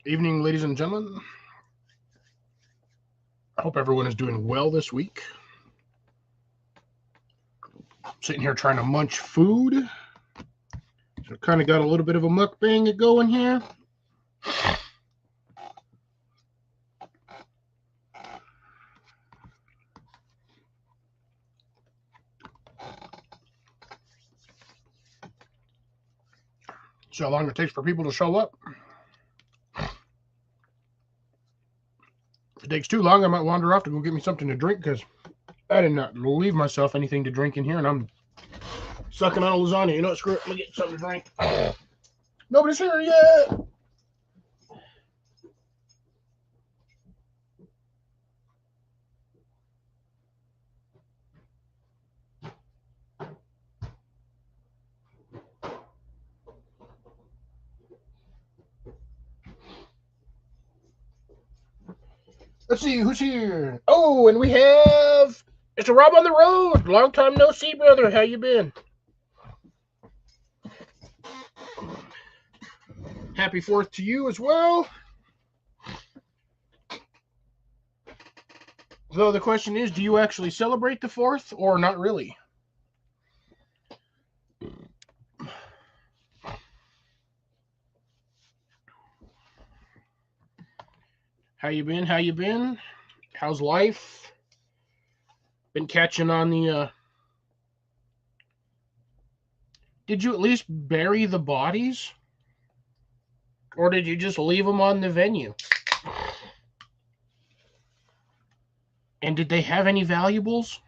Evening, ladies and gentlemen. I hope everyone is doing well this week. Sitting here trying to munch food. So kind of got a little bit of a mukbang going here. See how long it takes for people to show up. If it takes too long, I might wander off to go get me something to drink because I did not leave myself anything to drink in here, and I'm sucking on a lasagna. You know what? Screw it. Let me get something to drink. Nobody's here yet. Let's see who's here. Oh, and we have Mr. Rob on the road. Long time no see, brother. How you been? Happy 4th to you as well. So the question is, do you actually celebrate the 4th or not really? How you been? How you been? How's life? Been catching on the Did you at least bury the bodies? Or did you just leave them on the venue? And did they have any valuables?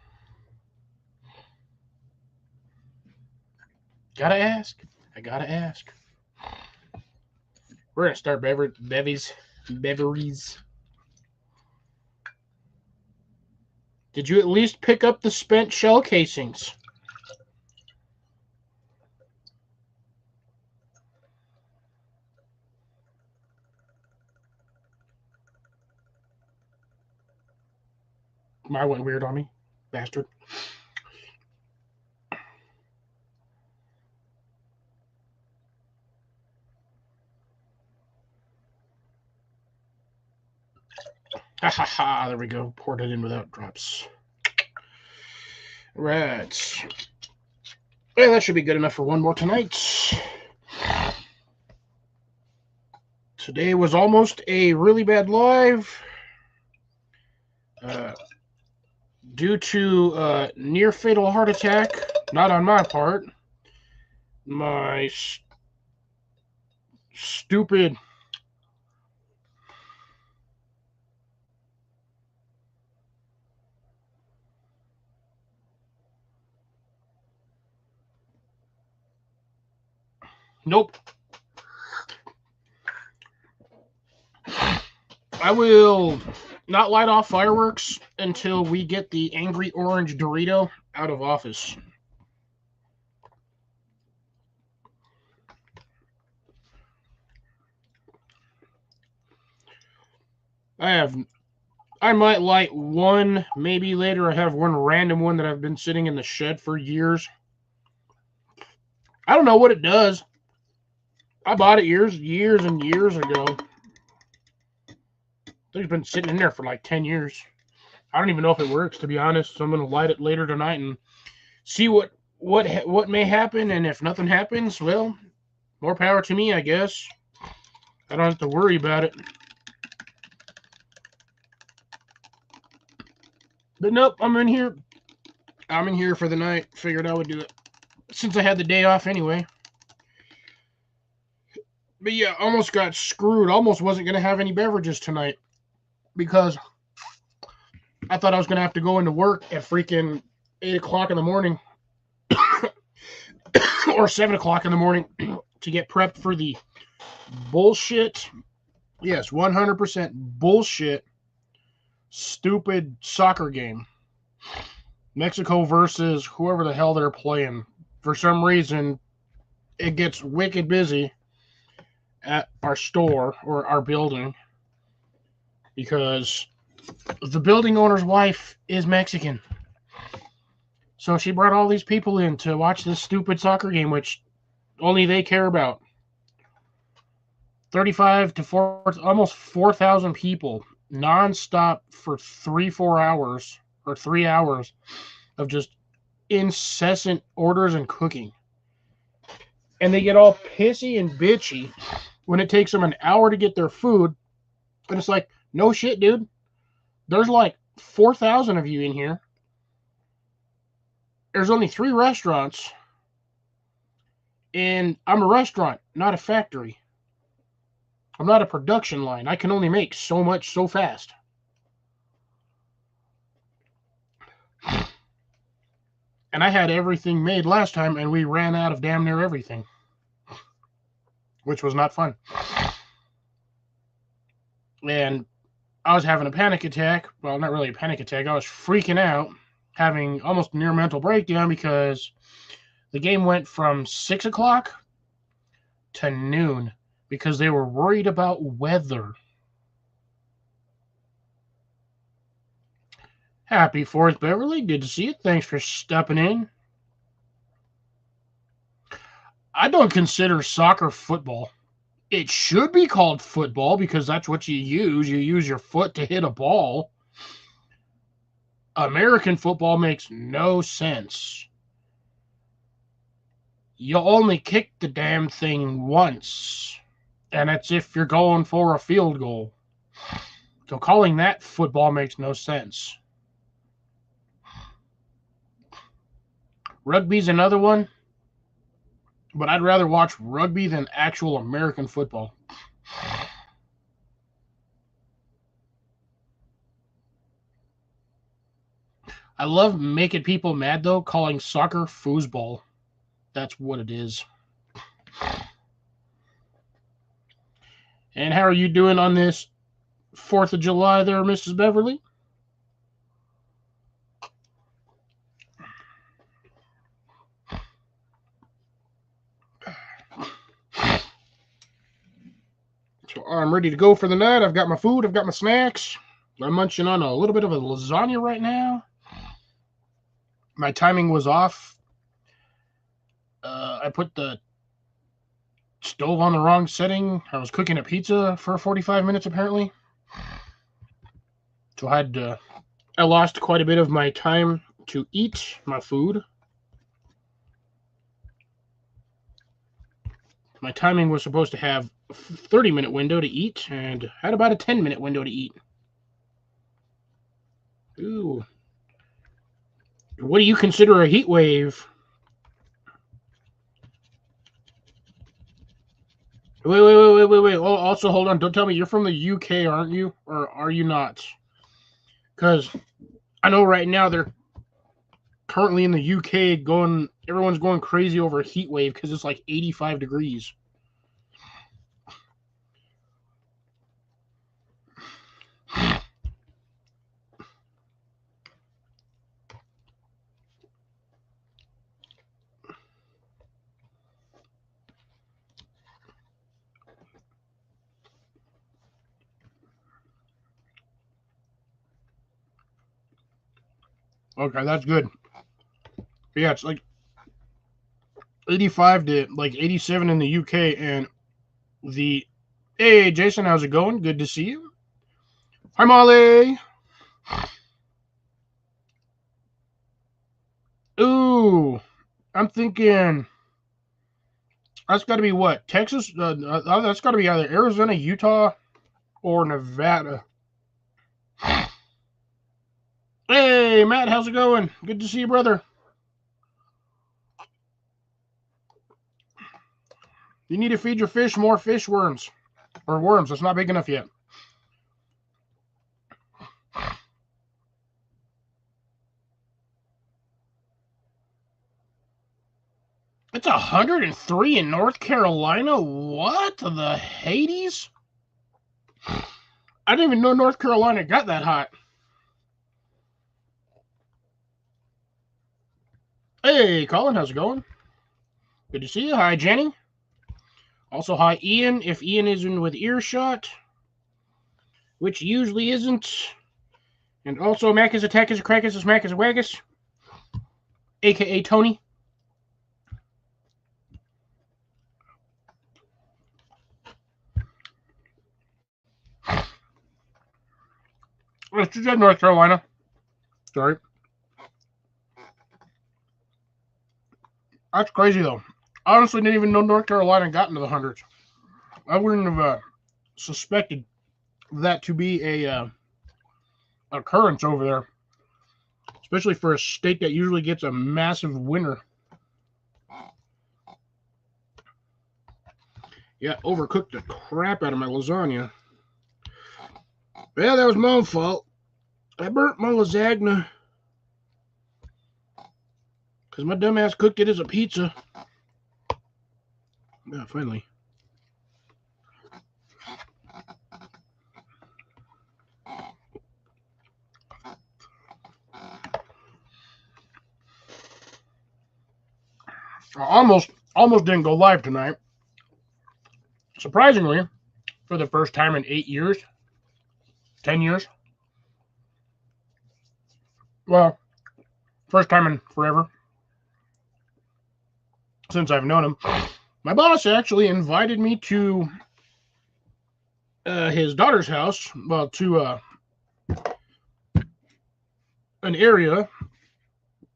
Gotta ask. I gotta ask. We're gonna start bevies. Did you at least pick up the spent shell casings? Mine went weird on me, bastard. Ha ha ha, there we go. Poured it in without drops. Right. Yeah, that should be good enough for one more tonight. Today was almost a really bad live. Due to near fatal heart attack, not on my part, my stupid nope. I will not light off fireworks until we get the angry orange Dorito out of office. I might light one, maybe later I have one random one that I've been sitting in the shed for years. I don't know what it does. I bought it years and years ago. It's been sitting in there for like 10 years. I don't even know if it works, to be honest. So I'm going to light it later tonight and see what may happen. And if nothing happens, well, more power to me, I guess. I don't have to worry about it. But nope, I'm in here. I'm in here for the night. Figured I would do it since I had the day off anyway. But yeah, almost got screwed. Almost wasn't going to have any beverages tonight because I thought I was going to have to go into work at freaking 8 o'clock in the morning or 7 o'clock in the morning to get prepped for the bullshit. Yes, 100% bullshit, stupid soccer game. Mexico versus whoever the hell they're playing. For some reason, it gets wicked busy at our store or our building because the building owner's wife is Mexican. So she brought all these people in to watch this stupid soccer game, which only they care about. 35 to 4, almost 4,000 people nonstop for 3-4 hours or 3 hours of just incessant orders and cooking. And they get all pissy and bitchy when it takes them an hour to get their food. And it's like, no shit, dude. There's like 4,000 of you in here. There's only 3 restaurants. And I'm a restaurant, not a factory. I'm not a production line. I can only make so much so fast. And I had everything made last time, and we ran out of damn near everything. Which was not fun. And I was having a panic attack. Well, not really a panic attack. I was freaking out, having almost near mental breakdown because the game went from 6 o'clock to noon because they were worried about weather. Happy 4th, Beverly. Good to see you. Thanks for stepping in. I don't consider soccer football. It should be called football because that's what you use. You use your foot to hit a ball. American football makes no sense. You only kick the damn thing once. And that's if you're going for a field goal. So calling that football makes no sense. Rugby's another one. But I'd rather watch rugby than actual American football. I love making people mad, though, calling soccer foosball. That's what it is. And how are you doing on this 4th of July there, Mrs. Beverly? So I'm ready to go for the night. I've got my food. I've got my snacks. I'm munching on a little bit of a lasagna right now. My timing was off. I put the stove on the wrong setting. I was cooking a pizza for 45 minutes, apparently. So I lost quite a bit of my time to eat my food. My timing was supposed to have a 30-minute window to eat, and had about a 10-minute window to eat. Ooh. What do you consider a heat wave? Wait. Oh, also, hold on. Don't tell me you're from the UK, aren't you? Or are you not? Because I know right now they're currently in the UK everyone's going crazy over a heat wave because it's like 85 degrees. Okay, that's good. But yeah, it's like 85 to like 87 in the UK, and Hey, Jason, how's it going? Good to see you. Hi, Molly. Ooh, I'm thinking that's got to be what? Texas? That's got to be either Arizona, Utah, or Nevada. Hey, Matt, how's it going? Good to see you, brother. You need to feed your fish more fish worms. Or worms. It's not big enough yet. It's 103 in North Carolina? What the Hades? I didn't even know North Carolina got that hot. Hey, Colin, how's it going? Good to see you. Hi, Jenny. Also, hi, Ian. If Ian isn't with earshot, which usually isn't. And also, Mac is Attack is a Crack is a Smack is a Waggus, a.k.a. Tony. She said North Carolina. Sorry. That's crazy, though. I honestly didn't even know North Carolina got into the hundreds. I wouldn't have suspected that to be a occurrence over there, especially for a state that usually gets a massive winter. Yeah, overcooked the crap out of my lasagna. Yeah, that was my own fault. I burnt my lasagna because my dumbass cooked it as a pizza. Yeah, finally. I almost didn't go live tonight. Surprisingly, for the first time in 8 years, 10 years. Well, first time in forever since I've known him. My boss actually invited me to his daughter's house, well, to an area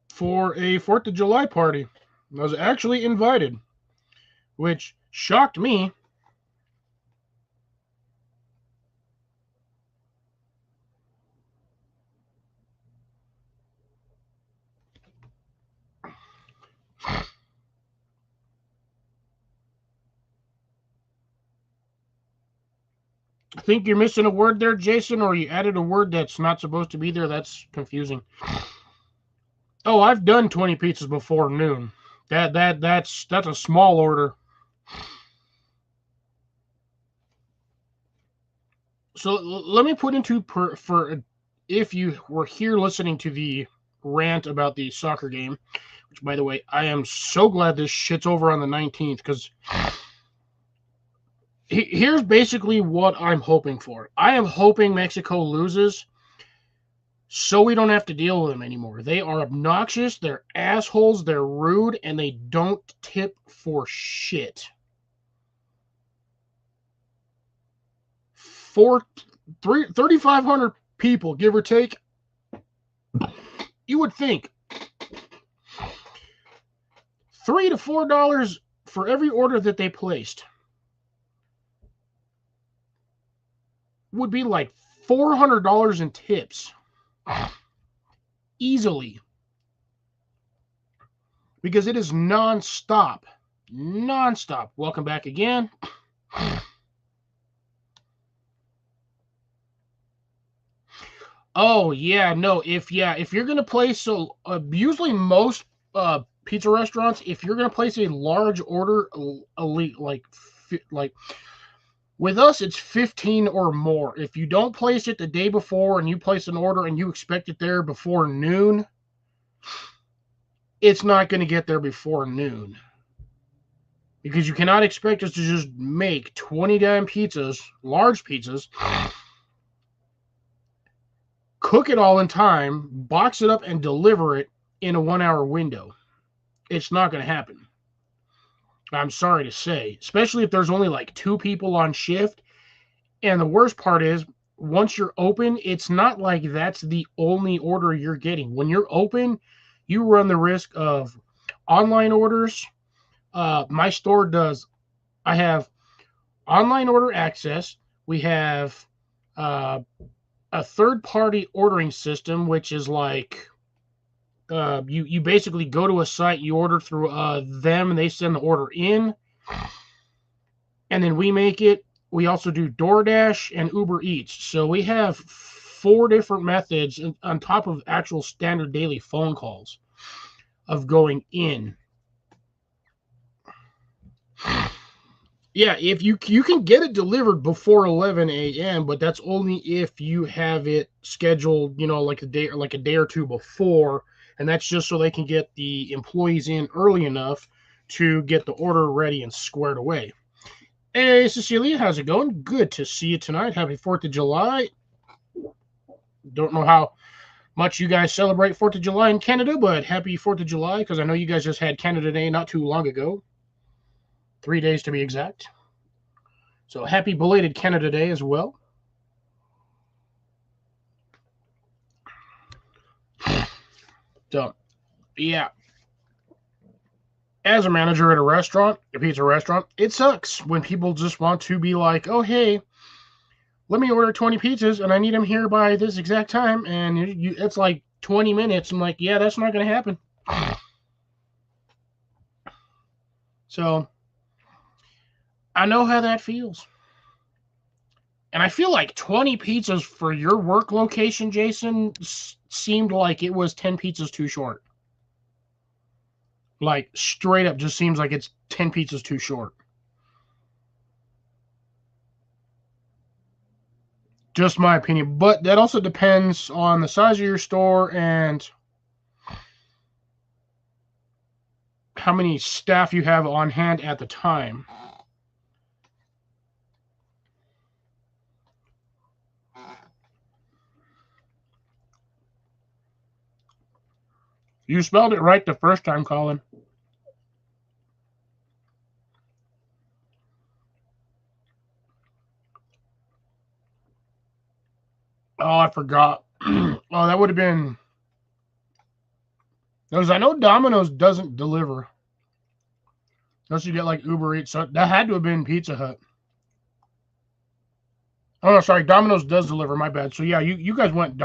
for a 4th of July party. I was actually invited, which shocked me. I think you're missing a word there, Jason, or you added a word that's not supposed to be there. That's confusing. Oh, I've done 20 pizzas before noon. That's a small order. So let me put into for if you were here listening to the rant about the soccer game, which by the way, I am so glad this shit's over on the 19th because here's basically what I'm hoping for. I am hoping Mexico loses so we don't have to deal with them anymore. They are obnoxious, they're assholes, they're rude, and they don't tip for shit. 3,500 people, give or take. You would think $3 to $4 for every order that they placed would be like $400 in tips. Easily. Because it is non-stop. Non-stop. Welcome back again. Oh, yeah, no. If you're going to place, so usually most pizza restaurants, if you're going to place a large order, like with us, it's 15 or more. If you don't place it the day before and you place an order and you expect it there before noon, it's not going to get there before noon. Because you cannot expect us to just make 20 damn pizzas, large pizzas, cook it all in time, box it up, and deliver it in a 1 hour window. It's not going to happen. I'm sorry to say, especially if there's only like 2 people on shift. And the worst part is, once you're open, it's not like that's the only order you're getting. When you're open, you run the risk of online orders. My store does. I have online order access. We have a third-party ordering system, which is like you basically go to a site, you order through them, and they send the order in, and then we make it. We also do DoorDash and Uber Eats. So we have 4 different methods on top of actual standard daily phone calls of going in. Yeah, if you can get it delivered before 11 a.m., but that's only if you have it scheduled, like a day or two before, and that's just so they can get the employees in early enough to get the order ready and squared away. Hey, Cecilia, how's it going? Good to see you tonight. Happy 4th of July. Don't know how much you guys celebrate 4th of July in Canada, but happy 4th of July, because I know you guys just had Canada Day not too long ago. 3 days to be exact. So happy belated Canada Day as well. So, yeah. As a manager at a restaurant, a pizza restaurant, it sucks when people just want to be like, oh, hey, let me order 20 pizzas and I need them here by this exact time. And it's like 20 minutes. I'm like, yeah, that's not going to happen. So I know how that feels. And I feel like 20 pizzas for your work location, Jason, seemed like it was 10 pizzas too short. Like, straight up just seems like it's 10 pizzas too short. Just my opinion. But that also depends on the size of your store and how many staff you have on hand at the time. You spelled it right the first time, Colin. Oh, I forgot. Oh, that would have been... Because I know Domino's doesn't deliver. Unless you get like Uber Eats. So that had to have been Pizza Hut. Oh, no, sorry. Domino's does deliver. My bad. So, yeah, you guys went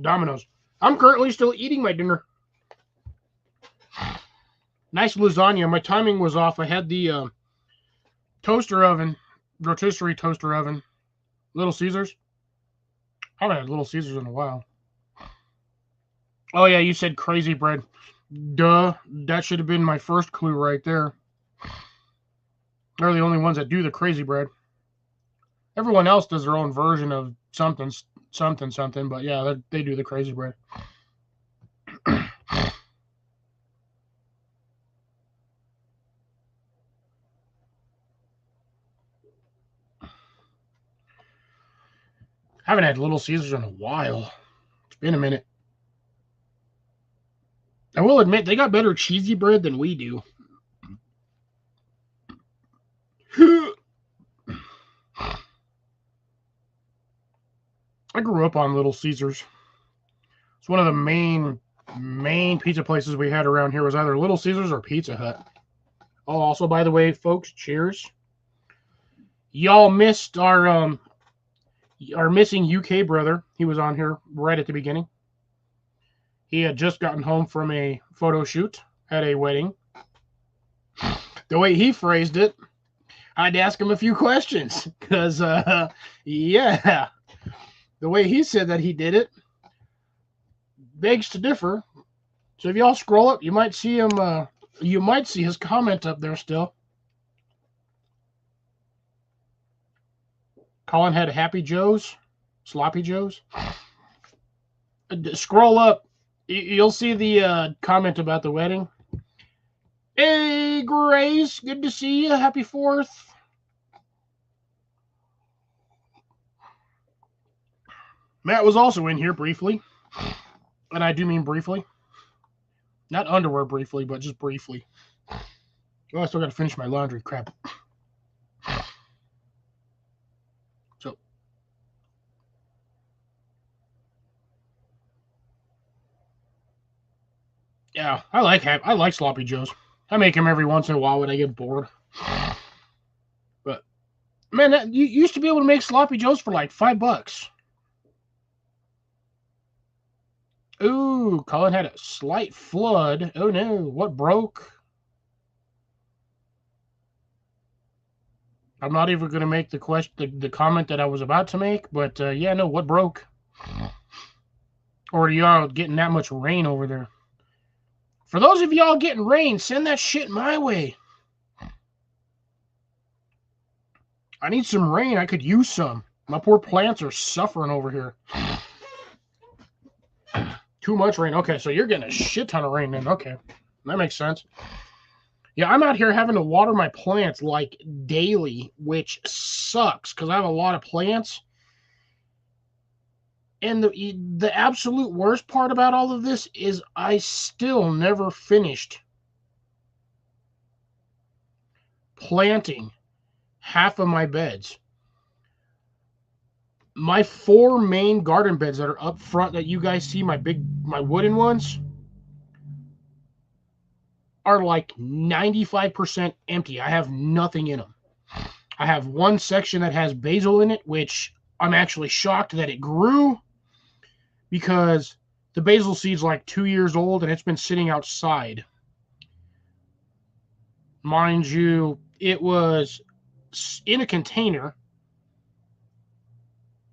Domino's. I'm currently still eating my dinner. Nice lasagna. My timing was off. I had the toaster oven, rotisserie toaster oven. Little Caesars. I haven't had Little Caesars in a while. Oh, yeah, you said crazy bread. Duh. That should have been my first clue right there. They're the only ones that do the crazy bread. Everyone else does their own version of something, but yeah, they do the crazy bread. I haven't had Little Caesars in a while. It's been a minute. I will admit, they got better cheesy bread than we do. I grew up on Little Caesars. It's one of the main pizza places we had around here was either Little Caesars or Pizza Hut. Oh, also, by the way, folks, cheers. Y'all missed our missing UK brother. He was on here right at the beginning. He had just gotten home from a photo shoot at a wedding. The way he phrased it, I'd ask him a few questions because, yeah, the way he said that he did it begs to differ. So if y'all scroll up, you might see him. You might see his comment up there still. Colin had Happy Joe's, Sloppy Joe's. Scroll up. You'll see the comment about the wedding. Hey, Grace, good to see you. Happy 4th. Matt was also in here briefly. And I do mean briefly. Not underwear briefly, but just briefly. Oh, I still got to finish my laundry. Crap. So. Yeah, I like Sloppy Joe's. I make them every once in a while when I get bored. But man, you used to be able to make Sloppy Joe's for like $5. Ooh, Colin had a slight flood. Oh no, what broke? I'm not even going to make the comment that I was about to make, but yeah, no, what broke? Or are y'all getting that much rain over there? For those of y'all getting rain, send that shit my way. I need some rain. I could use some. My poor plants are suffering over here. Too much rain. Okay, so you're getting a shit ton of rain then. Okay, that makes sense. Yeah, I'm out here having to water my plants like daily, which sucks because I have a lot of plants. And the absolute worst part about all of this is I still never finished planting half of my beds. My 4 main garden beds that are up front that you guys see, my wooden ones, are like 95% empty. I have nothing in them. I have one section that has basil in it, which I'm actually shocked that it grew because the basil seed's like 2 years old and it's been sitting outside. Mind you, it was in a container.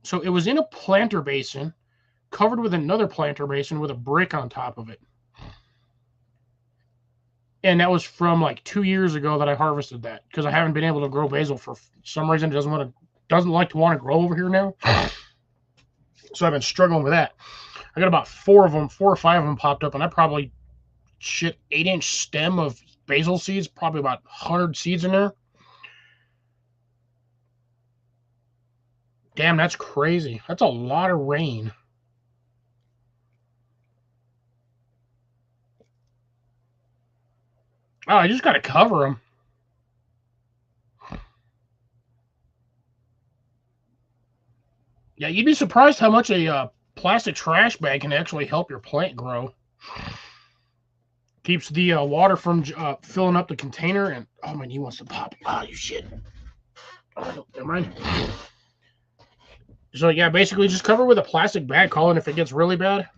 So it was in a planter basin covered with another planter basin with a brick on top of it. And that was from like 2 years ago that I harvested that because I haven't been able to grow basil for some reason. It doesn't like to want to grow over here now. So I've been struggling with that. I got about 4 or 5 of them popped up, and I probably 8-inch stem of basil seeds, probably about 100 seeds in there. Damn, that's crazy. That's a lot of rain. Oh, I just got to cover them. Yeah, you'd be surprised how much a plastic trash bag can actually help your plant grow. Keeps the water from filling up the container. And oh, my knee wants to pop. Oh, you shit. Oh, never mind. So yeah, basically just cover with a plastic bag, Colin. If it gets really bad,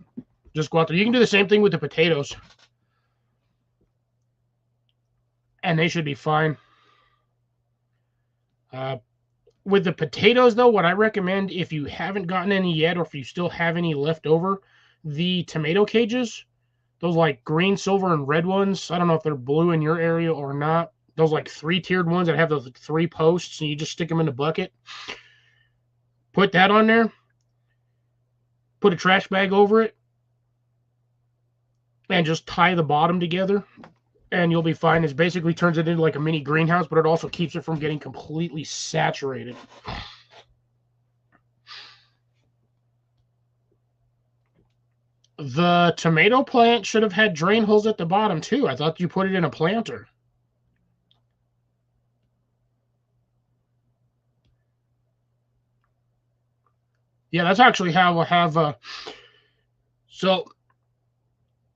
just go out there. You can do the same thing with the potatoes. And they should be fine. With the potatoes, though, what I recommend, if you haven't gotten any yet, or if you still have any left over, the tomato cages, those like green, silver, and red ones. I don't know if they're blue in your area or not. Those like 3-tiered ones that have those 3 posts, and you just stick them in the bucket. Put that on there. Put a trash bag over it. And just tie the bottom together. And you'll be fine. It basically turns it into like a mini greenhouse, but it also keeps it from getting completely saturated. The tomato plant should have had drain holes at the bottom too. I thought you put it in a planter. Yeah, that's actually how I have. So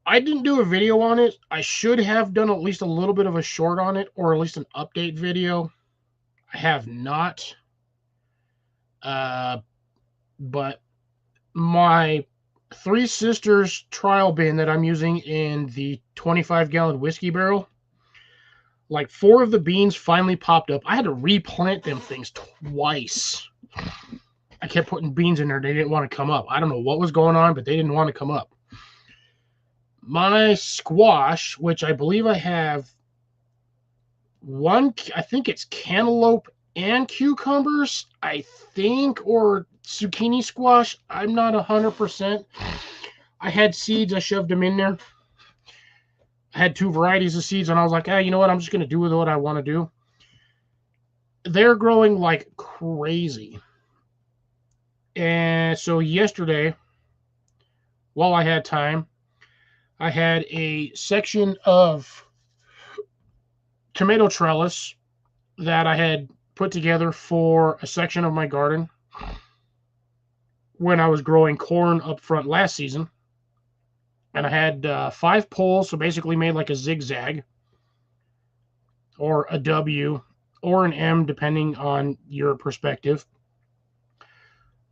I didn't do a video on it. I should have done at least a little bit of a short on it, or at least an update video. I have not. But my 3 Sisters trial bin that I'm using in the 25-gallon whiskey barrel, like 4 of the beans finally popped up. I had to replant them things twice. I kept putting beans in there. They didn't want to come up. I don't know what was going on, but they didn't want to come up. My squash, which I believe I have I think it's cantaloupe and cucumbers, I think, or zucchini squash. I'm not 100%. I had seeds. I shoved them in there. I had 2 varieties of seeds, and I was like, you know what? I'm just going to do with what I want to do. They're growing like crazy. And so yesterday, while I had time, I had a section of tomato trellis that I had put together for a section of my garden when I was growing corn up front last season. And I had 5 poles, so basically made like a zigzag or a W or an M, depending on your perspective.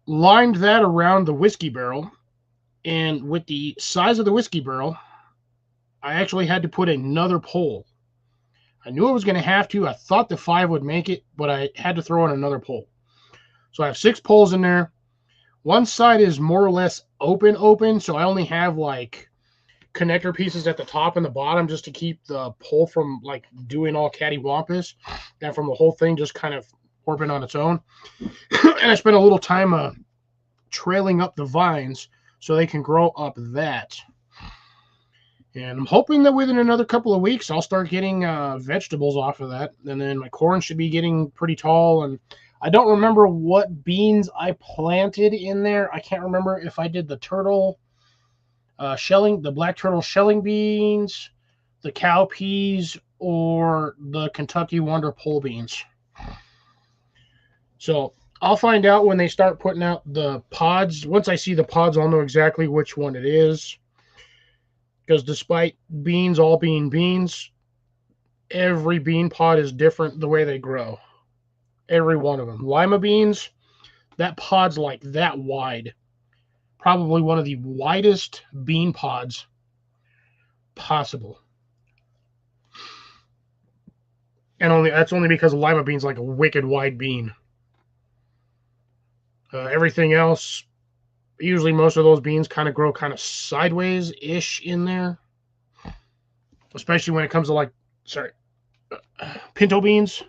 Lined that around the whiskey barrel. And with the size of the whiskey barrel, I actually had to put another pole. I knew I was going to have to. I thought the 5 would make it, but I had to throw in another pole. So I have 6 poles in there. One side is more or less open, so I only have like connector pieces at the top and the bottom just to keep the pole from like doing all cattywampus, and from the whole thing just kind of warping on its own. And I spent a little time trailing up the vines so they can grow up that. And I'm hoping that within another couple of weeks, I'll start getting vegetables off of that. And then my corn should be getting pretty tall. And I don't remember what beans I planted in there. I can't remember if I did the turtle shelling, the black turtle shelling beans, the cow peas, or the Kentucky Wonder pole beans. So I'll find out when they start putting out the pods. Once I see the pods, I'll know exactly which one it is. Because despite beans all being beans, every bean pod is different the way they grow. Every one of them. Lima beans, that pod's like that wide. Probably one of the widest bean pods possible. And that's only because lima bean's like a wicked wide bean. Everything else, usually most of those beans kind of grow kind of sideways-ish in there. Especially when it comes to pinto beans.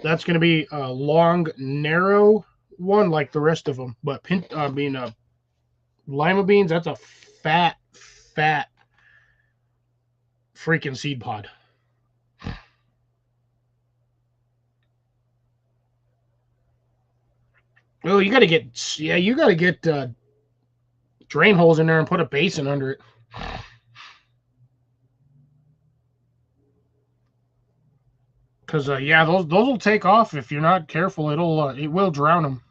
That's going to be a long, narrow one like the rest of them. But lima beans, that's a fat freaking seed pod. Oh, you got to get drain holes in there and put a basin under it. Because those will take off if you're not careful. It will drown them.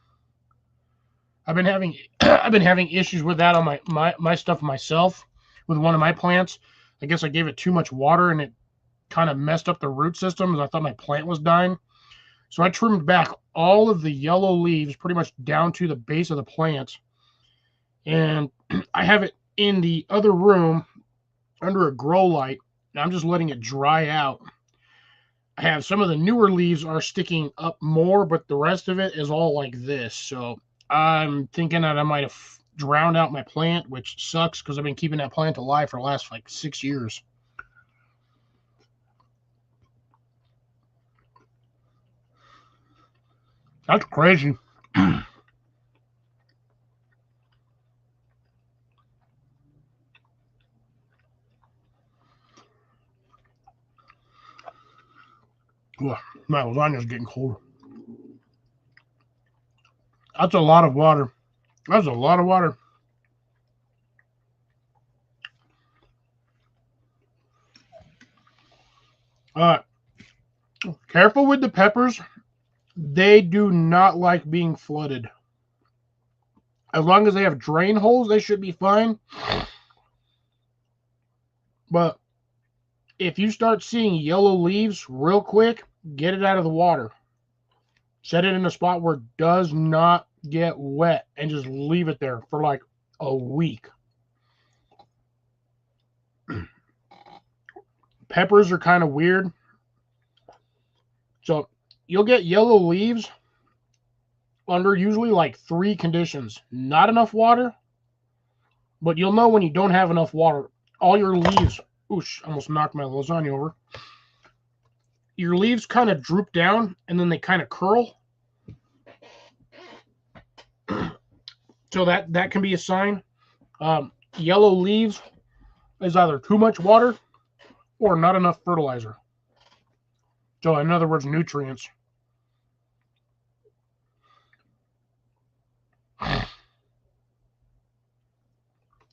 I've been having issues with that on my stuff myself with one of my plants. I guess I gave it too much water and it kind of messed up the root system. I thought my plant was dying. So I trimmed back all of the yellow leaves pretty much down to the base of the plant. And I have it in the other room under a grow light. And I'm just letting it dry out. I have some of the newer leaves are sticking up more, but the rest of it is all like this. So I'm thinking that I might have drowned out my plant, which sucks because I've been keeping that plant alive for the last 6 years. That's crazy. Well, my lasagna's getting cold. That's a lot of water. That's a lot of water. Careful with the peppers. They do not like being flooded. As long as they have drain holes, they should be fine. But if you start seeing yellow leaves real quick, get it out of the water. Set it in a spot where it does not get wet and just leave it there for like a week. Peppers are kind of weird. So you'll get yellow leaves under usually like 3 conditions. Not enough water, but you'll know when you don't have enough water. All your leaves, oosh, almost knocked my lasagna over. Your leaves kind of droop down and then they kind of curl. So that can be a sign. Yellow leaves is either too much water or not enough fertilizer. So in other words, nutrients.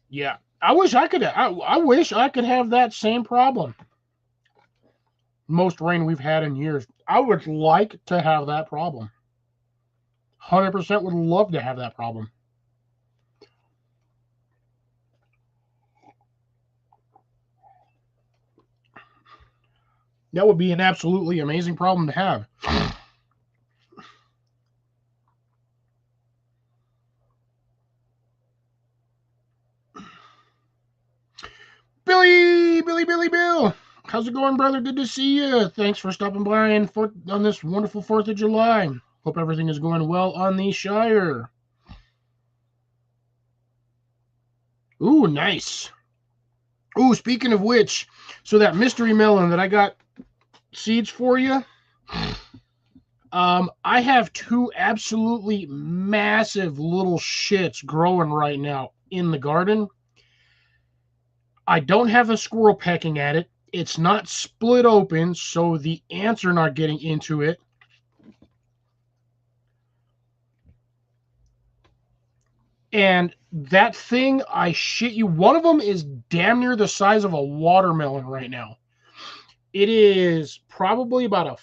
Yeah, I wish I could have that same problem. Most rain we've had in years. I would like to have that problem. 100% would love to have that problem. That would be an absolutely amazing problem to have. Bill. How's it going, brother? Good to see you. Thanks for stopping by on this wonderful 4th of July. Hope everything is going well on the Shire. Ooh, nice. Ooh, speaking of which, so that mystery melon that I got seeds for you, I have 2 absolutely massive little shits growing right now in the garden. I don't have a squirrel pecking at it. It's not split open, so the ants are not getting into it. And that thing, I shit you, one of them is damn near the size of a watermelon right now. It is probably about a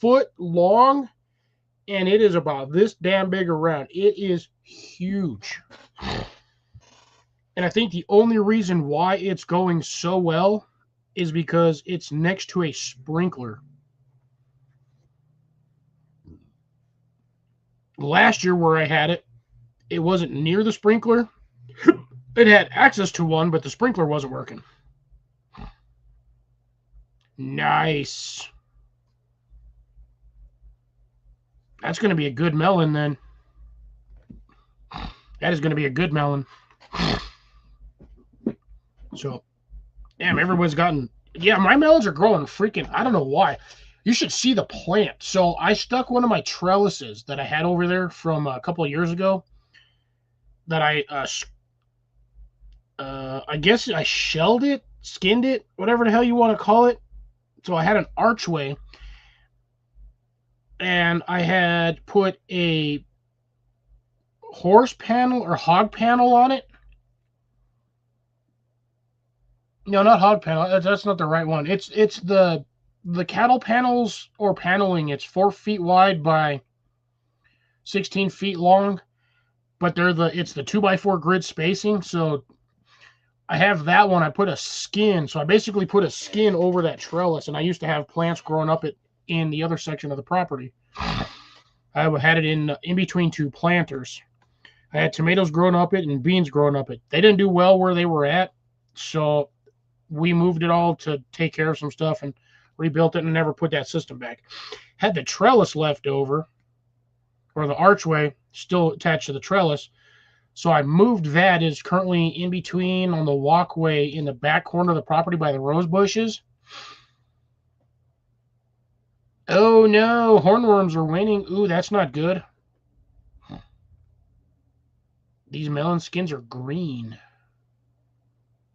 foot long, and it is about this damn big around. It is huge. And I think the only reason why it's going so well is because it's next to a sprinkler. Last year where I had it, it wasn't near the sprinkler. It had access to one, but the sprinkler wasn't working. Nice. That's going to be a good melon then. That is going to be a good melon. So, damn, everyone's gotten... Yeah, my melons are growing freaking... I don't know why. You should see the plant. So, I stuck one of my trellises that I had over there from a couple of years ago that I guess I shelled it, skinned it, whatever the hell you want to call it. So, I had an archway, and I had put a horse panel or hog panel on it. No, not hog panel. That's not the right one. It's the cattle panels or paneling. It's 4 feet wide by 16 feet long, but it's the 2x4 grid spacing. So I have that one. I put a skin. So I basically put a skin over that trellis, and I used to have plants growing up in the other section of the property. I had it in between 2 planters. I had tomatoes growing up it and beans growing up it. They didn't do well where they were at, so we moved it all to take care of some stuff and rebuilt it and never put that system back. Had the trellis left over, or the archway still attached to the trellis, so I moved that. Is currently in between on the walkway in the back corner of the property by the rose bushes. Oh no, hornworms are winning. Ooh, that's not good. These melon skins are green.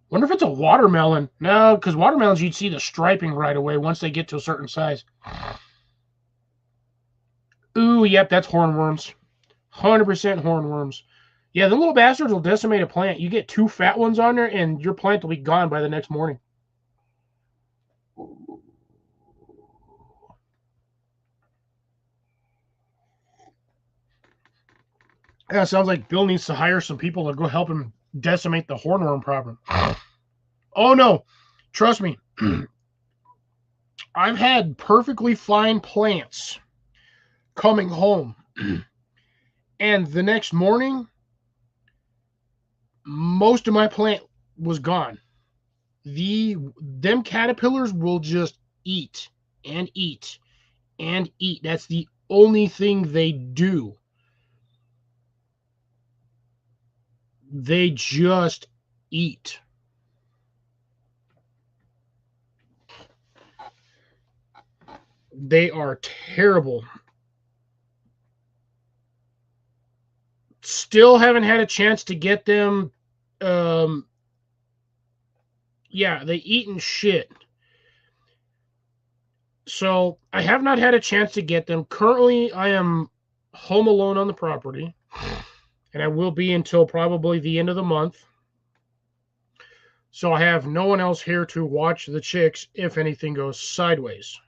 Wonder if it's a watermelon. No, because watermelons, you'd see the striping right away once they get to a certain size. Ooh, yep, that's hornworms. 100% hornworms. Yeah, the little bastards will decimate a plant. You get 2 fat ones on there, and your plant will be gone by the next morning. Yeah, it sounds like Bill needs to hire some people to go help him decimate the hornworm problem. Oh, no. Trust me. I've had perfectly fine plants coming home. And the next morning, most of my plant was gone. Them caterpillars will just eat and eat and eat. That's the only thing they do. They just eat. They are terrible. Still haven't had a chance to get them. Yeah, they eat and shit. So I have not had a chance to get them. Currently, I am home alone on the property, and I will be until probably the end of the month. So I have no one else here to watch the chicks if anything goes sideways.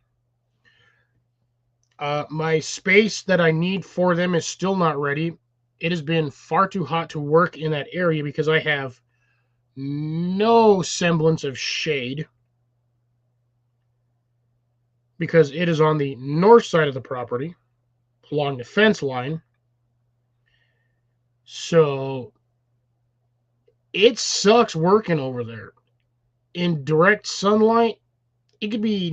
My space that I need for them is still not ready. It has been far too hot to work in that area because I have no semblance of shade, because it is on the north side of the property along the fence line. So it sucks working over there in direct sunlight. It could be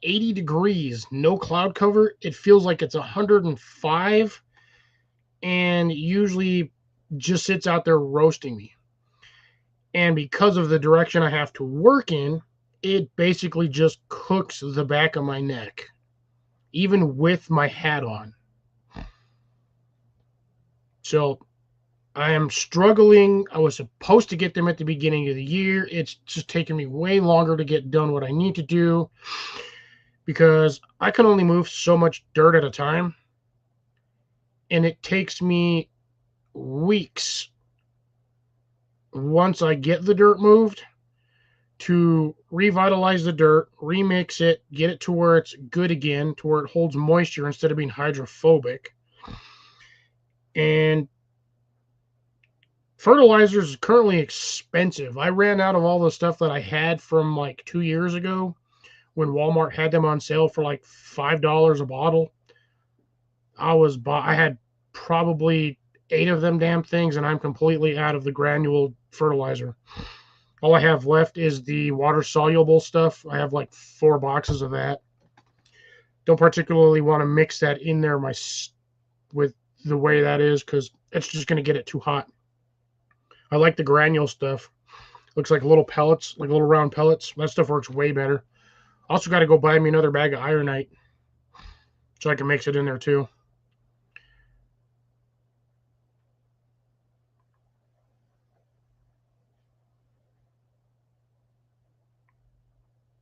80 degrees, no cloud cover. It feels like it's 105, and usually just sits out there roasting me. And because of the direction I have to work in, it basically just cooks the back of my neck, even with my hat on. So I am struggling. I was supposed to get them at the beginning of the year. It's just taken me way longer to get done what I need to do, because I can only move so much dirt at a time. And it takes me weeks, once I get the dirt moved, to revitalize the dirt, remix it, get it to where it's good again, to where it holds moisture instead of being hydrophobic. And Fertilizer is currently expensive. I ran out of all the stuff that I had from like 2 years ago when Walmart had them on sale for like $5 a bottle. I had probably 8 of them damn things, and I'm completely out of the granule fertilizer. All I have left is the water soluble stuff. I have like 4 boxes of that. Don't particularly want to mix that in there with the way that is because it's just going to get it too hot. I like the granule stuff. Looks like little pellets, like little round pellets. That stuff works way better. Also got to go buy me another bag of ironite so I can mix it in there too.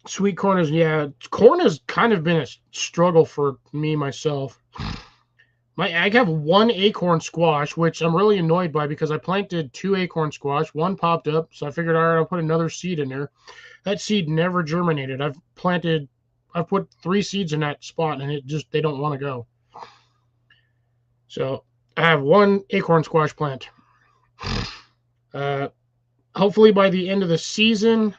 Sweet corn is, yeah, corn has kind of been a struggle for me myself. I have 1 acorn squash, which I'm really annoyed by because I planted 2 acorn squash. 1 popped up, so I figured, all right, I'll put another seed in there. That seed never germinated. I've put 3 seeds in that spot, and they don't want to go. So I have 1 acorn squash plant. Hopefully by the end of the season,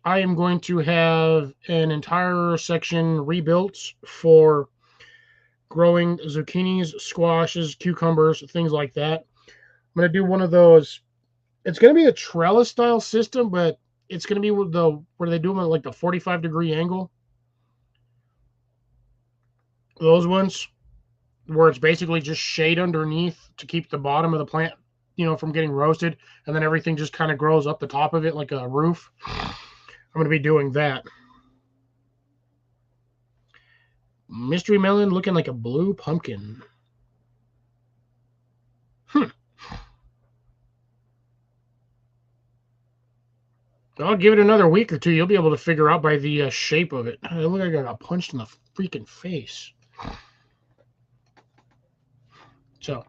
I am going to have an entire section rebuilt for growing zucchinis, squashes, cucumbers, things like that. I'm going to do one of those. It's going to be a trellis style system, but it's going to be where they do them at like the 45-degree angle. Those ones where it's basically just shade underneath to keep the bottom of the plant, from getting roasted, and then everything just kind of grows up the top of it like a roof. I'm going to be doing that. Mystery melon looking like a blue pumpkin. I'll give it another week or two. You'll be able to figure out by the shape of it. I look like I got punched in the freaking face. So,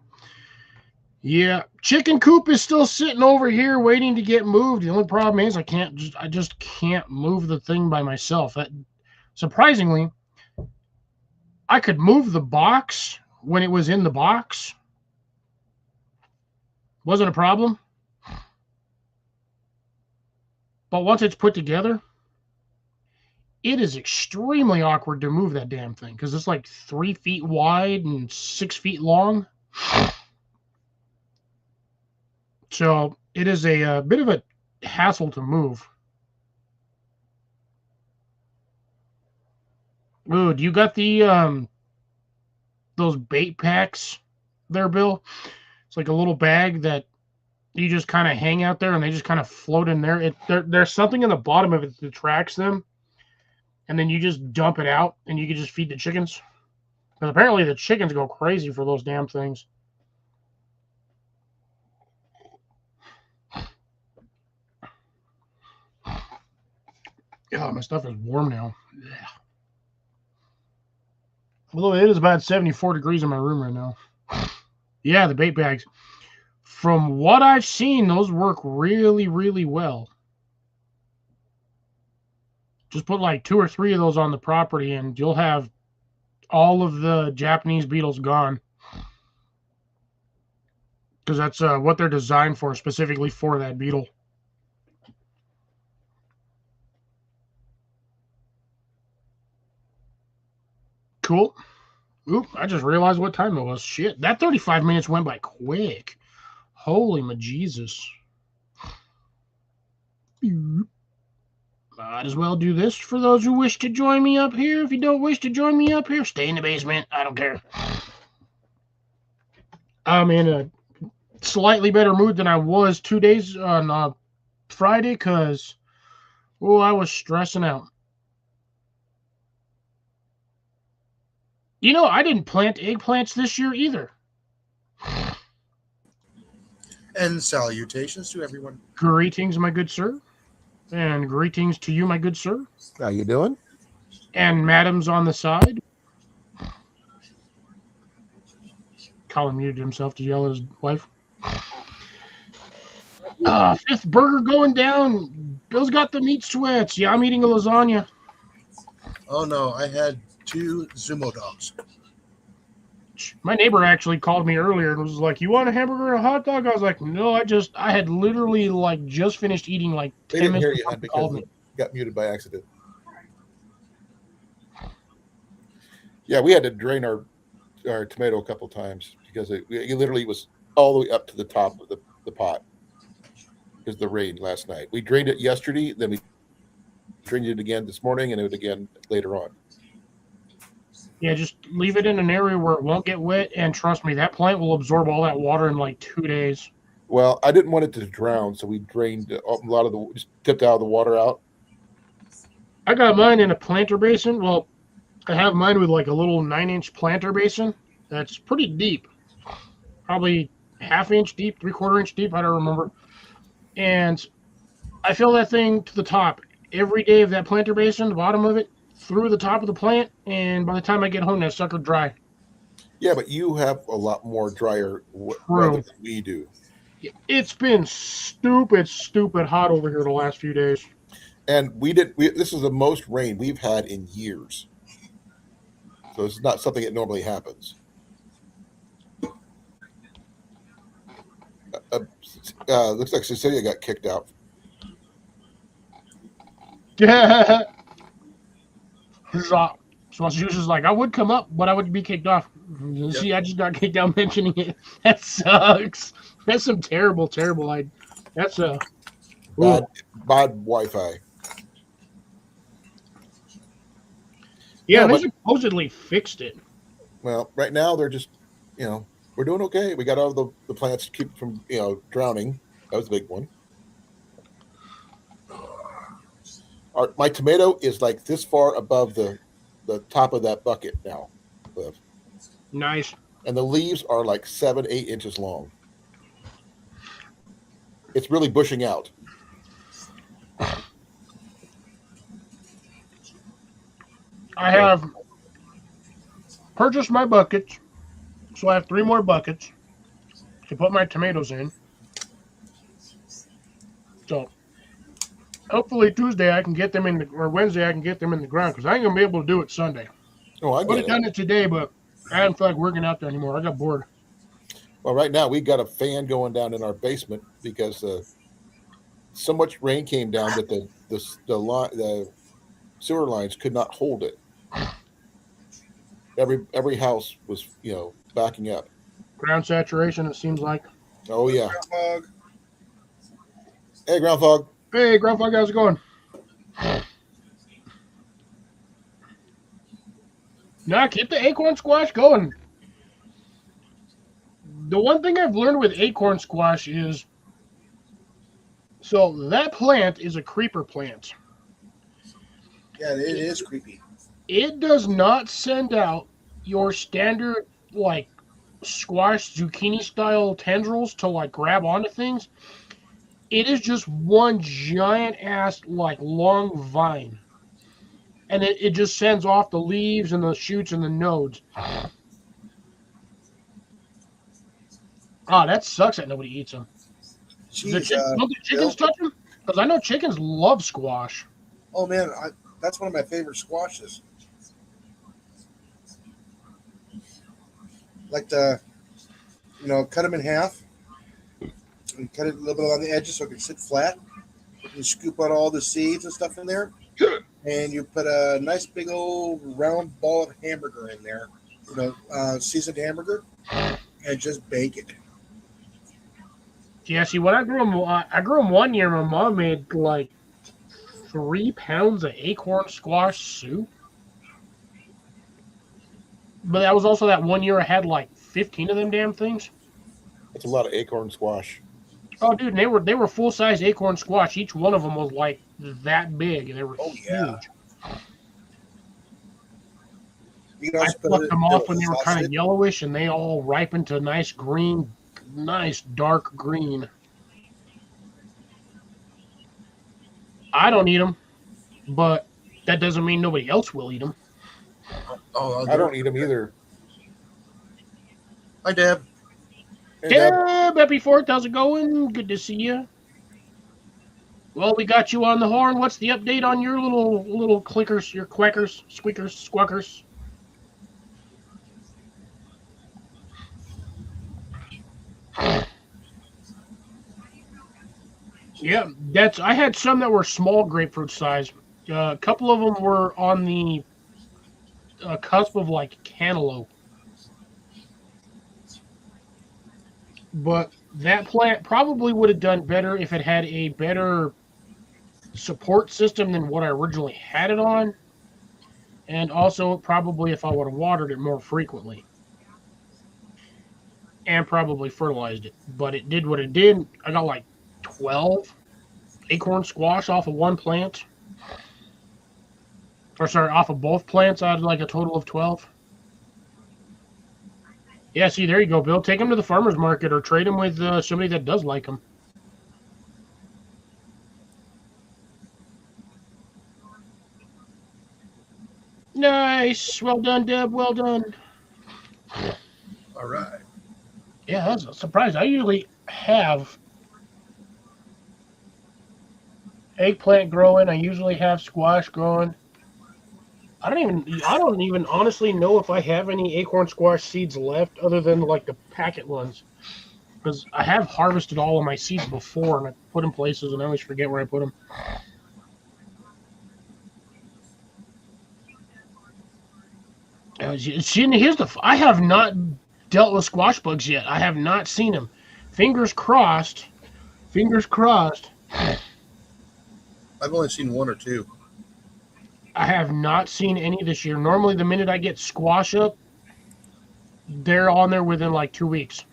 yeah, chicken coop is still sitting over here waiting to get moved. The only problem is I just can't move the thing by myself. Surprisingly, I could move the box when it was in the box. Wasn't a problem. But once it's put together, it is extremely awkward to move that damn thing because it's like 3 feet wide and 6 feet long. So it is a bit of a hassle to move. Ooh, do you got the those bait packs there, Bill? It's like a little bag that you just kind of hang out there and they just kind of float in there. There's something in the bottom of it that attracts them, and then you just dump it out and you can just feed the chickens. Because apparently the chickens go crazy for those damn things. Yeah, my stuff is warm now. Yeah. Although it is about 74 degrees in my room right now. Yeah, the bait bags. From what I've seen, those work really, really well. Just put like 2 or 3 of those on the property and you'll have all of the Japanese beetles gone. Because that's what they're designed for, specifically for that beetle. Cool. Oop, I just realized what time it was. Shit, that 35 minutes went by quick. Holy majesus. Might as well do this for those who wish to join me up here. If you don't wish to join me up here, stay in the basement. I don't care. I'm in a slightly better mood than I was 2 days on Friday because, I was stressing out. I didn't plant eggplants this year either. And salutations to everyone. Greetings, my good sir. And greetings to you, my good sir. How you doing? And madam's on the side. Colin muted himself to yell at his wife. Fifth burger going down. Bill's got the meat sweats. Yeah, I'm eating a lasagna. Oh no, I had 2 Zumo dogs. My neighbor actually called me earlier and was like, "You want a hamburger and a hot dog?" I was like, "No, I had literally like just finished eating like They 10 didn't hear minutes you, before hon, he because called me." it got muted by accident. Yeah, we had to drain our tomato a couple times because it literally was all the way up to the top of the pot because of the rain last night. We drained it yesterday, then we drained it again this morning, and it again later on. Yeah, just leave it in an area where it won't get wet, and trust me, that plant will absorb all that water in like 2 days. Well, I didn't want it to drown, so we drained a lot of just tipped all the water out. I got mine in a planter basin. Well, I have mine with like a little 9-inch planter basin that's pretty deep, probably half-inch deep, three-quarter-inch deep. I don't remember. And I fill that thing to the top every day of that planter basin, the bottom of it, through the top of the plant, and by the time I get home, that sucker dry. Yeah, but you have a lot more drier weather True. than we do. It's been stupid hot over here the last few days. And this is the most rain we've had in years. So it's not something that normally happens. Looks like Cecilia got kicked out. Yeah. So she was just like, I would come up, but I would be kicked off. See, I just got kicked out mentioning it. That sucks. That's some terrible. That's Bad Wi-Fi. Yeah, No, they but supposedly fixed it. well, right now they're just, we're doing okay. We got all the plants to keep from, drowning. That was a big one. My tomato is like this far above the top of that bucket now, Cliff. Nice. And the leaves are like 7-8 inches long. It's really bushing out. I have purchased my buckets, so I have 3 more buckets to put my tomatoes in. So hopefully Tuesday I can get them or Wednesday I can get them in the ground because I ain't gonna be able to do it Sunday. Oh, I Would get have it. done it today, but I didn't feel like working out there anymore. I got bored. Well, right now we got a fan going down in our basement because so much rain came down that the sewer lines could not hold it. Every house was backing up. Ground saturation, it seems like. Oh yeah. Groundhog. Hey, Groundhog. Hey, Grandpa, how's it going? Nah, keep the acorn squash going. The one thing I've learned with acorn squash is, so that plant is a creeper plant. Yeah, it is creepy. It does not send out your standard, like, squash zucchini style tendrils to, like, grab onto things. It is just one giant ass, like, long vine. And it just sends off the leaves and the shoots and the nodes. Ah, that sucks that nobody eats them. Jeez, Don't the chickens touch them? Because I know chickens love squash. oh man, that's one of my favorite squashes. Like cut them in half and cut it a little bit on the edges so it can sit flat. You scoop out all the seeds and stuff in there, and you put a nice big old round ball of hamburger in there, seasoned hamburger, and just bake it. Yeah, see, when I grew them 1 year. My mom made like 3 pounds of acorn squash soup. But that was also that 1 year I had like 15 of them damn things. That's a lot of acorn squash. Oh, dude, they were full size acorn squash. Each one of them was like that big, and they were huge. I plucked them off when they were kind of yellowish, and they all ripened to nice green, nice dark green. I don't eat them, but that doesn't mean nobody else will eat them. Oh, I don't eat them either. Hi, Deb. Hey, Deb. Deb, happy 4th. How's it going? Good to see you. Well, we got you on the horn. What's the update on your little clickers, your quackers, squeakers, squawkers? Yeah, I had some that were small grapefruit size. A couple of them were on the cusp of like cantaloupe. But that plant probably would have done better if it had a better support system than what I originally had it on. And also probably if I would have watered it more frequently. And probably fertilized it. But it did what it did. I got like 12 acorn squash off of one plant. Or sorry, off of both plants, I had like a total of 12. Yeah, see, there you go, Bill. Take them to the farmer's market or trade them with somebody that does like them. Nice. Well done, Deb. Well done. All right. Yeah, that's a surprise. I usually have eggplant growing. I usually have squash growing. I don't even honestly know if I have any acorn squash seeds left other than like the packet ones. Because I have harvested all of my seeds before and I put them places and I always forget where I put them. I have not dealt with squash bugs yet. I have not seen them. Fingers crossed. Fingers crossed. I've only seen one or two. I have not seen any this year. Normally, the minute I get squash up, they're on there within like 2 weeks.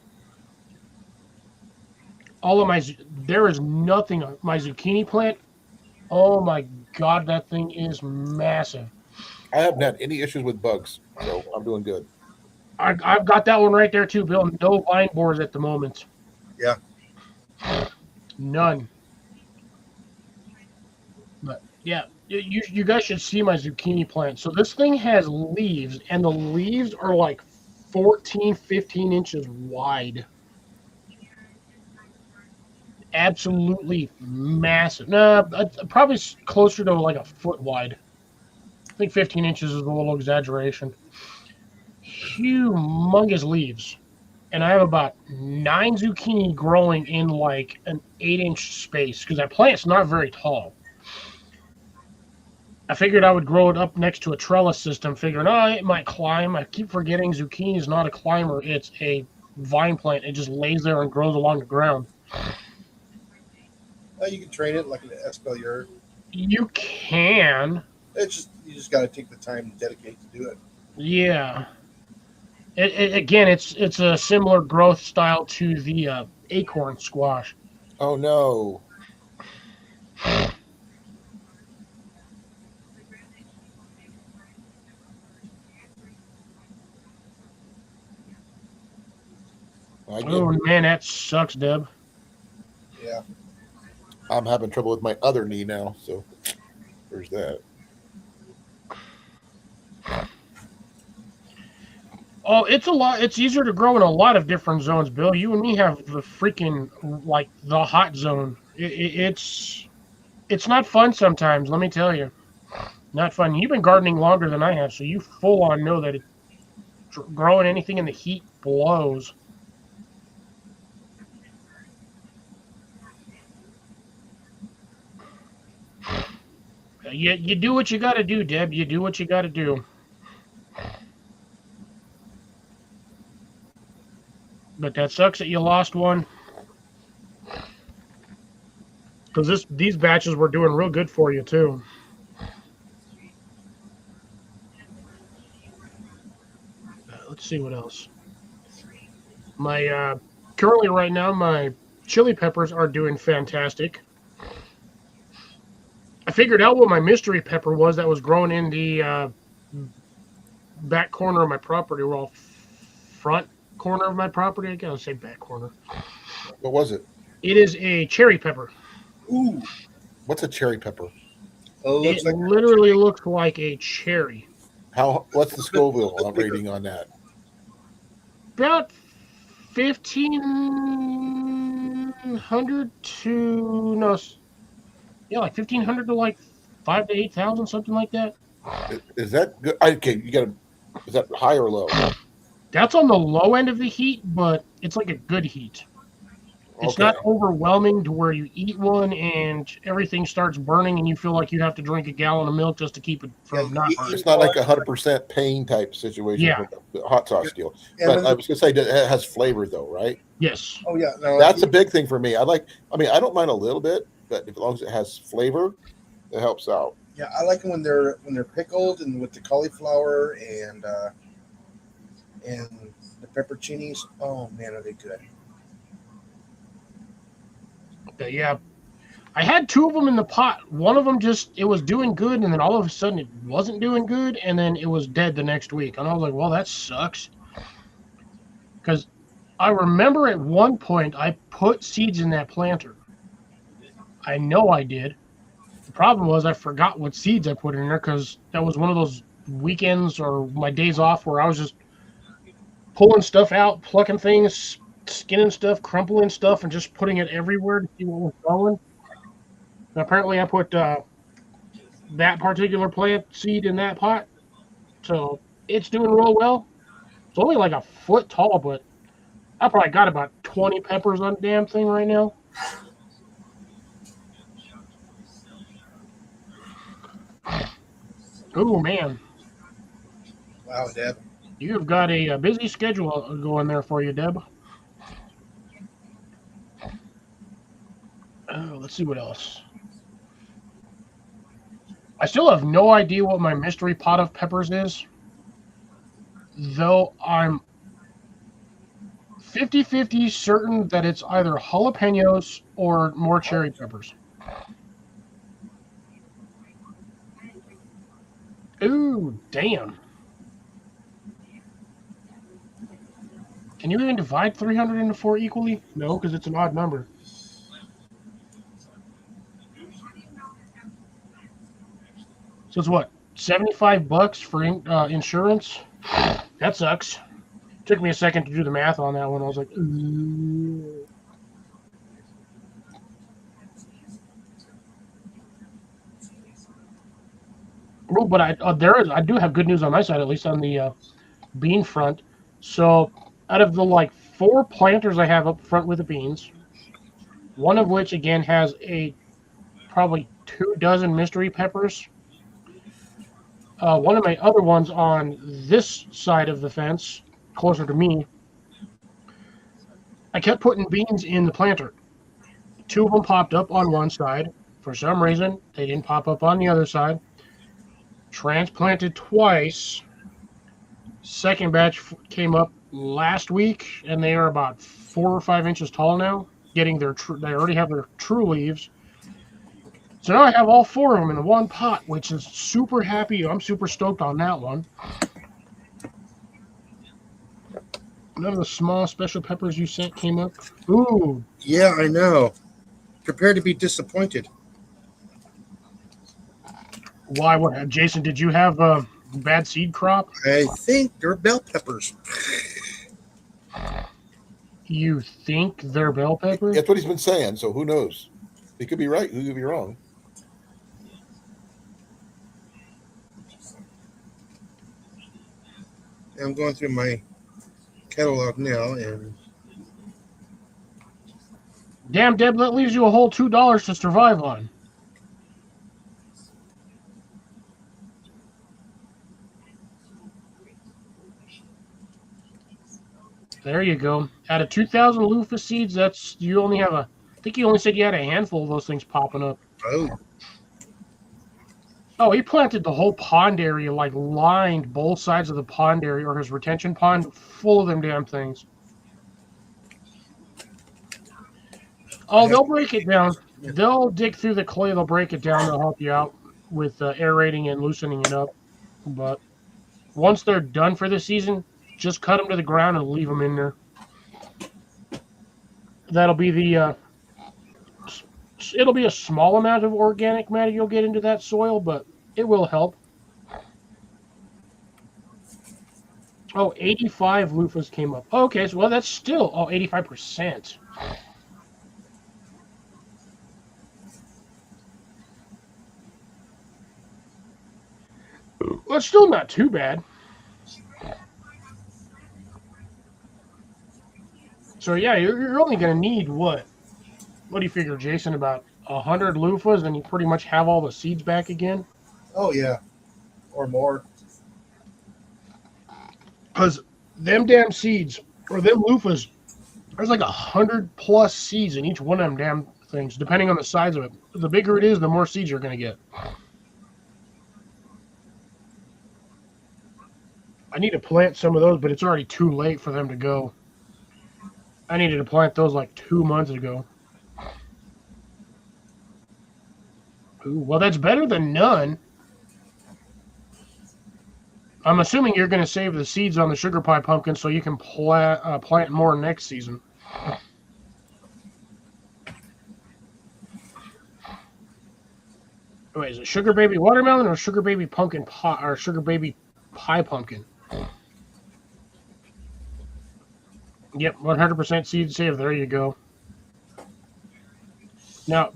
There is nothing. My zucchini plant, oh my God, that thing is massive. I haven't had any issues with bugs, so I'm doing good. I've got that one right there too, Bill. No vine borers at the moment. Yeah. None. But yeah, you guys should see my zucchini plant. So this thing has leaves, and the leaves are like 14, 15 inches wide. Absolutely massive. Nah, probably closer to like a foot wide. I think 15 inches is a little exaggeration. Humongous leaves. And I have about 9 zucchini growing in like an 8-inch space because that plant's not very tall. I figured I would grow it up next to a trellis system, figuring, it might climb. I keep forgetting zucchini is not a climber. It's a vine plant. It just lays there and grows along the ground. You can train it like an espalier. You can. You just got to take the time and dedicate to do it. Yeah. Again, it's a similar growth style to the acorn squash. Oh no. Oh man, that sucks, Deb. Yeah. I'm having trouble with my other knee now, so there's that. Oh, it's easier to grow in a lot of different zones, Bill. You and me have the freaking like the hot zone. It's not fun sometimes, let me tell you. Not fun. You've been gardening longer than I have, so you full on know that growing anything in the heat blows. You do what you got to do, Deb. You do what you got to do. But that sucks that you lost one. Because these batches were doing real good for you, too. Let's see what else. Currently right now, my chili peppers are doing fantastic. I figured out what my mystery pepper was that was growing in the back corner of my property. Well, front corner of my property. I gotta say back corner. What was it? It is a cherry pepper. Ooh. What's a cherry pepper? Oh, it literally looks like a cherry. What's the Scoville rating on that? About 1,500 to like 1,500 to like 5,000 to 8,000, something like that. Is that good? Okay, is that high or low? That's on the low end of the heat, but it's like a good heat. It's not overwhelming to where you eat one and everything starts burning and you feel like you have to drink a gallon of milk just to keep it from not burning. It's not like 100% pain type situation Yeah. with the hot sauce deal. And But then I was going to say it has flavor though, right? Yes. Oh yeah, no, That's a big thing for me. I don't mind a little bit, but as long as it has flavor, it helps out. yeah, I like them when they're pickled and with the cauliflower and the pepperoncinis. Oh man, are they good? But yeah. I had 2 of them in the pot. One of them it was doing good, and then all of a sudden it wasn't doing good, and then it was dead the next week. And I was like, well, that sucks. Because I remember at one point I put seeds in that planter. I know I did. The problem was I forgot what seeds I put in there because that was one of those weekends or my days off where I was just pulling stuff out, plucking things, skinning stuff, crumpling stuff, and just putting it everywhere to see what was growing. And apparently I put that particular plant seed in that pot. So it's doing real well. It's only like a foot tall, but I probably got about 20 peppers on the damn thing right now. Oh, man. Wow, Deb. You've got a busy schedule going there for you, Deb. Oh, let's see what else. I still have no idea what my mystery pot of peppers is, though I'm 50-50 certain that it's either jalapenos or more cherry peppers. Ooh, damn. Can you even divide 300 into 4 equally? No, because it's an odd number. So it's what, $75 for insurance? That sucks. Took me a second to do the math on that one. I was like, ooh. Oh, but I do have good news on my side, at least on the bean front. So out of the 4 planters I have up front with the beans, one of which again has probably 2 dozen mystery peppers. One of my other ones on this side of the fence, closer to me, I kept putting beans in the planter. 2 of them popped up on one side. For some reason, they didn't pop up on the other side. Transplanted twice. Second batch came up last week, and they are about 4 or 5 inches tall now. They already have their true leaves. So now I have all 4 of them in one pot, which is super happy. I'm super stoked on that one. None of the small special peppers you sent came up. Ooh. Yeah, I know. Prepare to be disappointed. Why? What, Jason? Did you have a bad seed crop? I think they're bell peppers. You think they're bell peppers? That's what he's been saying. So who knows? He could be right. He could be wrong. I'm going through my catalog now, and Damn, Deb, that leaves you a whole $2 to survive on. There you go. Out of 2,000 loofah seeds, I think you only said you had a handful of those things popping up. Oh, he planted the whole pond area, lined both sides of the pond area, or his retention pond, full of them damn things. Oh, they'll break it down. They'll dig through the clay, they'll break it down, they'll help you out with aerating and loosening it up. But once they're done for the season, just cut them to the ground and leave them in there. That'll be it'll be a small amount of organic matter you'll get into that soil, but it will help. Oh, 85 loofahs came up. Okay, so that's still 85%. Well, it's still not too bad. So yeah, you're only going to need what? What do you figure, Jason? About 100 loofahs, and you pretty much have all the seeds back again? Oh yeah, or more. Because them damn seeds, or them loofahs, there's like 100+ seeds in each one of them damn things, depending on the size of it. The bigger it is, the more seeds you're going to get. I need to plant some of those, but it's already too late for them to go. I needed to plant those like 2 months ago. Ooh, well, that's better than none. I'm assuming you're going to save the seeds on the sugar pie pumpkin so you can plant more next season. Wait, is it sugar baby watermelon or sugar baby pumpkin pie or sugar baby pie pumpkin? Yep, 100% seed save. There you go. Now,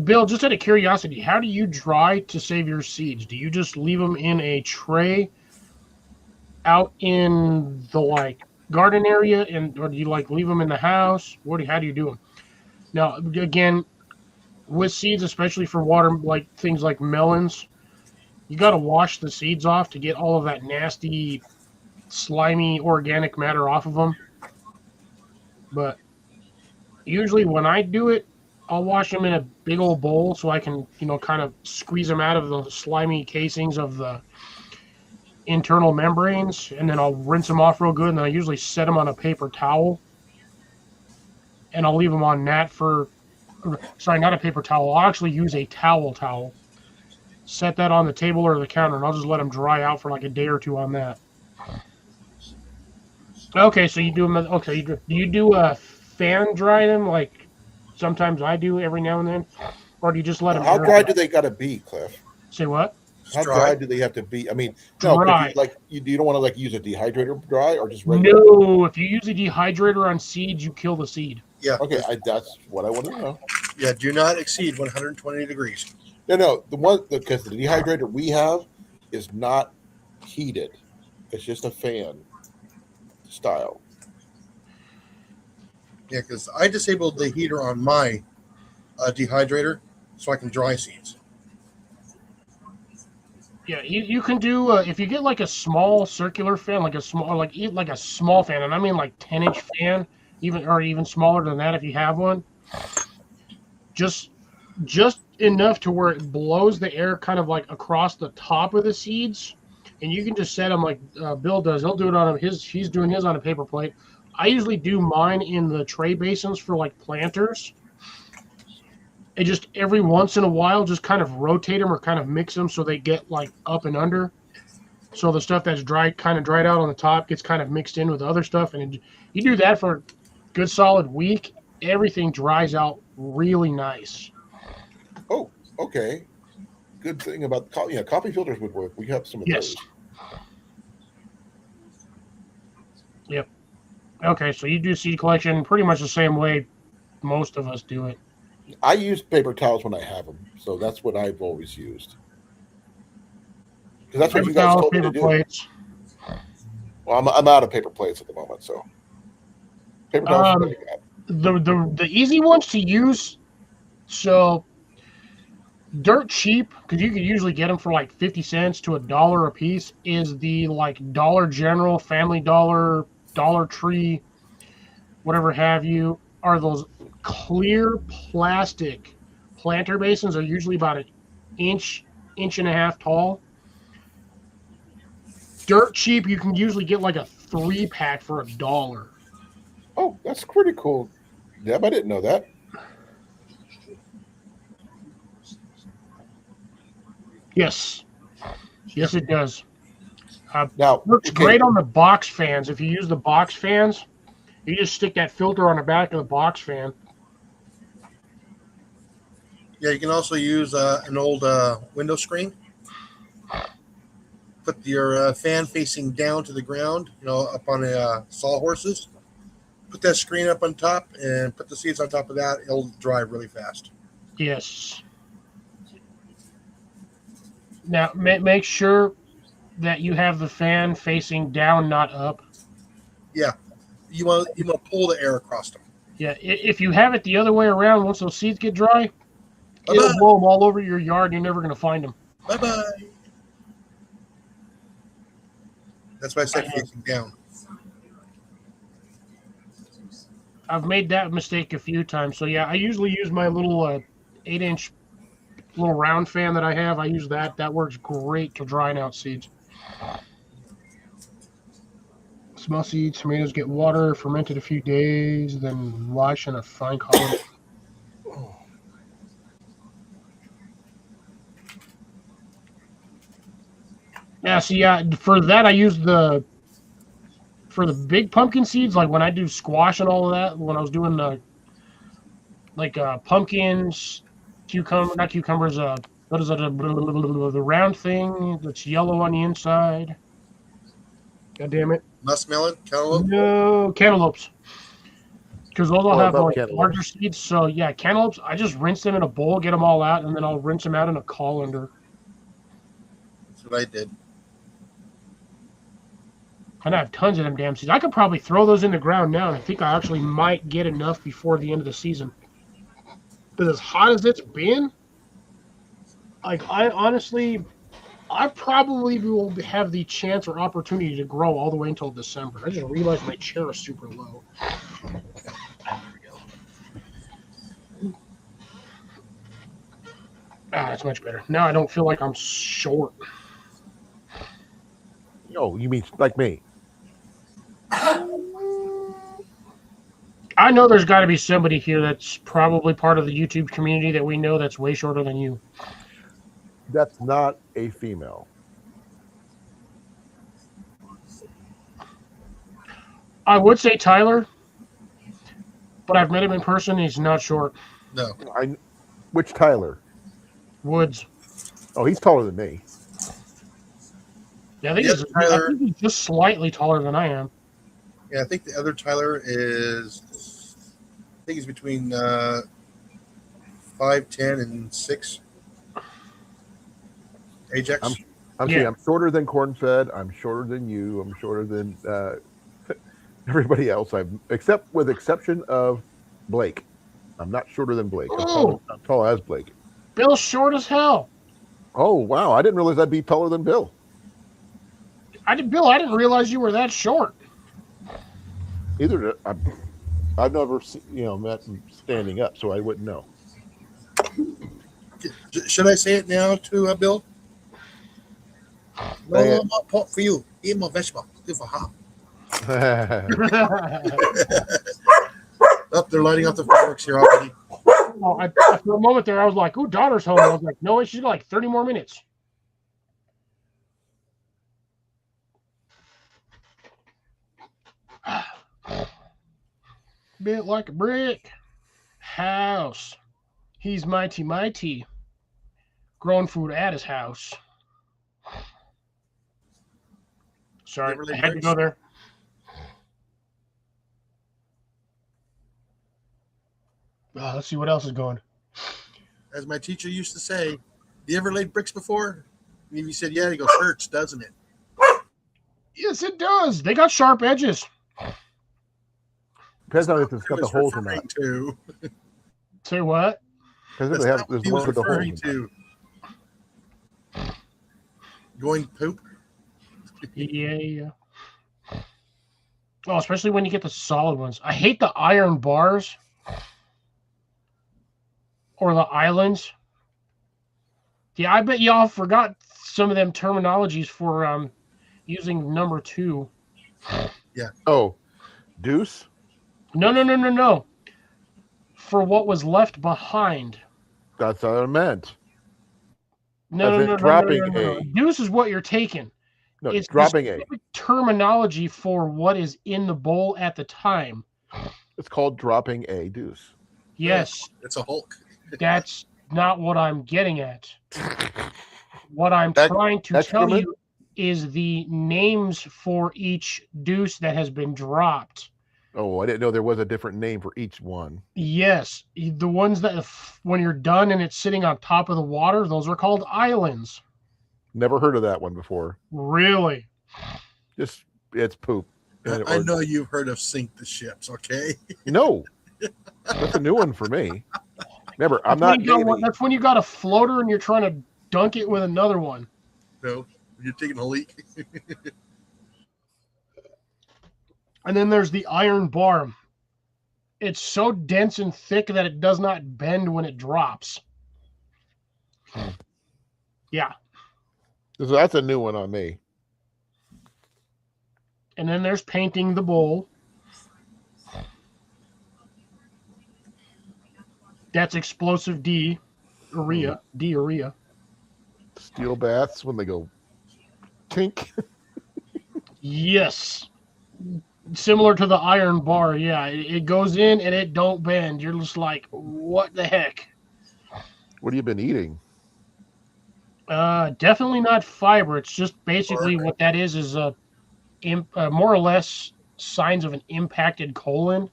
Bill, just out of curiosity, how do you dry to save your seeds? Do you just leave them in a tray out in the garden area, or do you leave them in the house? How do you do them? Now, again, with seeds, especially for water, things like melons, you got to wash the seeds off to get all of that nasty, slimy organic matter off of them. But usually when I do it, I'll wash them in a big old bowl so I can, kind of squeeze them out of the slimy casings of the internal membranes, and then I'll rinse them off real good, and then I usually set them on a paper towel, and I'll leave them on that sorry, not a paper towel. I'll actually use a towel. Set that on the table or the counter, and I'll just let them dry out for like a day or two on that. Okay, so you do them. Okay, do you do fan dry them like sometimes I do every now and then, or do you just let them? How dry do they got to be, Cliff? Say what? How dry do they have to be? I mean, no, dry. You don't want to use a dehydrator dry or just regular? No, if you use a dehydrator on seeds, you kill the seed. Yeah. Okay, that's what I want to know. Yeah, do not exceed 120 degrees. No, because the dehydrator we have is not heated. It's just a fan style. Yeah, because I disabled the heater on my dehydrator so I can dry seeds. Yeah, you can do if you get like a small circular fan, like a small fan, and I mean like 10-inch fan, even smaller than that if you have one. Just enough to where it blows the air kind of like across the top of the seeds, and you can just set them like Bill does. He'll do it on he's doing his on a paper plate. I usually do mine in the tray basins for like planters. And just every once in a while, just kind of rotate them or kind of mix them so they get like up and under. So the stuff that's kind of dried out on the top gets kind of mixed in with other stuff. And you do that for a good solid week, everything dries out really nice. Oh, okay. Good thing about coffee filters would work. We have some of those. Yep. Okay, so you do seed collection pretty much the same way most of us do it. I use paper towels when I have them, so that's what I've always used. Because that's what you guys told me to do. Plates. Well, I'm out of paper plates at the moment, so paper towels. The easy ones to use. So dirt cheap, because you can usually get them for like 50 cents to $1 a piece. Is the Dollar General, Family Dollar, Dollar Tree, whatever have you. Are those clear plastic planter basins are usually about an inch and a half tall. Dirt cheap, you can usually get like a 3-pack for $1. Oh, that's pretty cool. Deb, I didn't know that. Yes, it does. Now, works great on the box fans. If you use the box fans, you just stick that filter on the back of the box fan. Yeah, you can also use an old window screen. Put your fan facing down to the ground, up on the sawhorses. Put that screen up on top and put the seeds on top of that. It'll dry really fast. Yes. Now, make sure that you have the fan facing down, not up. Yeah. You want to pull the air across them. Yeah, if you have it the other way around, once those seeds get dry, Bye-bye. it'll blow them all over your yard. You're never going to find them. Bye-bye. That's why I said facing down. I've made that mistake a few times. So, yeah, I usually use my little 8-inch little round fan that I have. I use that. That works great to drying out seeds. Small seeds, tomatoes get water, fermented a few days, then wash in a fine cotton. Yeah, see, for that I use for the big pumpkin seeds, like when I do squash and all of that, when I was doing pumpkins, not cucumbers, what is it, the round thing that's yellow on the inside. God damn it. Muskmelon, cantaloupe. No, cantaloupes. Because those will have like cantaloupes. larger seeds. So yeah, cantaloupes, I just rinse them in a bowl, get them all out, and then I'll rinse them out in a colander. That's what I did. And I have tons of them damn seeds. I could probably throw those in the ground now, and I think I actually might get enough before the end of the season. But as hot as it's been, like I probably will have the chance or opportunity to grow all the way until December. I just realized my chair is super low. There we go. That's much better. Now I don't feel like I'm short. Oh, you mean like me? I know there's got to be somebody here that's probably part of the YouTube community that we know that's way shorter than you. That's not a female. I would say Tyler, but I've met him in person. He's not short. No. Which Tyler? Woods. Oh, he's taller than me. Yeah, I think he's just slightly taller than I am. Yeah, I think the other Tyler is, I think he's between 5'10" and 6. Ajax. I'm saying I'm shorter than Corn-Fed. I'm shorter than you. I'm shorter than everybody else. With exception of Blake. I'm not shorter than Blake. I'm tall as Blake. Bill's short as hell. Oh wow! I didn't realize I'd be taller than Bill. Bill, I didn't realize you were that short. Either I've never met him standing up, so I wouldn't know. Should I say it now to Bill? No, more pork for you. Eat more vegetable. Good for hot. Oh, they're lighting up the fireworks here already. Well, for a moment there, I was like, "Ooh, daughter's home." I was like, "No, she's got like 30 more minutes." Built like a brick house. He's mighty, mighty. Growing food at his house. Sorry, I had to go there. Let's see what else is going. As my teacher used to say, you ever laid bricks before? And if you said, yeah, he goes, hurts, doesn't it? Yes, it does. They got sharp edges. Depends on if it's got the holes or not. Say what? Because if they have there's one with the holes. Going poop? Yeah. Oh, especially when you get the solid ones. I hate the iron bars. Or the islands. Yeah, I bet y'all forgot some of them terminologies for using number 2. Yeah. Oh, deuce? No. For what was left behind. That's what I meant. No. Dropping A. Deuce is what you're taking. No, it's dropping A. Terminology for what is in the bowl at the time. It's called dropping A, deuce. Yes. It's a Hulk. That's not what I'm getting at. What I'm trying to tell you is the names for each deuce that has been dropped. Oh, I didn't know there was a different name for each one. Yes. The ones that, when you're done and it's sitting on top of the water, those are called islands. Never heard of that one before. Really? It's poop. I know you've heard of sink the ships, okay? No. That's a new one for me. Remember, I'm That's when not you got Navy. that's when you got a floater and you're trying to dunk it with another one. No, you're taking a leak. And then there's the iron bar. It's so dense and thick that it does not bend when it drops. Yeah. So that's a new one on me. And then there's painting the bowl. That's explosive diarrhea. Diarrhea. Steel baths when they go tink. Yes. Similar to the iron bar. Yeah. It goes in and it don't bend. You're just like, what the heck? What have you been eating? Definitely not fiber. It's just basically what that is more or less signs of an impacted colon.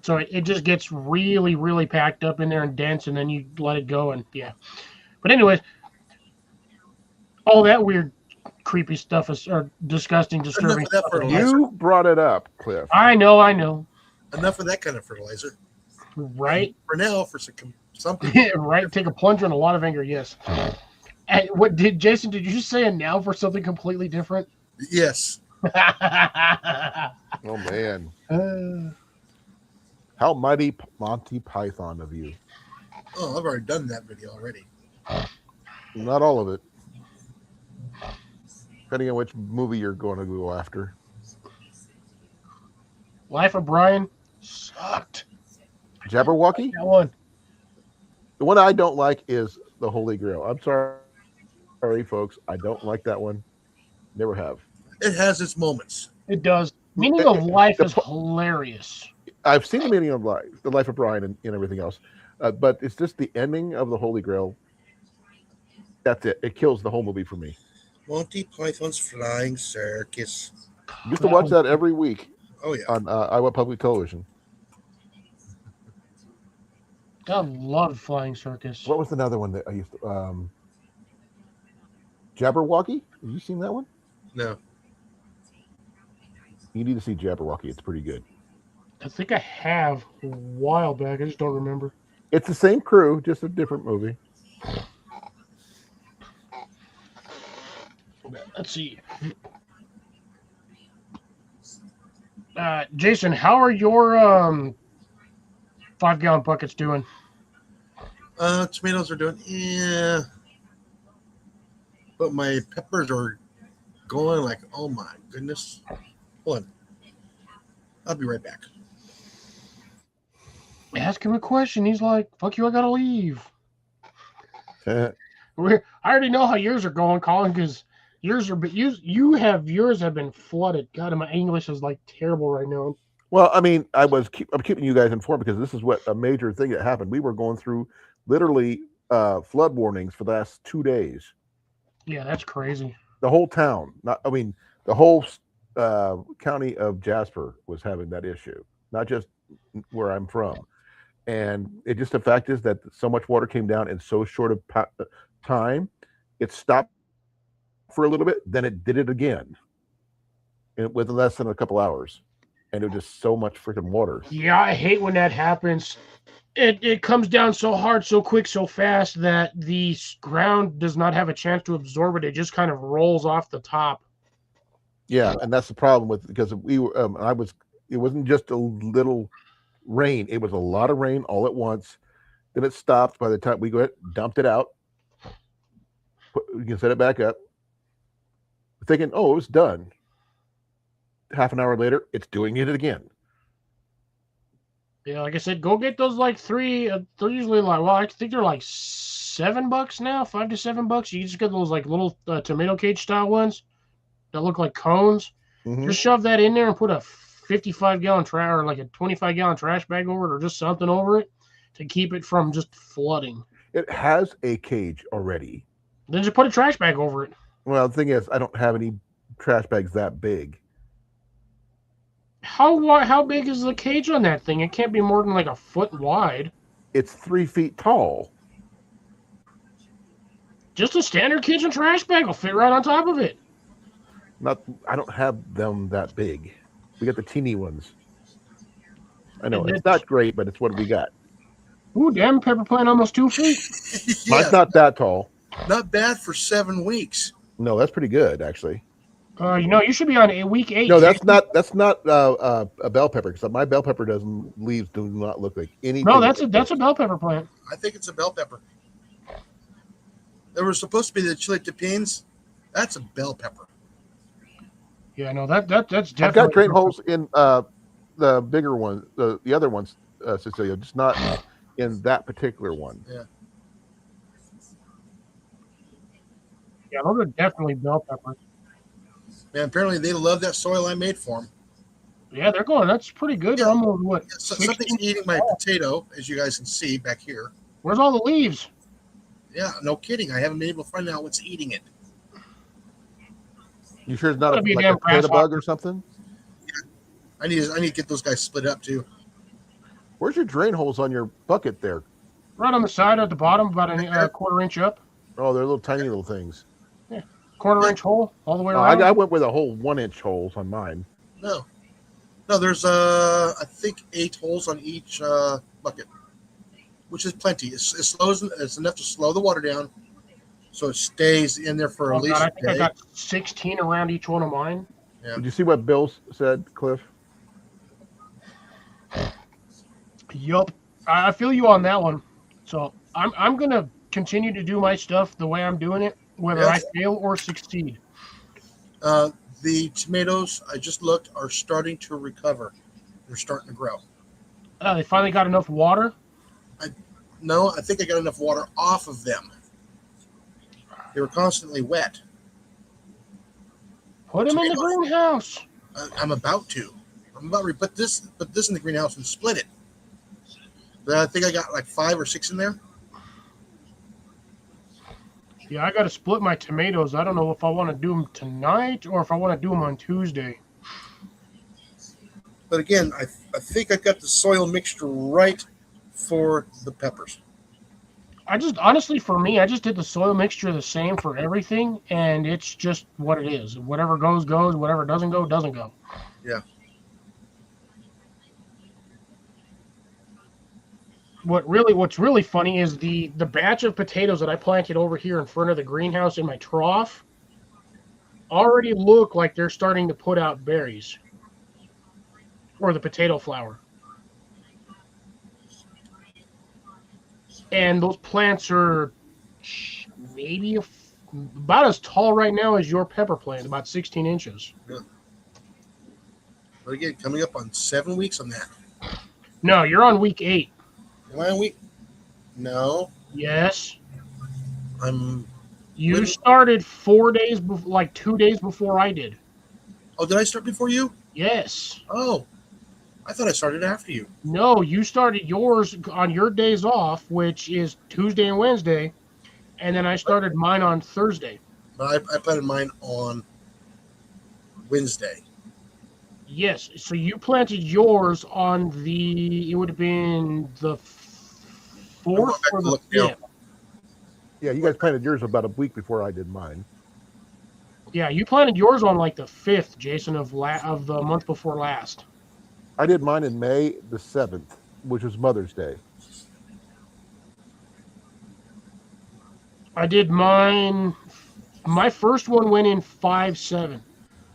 So it just gets really, really packed up in there and dense, and then you let it go, and yeah. But anyways, all that weird, creepy stuff or disgusting, disturbing Enough of that stuff. fertilizer. You brought it up, Cliff. I know. Enough of that kind of fertilizer. Right? For now, for something. Right? Take a plunge and a lot of anger, yes. And Jason, did you say a now for something completely different? Yes. Oh, man. How mighty Monty Python of you. Oh, I've already done that video already. Not all of it. Depending on which movie you're going to go after. Life of Brian sucked. Jabberwocky? That one. The one I don't like is the Holy Grail. I'm sorry, folks. I don't like that one. Never have. It has its moments. It does. Meaning of Life is hilarious. I've seen the meaning of life, the Life of Brian, and everything else, but it's just the ending of the Holy Grail. That's it. It kills the whole movie for me. Monty Python's Flying Circus. I used to watch that every week. Oh yeah. On Iowa Public Television. I loved Flying Circus. What was another one that I used to? Jabberwocky. Have you seen that one? No. You need to see Jabberwocky. It's pretty good. I think I have a while back. I just don't remember. It's the same crew, just a different movie. Let's see. Jason, how are your 5-gallon buckets doing? Tomatoes are doing but my peppers are going like, oh my goodness. Hold on. I'll be right back. Ask him a question. He's like, fuck you, I gotta leave. I already know how yours are going, Colin, because yours are, but yours have been flooded. God, my English is like terrible right now. Well, I mean, I'm keeping you guys informed because this is what a major thing that happened. We were going through literally flood warnings for the last 2 days. Yeah, that's crazy. The whole town, the whole county of Jasper was having that issue, not just where I'm from. And it just, the fact is that so much water came down in so short of time, it stopped for a little bit, then it did it again within less than a couple hours. And it was just so much freaking water. Yeah, I hate when that happens. It comes down so hard, so quick, so fast that the ground does not have a chance to absorb it. It just kind of rolls off the top. Yeah, and that's the problem with, because we were, it wasn't just a little rain. It was a lot of rain all at once. Then it stopped. By the time we dumped it out, we can set it back up. Thinking, oh, it was done. Half an hour later, it's doing it again. Yeah, like I said, go get those like three. They're usually like, well, I think they're like $7 now, $5 to $7. You just get those like little tomato cage style ones that look like cones. Mm-hmm. Just shove that in there and put a 55-gallon trash or like a 25-gallon trash bag over it, or just something over it to keep it from just flooding. It has a cage already. Then just put a trash bag over it. Well, the thing is, I don't have any trash bags that big. How big is the cage on that thing? It can't be more than like a foot wide. It's 3 feet tall. Just a standard kitchen trash bag will fit right on top of it. I don't have them that big. We got the teeny ones. I know And it's not great, but it's what we got. Ooh, damn, pepper plant almost 2 feet. Mine's not that tall. Not bad for 7 weeks. No, that's pretty good actually. You should be on week 8. No, that's not a bell pepper because my bell pepper leaves do not look like anything. No, that's a bell pepper plant. I think it's a bell pepper. There was supposed to be the chili tapines. That's a bell pepper. Yeah, no, that's definitely. I've got drain holes in the bigger one, the other ones, Cecilia, just not in that particular one. Yeah. Yeah, those are definitely bell peppers. Man, apparently they love that soil I made for them. Yeah, they're going. That's pretty good. They're almost what? Something's eating my potato, as you guys can see back here. Where's all the leaves? Yeah, no kidding. I haven't been able to find out what's eating it. You sure it's not Gotta be a like damn a potato grasshopper. bug or something? I need to get those guys split up too. Where's your drain holes on your bucket there? Right on the side or at the bottom, about a quarter inch up. Oh, they're little tiny little things. Quarter inch hole all the way Oh, around. I went with a whole 1-inch holes on mine. No, there's I think 8 holes on each bucket, which is plenty. It's enough to slow the water down, so it stays in there for at least I a think I day. got 16 around each one of mine. Yeah. Did you see what Bill said, Cliff? Yup. I feel you on that one. So I'm gonna continue to do my stuff the way I'm doing it, whether Yeah. I fail or succeed. The tomatoes I just looked are starting to recover. They're starting to grow. They finally got enough water. No, I think I got enough water off of them. They were constantly wet. Put them in the Tomatoes. greenhouse. I'm about to. I'm about to put this in the greenhouse and split it. But I think I got like 5 or 6 in there. Yeah, I got to split my tomatoes. I don't know if I want to do them tonight or if I want to do them on Tuesday. But again, I think I got the soil mixture right for the peppers. Honestly, for me, I just did the soil mixture the same for everything, and it's just what it is. Whatever goes, goes. Whatever doesn't go, doesn't go. Yeah. What's really funny is the batch of potatoes that I planted over here in front of the greenhouse in my trough already look like they're starting to put out berries or the potato flower. And those plants are maybe about as tall right now as your pepper plant, about 16 inches. But again, coming up on 7 weeks on that. No, you're on week 8. Am I on week? No, Yes. You When- started 4 days, like 2 days before I did. Oh, did I start before you? Yes. Oh, I thought I started after you. No, you started yours on your days off, which is Tuesday and Wednesday, and then I started mine on Thursday. But I planted mine on Wednesday. Yes, so you planted yours on it would have been the 4th back or to the look now. 5th. Yeah, you guys planted yours about a week before I did mine. Yeah, you planted yours on like the 5th, Jason, of the month before last. I did mine in May the 7th, which was Mother's Day. I did mine. My first one went in 5/7.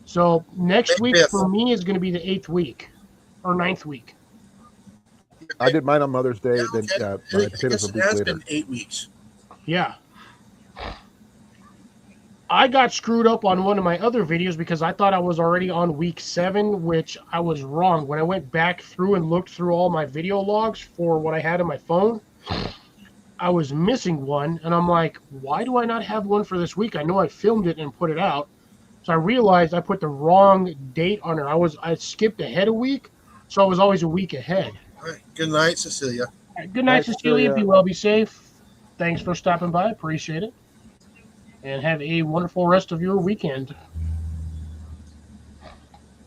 So next May week 5th. for me is going to be the 8th week or 9th week. I did mine on Mother's Day. Yeah, Then okay. my I potatoes guess a it week has later. been 8 weeks. Yeah. I got screwed up on one of my other videos because I thought I was already on week 7, which I was wrong. When I went back through and looked through all my video logs for what I had on my phone, I was missing one. And I'm like, why do I not have one for this week? I know I filmed it and put it out. So I realized I put the wrong date on it. I skipped ahead a week, so I was always a week ahead. All right. Good night, Cecilia. All right, good night, Night, Cecilia. Cecilia. Be well, be safe. Thanks for stopping by. Appreciate it. And have a wonderful rest of your weekend.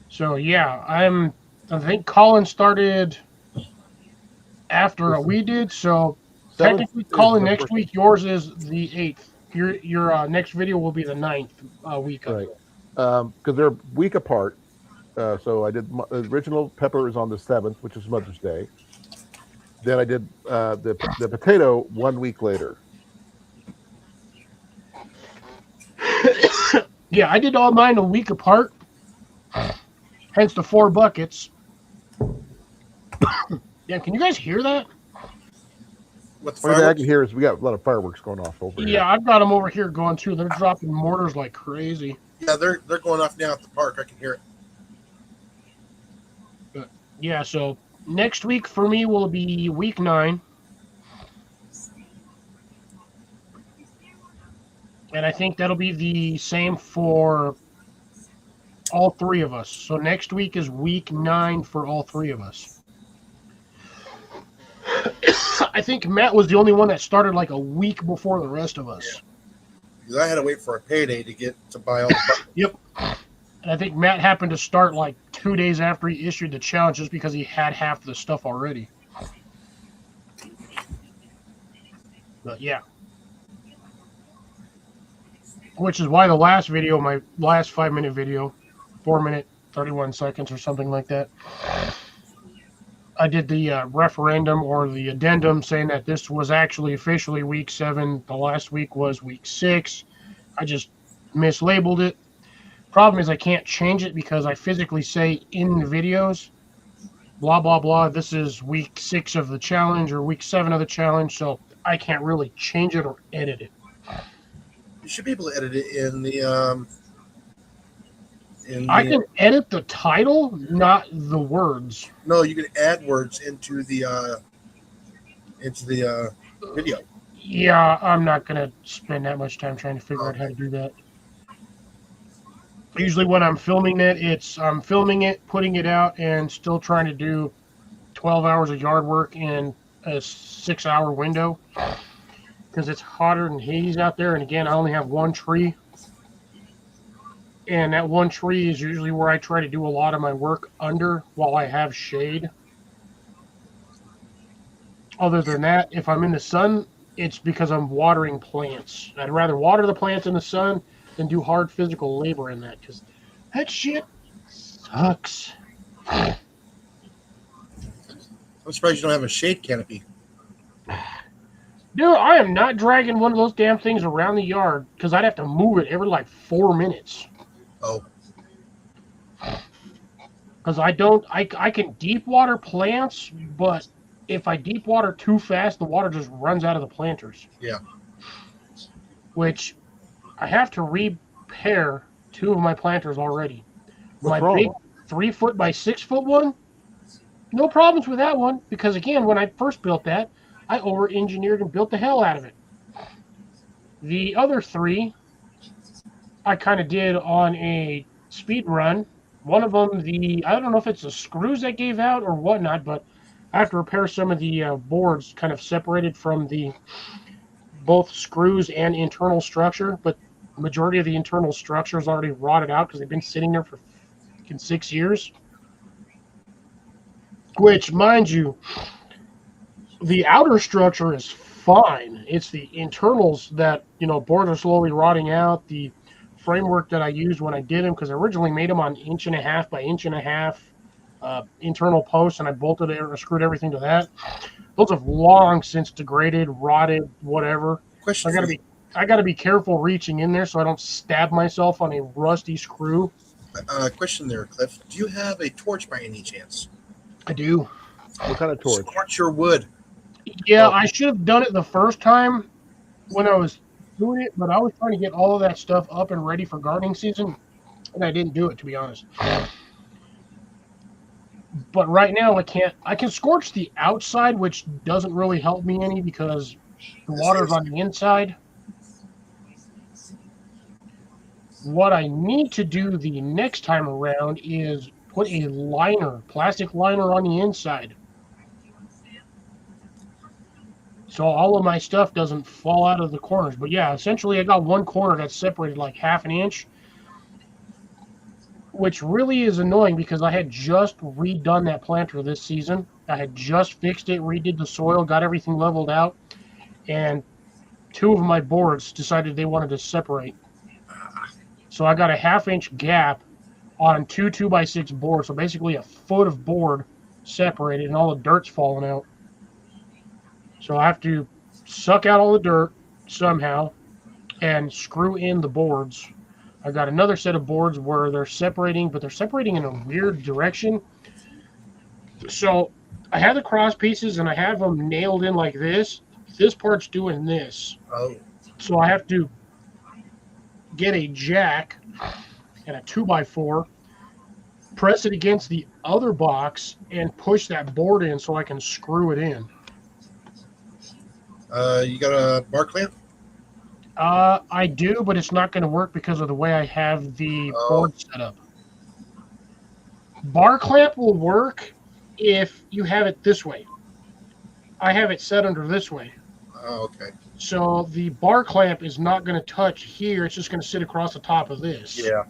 So yeah, I think Colin started after we did. So Seventh technically, is Colin, the next first- week yours is the 8th. Your next video will be the 9th week. Right. Because they're a week apart. So I did the original pepper is on the 7th, which is Mother's Day. Then I did the potato 1 week later. Yeah, I did all mine a week apart. Hence the 4 buckets. Yeah, can you guys hear that? What the Only thing I fireworks? can hear is we got a lot of fireworks going off over here. Yeah, I've got them over here going too. They're dropping mortars like crazy. Yeah, they're going off now at the park. I can hear it. But yeah, so next week for me will be week 9. And I think that'll be the same for all 3 of us. So next week is week 9 for all 3 of us. I think Matt was the only one that started like a week before the rest of us. Because I had to wait for a payday to buy all the buckets. Yep. And I think Matt happened to start like 2 days after he issued the challenge just because he had half the stuff already. But yeah. Which is why the last video, my last 5-minute video, 4 minute, 31 seconds or something like that, I did the referendum or the addendum saying that this was actually officially week 7. The last week was week 6. I just mislabeled it. Problem is I can't change it because I physically say in the videos, blah, blah, blah, this is week 6 of the challenge or week 7 of the challenge, so I can't really change it or edit it. You should be able to edit it in the I can edit the title, not the words. No, you can add words into the video. Yeah, I'm not going to spend that much time trying to figure out how to do that. Usually when I'm filming it, I'm filming it, putting it out, and still trying to do 12 hours of yard work in a 6-hour window. Because it's hotter than Hades out there, and again, I only have 1 tree. And that 1 tree is usually where I try to do a lot of my work under while I have shade. Other than that, if I'm in the sun, it's because I'm watering plants. I'd rather water the plants in the sun than do hard physical labor in that, because that shit sucks. I'm surprised you don't have a shade canopy. Dude, I am not dragging one of those damn things around the yard because I'd have to move it every like 4 minutes. Oh. Because I can deep water plants, but if I deep water too fast, the water just runs out of the planters. Yeah. Which I have to repair 2 of my planters already. What's My wrong? big 3 foot by 6 foot one, no problems with that one because again, when I first built that, I over-engineered and built the hell out of it. The other 3, I kind of did on a speed run. One of them, I don't know if it's the screws that gave out or whatnot, but I have to repair some of the boards kind of separated from both screws and internal structure, but the majority of the internal structure is already rotted out because they've been sitting there for 6 years. Which, mind you, the outer structure is fine. It's the internals that, boards are slowly rotting out. The framework that I used when I did them, because I originally made them on 1.5 by 1.5 internal posts, and I bolted it or screwed everything to that. Those have long since degraded, rotted, whatever. Question. I gotta be careful reaching in there so I don't stab myself on a rusty screw. Question there, Cliff. Do you have a torch by any chance? I do. What kind of torch? Scorch your wood. Yeah, I should have done it the first time when I was doing it, but I was trying to get all of that stuff up and ready for gardening season, and I didn't do it, to be honest. But right now, I can't. I can scorch the outside, which doesn't really help me any because the water's on the inside. What I need to do the next time around is put a liner, plastic liner on the inside. So all of my stuff doesn't fall out of the corners. But yeah, essentially I got one corner that's separated like 1/2 inch, which really is annoying because I had just redone that planter this season. I had just fixed it, redid the soil, got everything leveled out, and 2 of my boards decided they wanted to separate. So I got a 1/2 inch gap on 2x6 boards. So basically a foot of board separated and all the dirt's falling out. So I have to suck out all the dirt somehow and screw in the boards. I got another set of boards where they're separating, but they're separating in a weird direction. So I have the cross pieces and I have them nailed in like this. This part's doing this. Oh, So I have to get a jack and a 2x4, press it against the other box, and push that board in so I can screw it in. you got a bar clamp? I do, but it's not going to work because of the way I have the board set up. Bar clamp will work if you have it this way. I have it set under this way. Oh, okay. So the bar clamp is not going to touch here. It's just going to sit across the top of this. Yeah.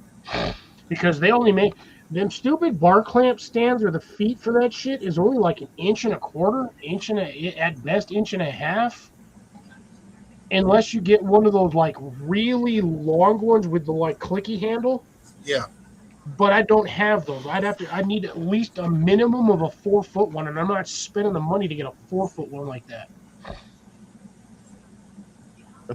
Because they only make them stupid bar clamp stands, or the feet for that shit is only like 1.25 inches, at best 1.5 inches. Unless you get one of those like really long ones with the like clicky handle. Yeah. But I don't have those. I need at least a minimum of a 4-foot one, and I'm not spending the money to get a 4-foot one like that.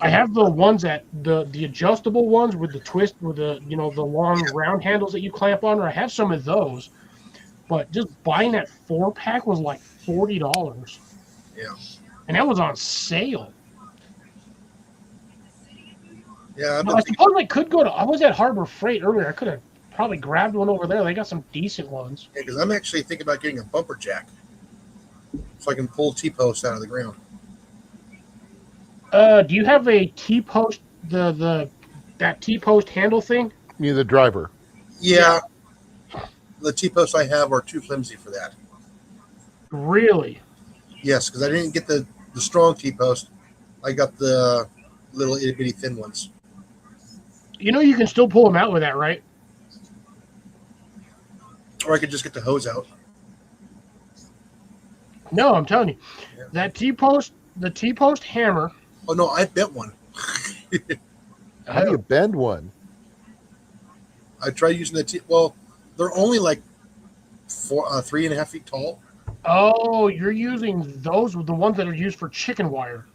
I have the ones that the adjustable ones with the twist, with the the long round handles that you clamp on. Or I have some of those, but just buying that 4-pack was like $40. Yeah. And that was on sale. Yeah. I suppose I could go to. I was at Harbor Freight earlier. I could have probably grabbed one over there. They got some decent ones. Yeah, because I'm actually thinking about getting a bumper jack, so I can pull T-posts out of the ground. Do you have a T-post, that T-post handle thing? You the driver. Yeah. The T-posts I have are too flimsy for that. Really? Yes, because I didn't get the strong T-post. I got the little itty-bitty thin ones. You can still pull them out with that, right? Or I could just get the hose out. No, I'm telling you. Yeah. That T-post, the T-post hammer. Oh, no, I bent one. How do you bend one? I tried using the well, they're only like 3.5 feet tall. Oh, you're using those, the ones that are used for chicken wire.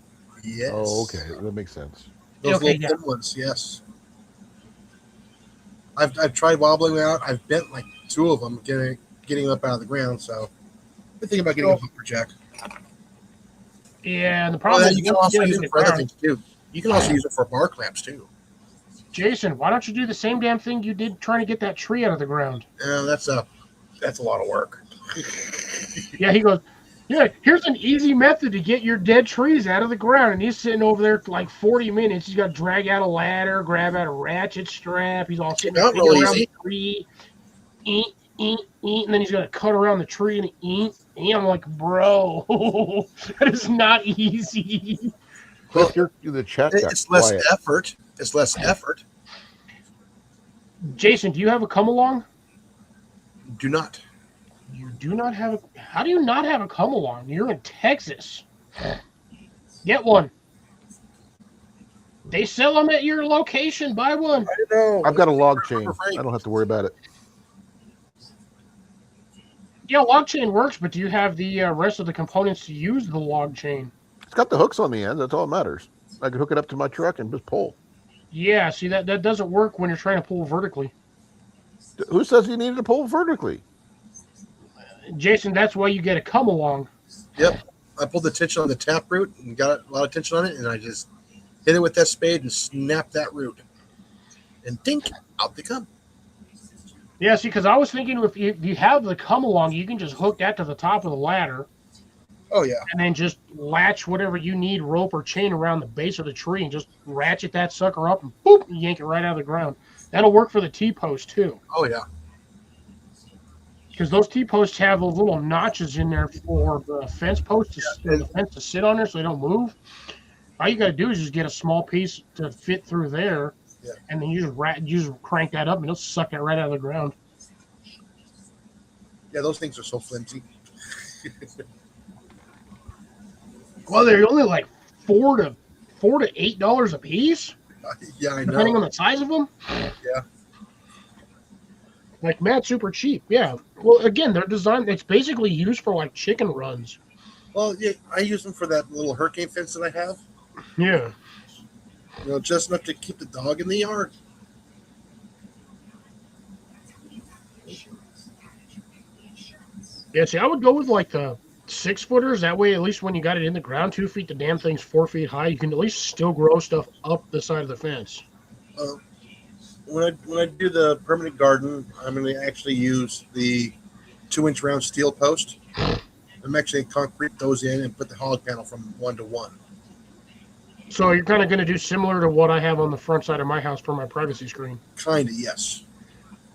Yes. Oh, okay. That makes sense. Those Okay, little thin ones, yes. I've tried wobbling them out. I've bent like 2 of them, getting them up out of the ground. So I'm thinking about getting a bumper jack. Yeah, and the problem is you can also use it for other things too. You can also use it for bar clamps too. Jason, why don't you do the same damn thing you did trying to get that tree out of the ground? That's a lot of work. Yeah, he goes, yeah, here's an easy method to get your dead trees out of the ground. And he's sitting over there for like 40 minutes. He's got to drag out a ladder, grab out a ratchet strap. He's all sitting Not there real around easy. the tree, eat, and then he's going to cut around the tree and eat. And I'm like, bro, that is not easy. Well, The chat got it's less quiet. effort. It's less effort. Jason, do you have a come along? Do not. You do not have a. How do you not have a come along? You're in Texas. Get one. They sell them at your location. Buy one. I know. I've got a log chain. I don't have to worry about it. Yeah, log chain works, but do you have the rest of the components to use the log chain? It's got the hooks on the end. That's all that matters. I can hook it up to my truck and just pull. Yeah, see, that doesn't work when you're trying to pull vertically. Who says you needed to pull vertically? Jason, that's why you get a come along. Yep. I pulled the tension on the tap root and got a lot of tension on it, and I just hit it with that spade and snapped that root. And dink, out they come. Yeah, see, because I was thinking if you have the come along, you can just hook that to the top of the ladder Oh, yeah. and then just latch whatever you need, rope or chain, around the base of the tree and just ratchet that sucker up and boop, yank it right out of the ground. That'll work for the T-post too. Oh, yeah. Because those T-posts have those little notches in there for the fence posts, the fence to sit on there so they don't move. All you got to do is just get a small piece to fit through there, and then you just crank that up, and it'll suck it right out of the ground. Yeah, those things are so flimsy. Well, they're only like $4 to $8 a piece, Yeah, I know. depending on the size of them. Yeah. Like mad super cheap. Yeah. Well, again, they're designed. It's basically used for like chicken runs. Well, yeah, I use them for that little hurricane fence that I have. Yeah. Just enough to keep the dog in the yard. Yeah. See, I would go with like the 6-footers. That way, at least when you got it in the ground 2 feet, the damn thing's 4 feet high. You can at least still grow stuff up the side of the fence. When I do the permanent garden, I'm going to actually use the 2-inch round steel post. I'm actually concrete those in and put the hog panel from 1 to 1. So you're kind of going to do similar to what I have on the front side of my house for my privacy screen. Kind of, yes.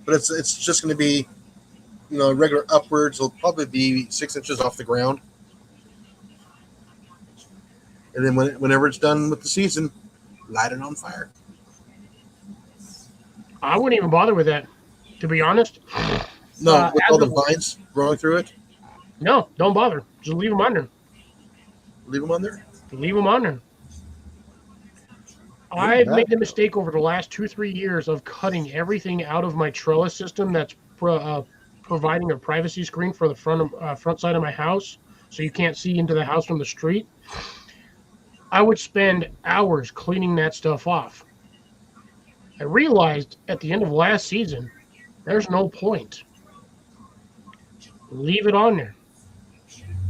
But it's just going to be, regular upwards. It'll probably be 6 inches off the ground. And then whenever it's done with the season, light it on fire. I wouldn't even bother with that, to be honest. No, with all the vines growing through it? No, don't bother. Just leave them on there. Leave them on there? Leave them on there. I've made the mistake over the last 2-3 years of cutting everything out of my trellis system that's providing a privacy screen for the front side of my house, so you can't see into the house from the street. I would spend hours cleaning that stuff off. I realized at the end of last season, there's no point. Leave it on there.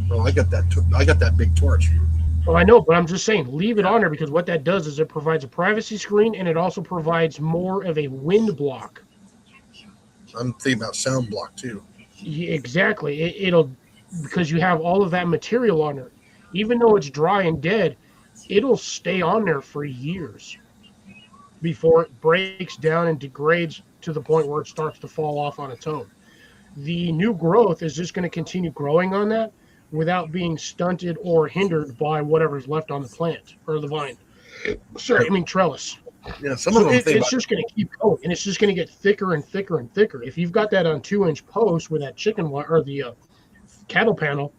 Well, I got that big torch. Well, I know, but I'm just saying, leave it on there because what that does is it provides a privacy screen and it also provides more of a wind block. I'm thinking about sound block too. Yeah, exactly. It'll because you have all of that material on there. Even though it's dry and dead, it'll stay on there for years before it breaks down and degrades to the point where it starts to fall off on its own. The new growth is just going to continue growing on that without being stunted or hindered by whatever's left on the plant or the vine. Sorry, I mean trellis. Yeah, some of them. It's just going to keep going, and it's just going to get thicker and thicker and thicker. If you've got that on 2-inch post with that chicken wire or the cattle panel,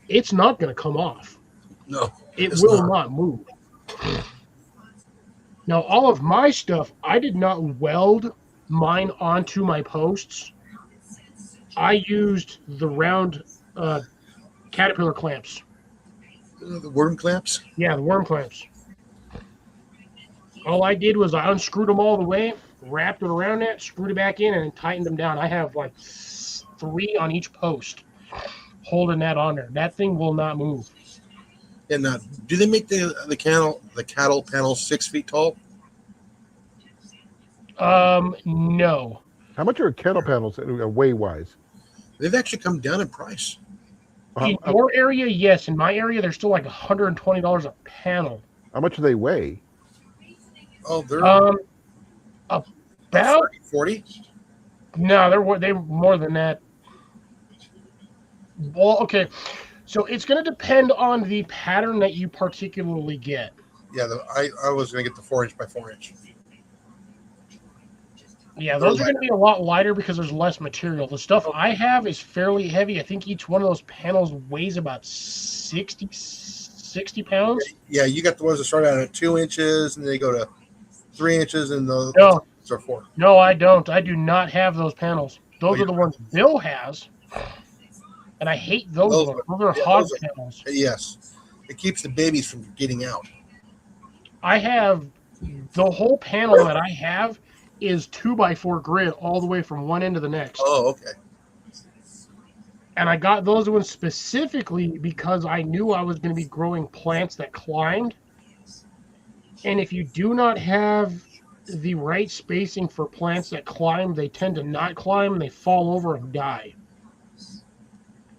it's not going to come off. No, it will not move. Now, all of my stuff, I did not weld mine onto my posts. I used the round caterpillar clamps. The worm clamps? Yeah, the worm clamps. All I did was I unscrewed them all the way, wrapped it around that, screwed it back in, and then tightened them down. I have like 3 on each post holding that on there. That thing will not move. And do they make the cattle panels 6 feet tall? No. How much are cattle panels weight wise? They've actually come down in price. In your area, yes. In my area, they're still like $120 a panel. How much do they weigh? Oh, they're about 40. No, they're more than that. Well, okay. So it's going to depend on the pattern that you particularly get. Yeah, I was going to get the 4-inch by 4-inch. Yeah, those are going to be a lot lighter because there's less material. The stuff I have is fairly heavy. I think each one of those panels weighs about 60 pounds. Yeah, you got the ones that start out at 2 inches and they go to 3 inches and those are 4. No, I don't. I do not have those panels. Those are the ones Bill has. And I hate those ones. Those are hog panels. Yes. It keeps the babies from getting out. I have the whole panel that I have is 2x4 grid all the way from one end to the next. Oh, okay. And I got those ones specifically because I knew I was going to be growing plants that climbed. And if you do not have the right spacing for plants that climb, they tend to not climb and they fall over and die.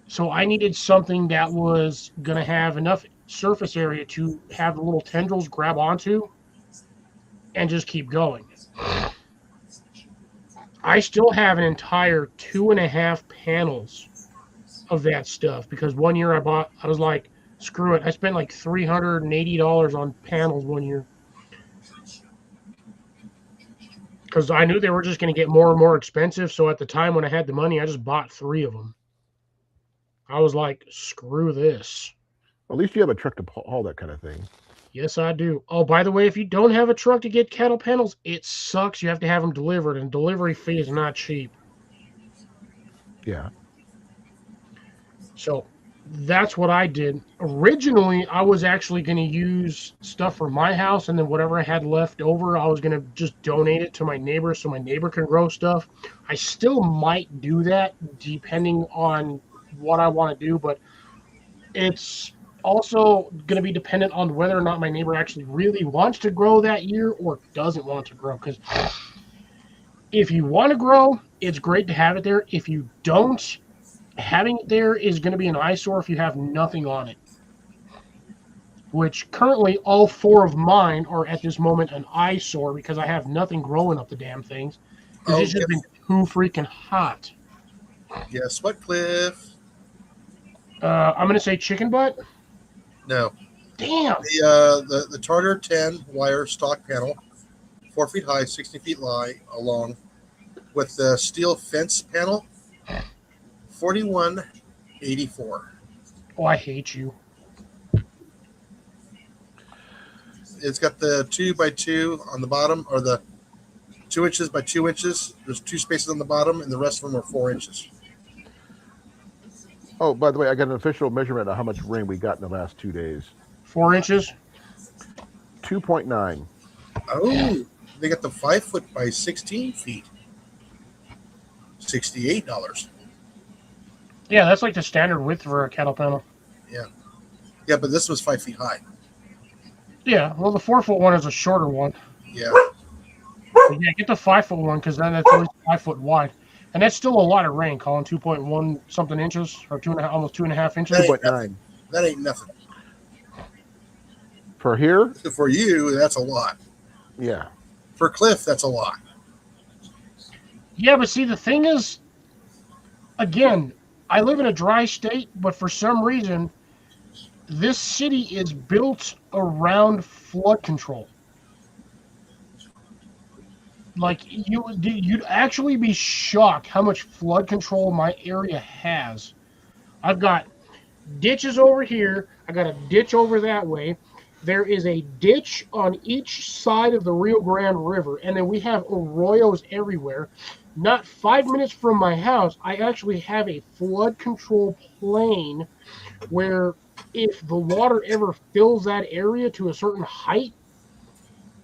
So I needed something that was going to have enough surface area to have the little tendrils grab onto and just keep going. I still have an entire 2.5 panels of that stuff because one year I was like, screw it. I spent like $380 on panels one year. Because I knew they were just going to get more and more expensive. So at the time when I had the money, I just bought 3 of them. I was like, screw this. At least you have a truck to haul that kind of thing. Yes, I do. Oh, by the way, if you don't have a truck to get cattle panels, it sucks. You have to have them delivered, and delivery fee is not cheap. Yeah. So that's what I did. Originally, I was actually going to use stuff for my house, and then whatever I had left over, I was going to just donate it to my neighbor so my neighbor can grow stuff. I still might do that depending on what I want to do, but it's also going to be dependent on whether or not my neighbor actually really wants to grow that year or doesn't want to grow. Because if you want to grow, it's great to have it there. If you don't, having it there is going to be an eyesore if you have nothing on it. Which currently all 4 of mine are at this moment an eyesore because I have nothing growing up the damn things. Because it's just been too freaking hot. Guess what, Cliff? I'm going to say chicken butt. No. Damn. The Tartar 10 wire stock panel, 4 feet high, 60 feet long, with the steel fence panel, $41.84. Oh, I hate you. It's got the 2x2 on the bottom, or the 2 inches by 2 inches. There's 2 spaces on the bottom, and the rest of them are 4 inches. Oh, by the way, I got an official measurement of how much rain we got in the last 2 days. 4 inches? 2.9. Oh, they got the 5 foot by 16 feet. $68. Yeah, that's like the standard width for a cattle panel. Yeah, but this was 5 feet high. Yeah, well, the 4-foot one is a shorter one. Yeah. But yeah, get the 5-foot one because then that's at least 5 foot wide. And that's still a lot of rain, Colin. 2.1 something inches or 2.5, almost 2.5 inches. 2.9. That ain't nothing. For here? For you, that's a lot. Yeah. For Cliff, that's a lot. Yeah, but see, the thing is, again, I live in a dry state, but for some reason, this city is built around flood control. Like, you'd actually be shocked how much flood control my area has. I've got ditches over here. I got a ditch over that way. There is a ditch on each side of the Rio Grande River, and then we have arroyos everywhere. Not 5 minutes from my house, I actually have a flood control plain where if the water ever fills that area to a certain height,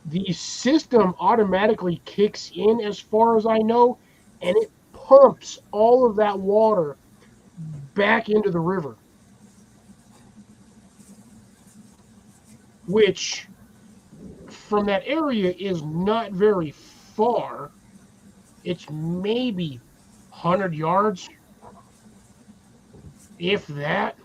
the system automatically kicks in, as far as I know, and it pumps all of that water back into the river. Which, from that area, is not very far. It's maybe 100 yards, if that.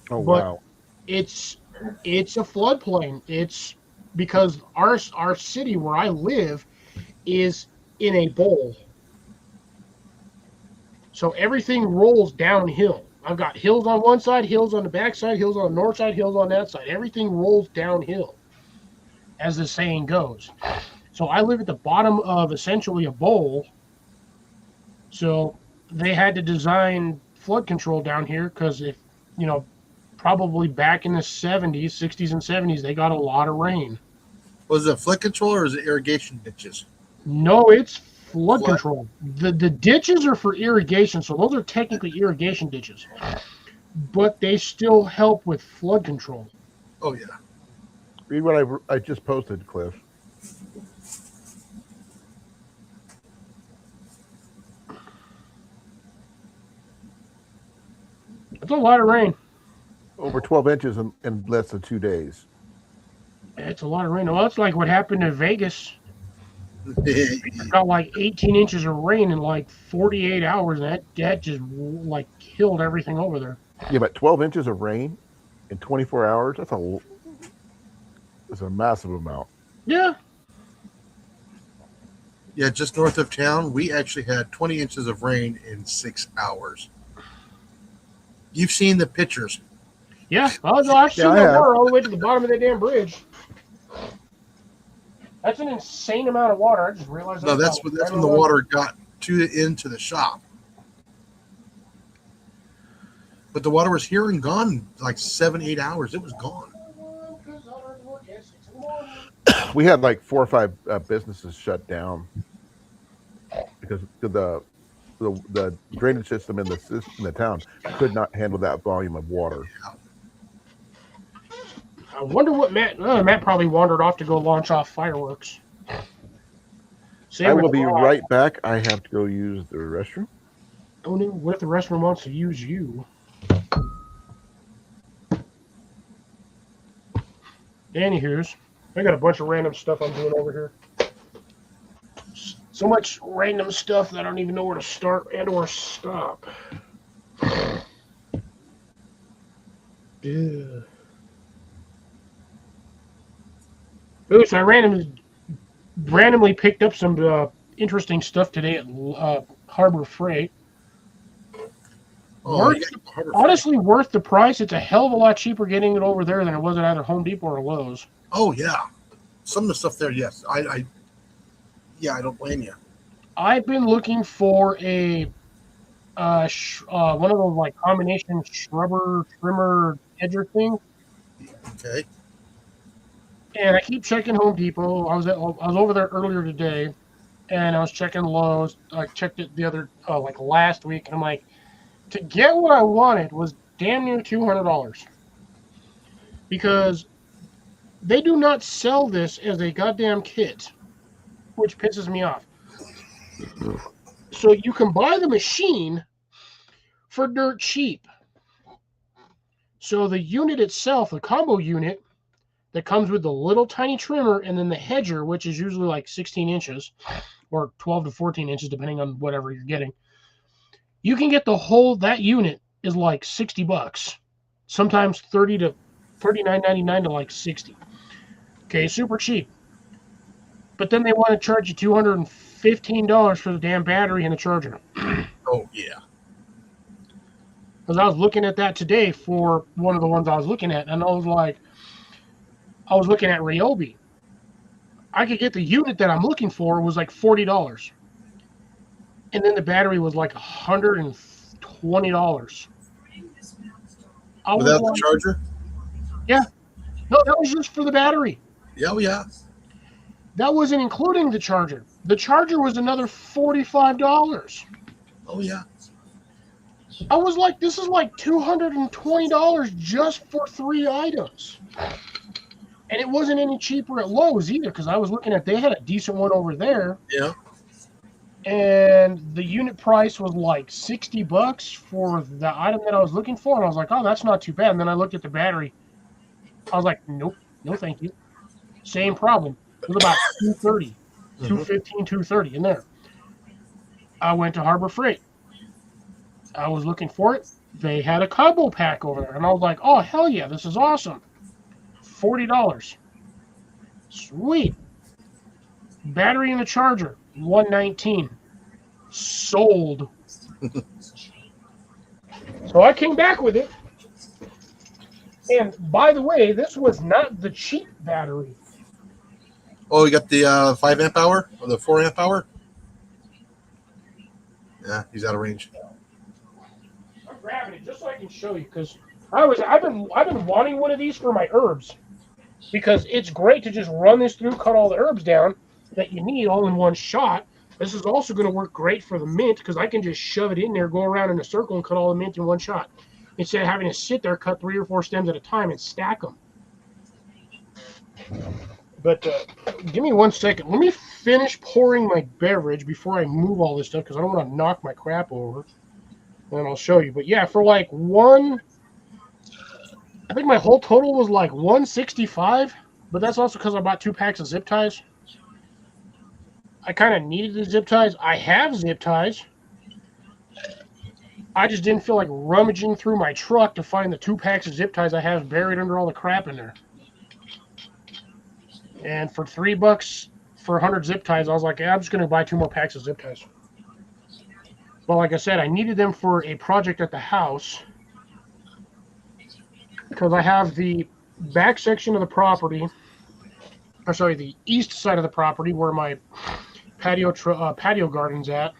Oh, But wow. it's a floodplain. It's because our city where I live is in a bowl. So everything rolls downhill. I've got hills on one side, hills on the back side, hills on the north side, hills on that side. Everything rolls downhill, as the saying goes. So I live at the bottom of essentially a bowl. So they had to design flood control down here because if, probably back in the 70s, 60s, and 70s, they got a lot of rain. Was it flood control or is it irrigation ditches? No, it's flood control. The ditches are for irrigation, so those are technically irrigation ditches. But they still help with flood control. Oh, yeah. Read what I just posted, Cliff. It's a lot of rain. Over 12 inches in less than 2 days. It's a lot of rain. Well, that's like what happened in Vegas. Got like 18 inches of rain in like 48 hours. And that just like killed everything over there. Yeah, but 12 inches of rain in 24 hours, that's a massive amount. Yeah. Yeah, just north of town, we actually had 20 inches of rain in 6 hours. You've seen the pictures. Yeah, I've seen that water all the way to the bottom of that damn bridge. That's an insane amount of water. I just realized. No, that's when the water got into the shop. But the water was here and gone like 7-8 hours. It was gone. We had like 4 or 5 businesses shut down because the the drainage system in the town could not handle that volume of water. I wonder what Matt probably wandered off to go launch off fireworks. I will be right back. I have to go use the restroom. Oh no! What if the restroom wants to use you? Anywho's, I got a bunch of random stuff I'm doing over here. So much random stuff that I don't even know where to start and or stop. Yeah. Ooh, so I randomly picked up some interesting stuff today at Harbor Freight. Honestly, worth the price. It's a hell of a lot cheaper getting it over there than it was at either Home Depot or Lowe's. Oh yeah, some of the stuff there, yes. I don't blame you. I've been looking for a one of those like combination shrubber trimmer edger thing. Okay. And I keep checking Home Depot. I was over there earlier today, and I was checking Lowe's. I checked it the other like last week, and I'm like, to get what I wanted was damn near $200 because they do not sell this as a goddamn kit, which pisses me off. So you can buy the machine for dirt cheap. So the unit itself, the combo unit that comes with the little tiny trimmer and then the hedger, which is usually like 16 inches or 12 to 14 inches, depending on whatever you're getting. You can get that unit is like $60, sometimes $39.99 to like $60. Okay, super cheap. But then they want to charge you $215 for the damn battery and the charger. Oh yeah. Because I was looking at that today for one of the ones I was looking at, and I was looking at Ryobi. I could get the unit that I'm looking for was like $40. And then the battery was like $120. Without the charger? Yeah. No, that was just for the battery. Yeah, yeah. That wasn't including the charger. The charger was another $45. Oh, yeah. I was like, this is like $220 just for 3 items. And it wasn't any cheaper at Lowe's either, because I was looking at, they had a decent one over there. Yeah. And the unit price was like $60 for the item that I was looking for. And I was like, oh, that's not too bad. And then I looked at the battery. I was like, nope, no thank you. Same problem. It was about $230, $215, $230 in there. I went to Harbor Freight. I was looking for it. They had a combo pack over there. And I was like, oh, hell yeah, this is awesome. $40. Sweet. Battery and the charger, $119. Sold. So I came back with it. And by the way, this was not the cheap battery. Oh, you got the 5 amp hour or the 4 amp hour? Yeah, he's out of range. I'm grabbing it just so I can show you because I've been wanting one of these for my herbs because it's great to just run this through, cut all the herbs down that you need all in one shot. This is also going to work great for the mint because I can just shove it in there, go around in a circle, and cut all the mint in one shot instead of having to sit there, cut 3 or 4 stems at a time, and stack them. But give me 1 second. Let me finish pouring my beverage before I move all this stuff because I don't want to knock my crap over. And I'll show you. But yeah, for like I think my whole total was like $165. But that's also because I bought 2 packs of zip ties. I kind of needed the zip ties. I have zip ties. I just didn't feel like rummaging through my truck to find the 2 packs of zip ties I have buried under all the crap in there. And for $3 for 100 zip ties, I was like, yeah, I'm just going to buy 2 more packs of zip ties. But like I said, I needed them for a project at the house because I have the back section of the property, the east side of the property where my patio garden's at.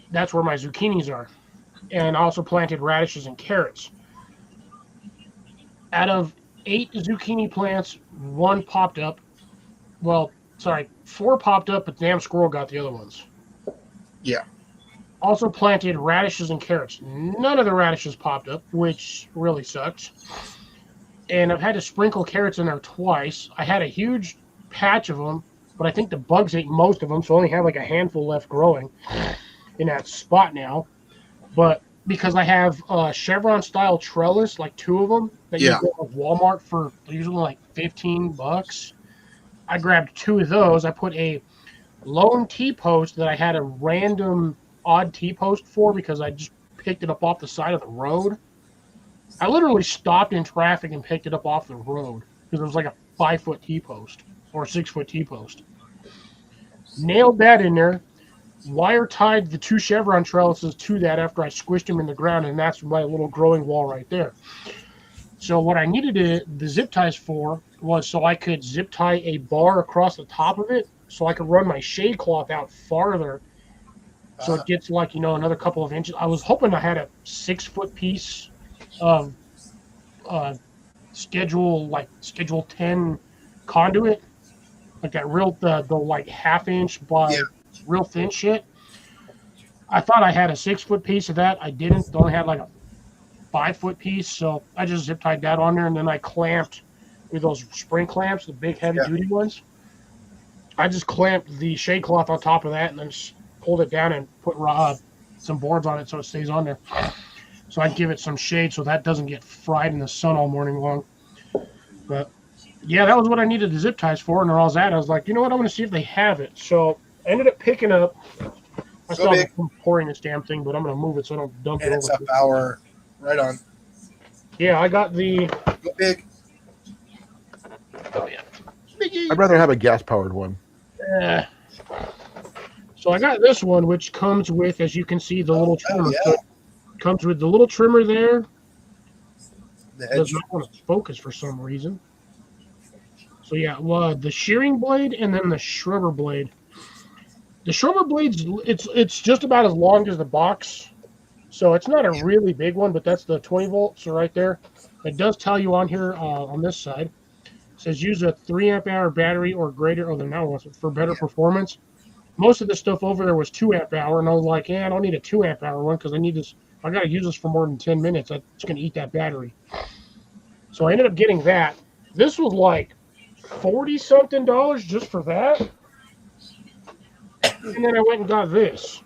That's where my zucchinis are. And I also planted radishes and carrots. Out of 8 zucchini plants, 1 popped up. Well, sorry, 4 popped up, but the damn squirrel got the other ones. Yeah. Also planted radishes and carrots. None of the radishes popped up, which really sucked. And I've had to sprinkle carrots in there twice. I had a huge patch of them, but I think the bugs ate most of them, so I only have like a handful left growing in that spot now. But because I have Chevron style trellis, like 2 of them that you Yeah. get at Walmart for usually like $15, I grabbed 2 of those. I put a lone T-post that I had a random odd T-post for because I just picked it up off the side of the road. I literally stopped in traffic and picked it up off the road because it was like a 5-foot T-post or 6-foot T-post. Nailed that in there. Wire tied the 2 Chevron trellises to that after I squished them in the ground, and that's my little growing wall right there. So what I needed the zip ties for was so I could zip tie a bar across the top of it so I could run my shade cloth out farther so it gets like, another couple of inches. I was hoping I had a 6-foot piece of schedule 10 conduit, like that real, the like half-inch by real thin shit. I thought I had a 6-foot piece of that. I didn't. I only had like a 5-foot piece, so I just zip tied that on there, and then I clamped with those spring clamps, the big heavy duty ones. I just clamped the shade cloth on top of that, and then just pulled it down and put some boards on it so it stays on there. So I give it some shade so that doesn't get fried in the sun all morning long. But yeah, that was what I needed the zip ties for, and they're all that. I was like, you know what? I'm going to see if they have it. So I ended up picking up. I saw them pouring this damn thing, but I'm going to move it so I don't dump it over. And it's a power. Right on. Yeah, I got the. Go big. Oh, yeah. I'd rather have a gas-powered one. So I got this one, which comes with, as you can see, the little trimmer. So it comes with the little trimmer there. Does not want to focus for some reason. So yeah, the shearing blade and then the shrubber blade. The shrubber blade's it's just about as long as the box. So it's not a really big one, but that's the 20 volts right there. It does tell you on here on this side. It says use a 3 amp hour battery or greater for better performance. Most of the stuff over there was 2 amp hour, and I was like, I don't need a 2 amp hour one because I got to use this for more than 10 minutes. It's going to eat that battery. So I ended up getting that. This was like $40-something just for that. And then I went and got this.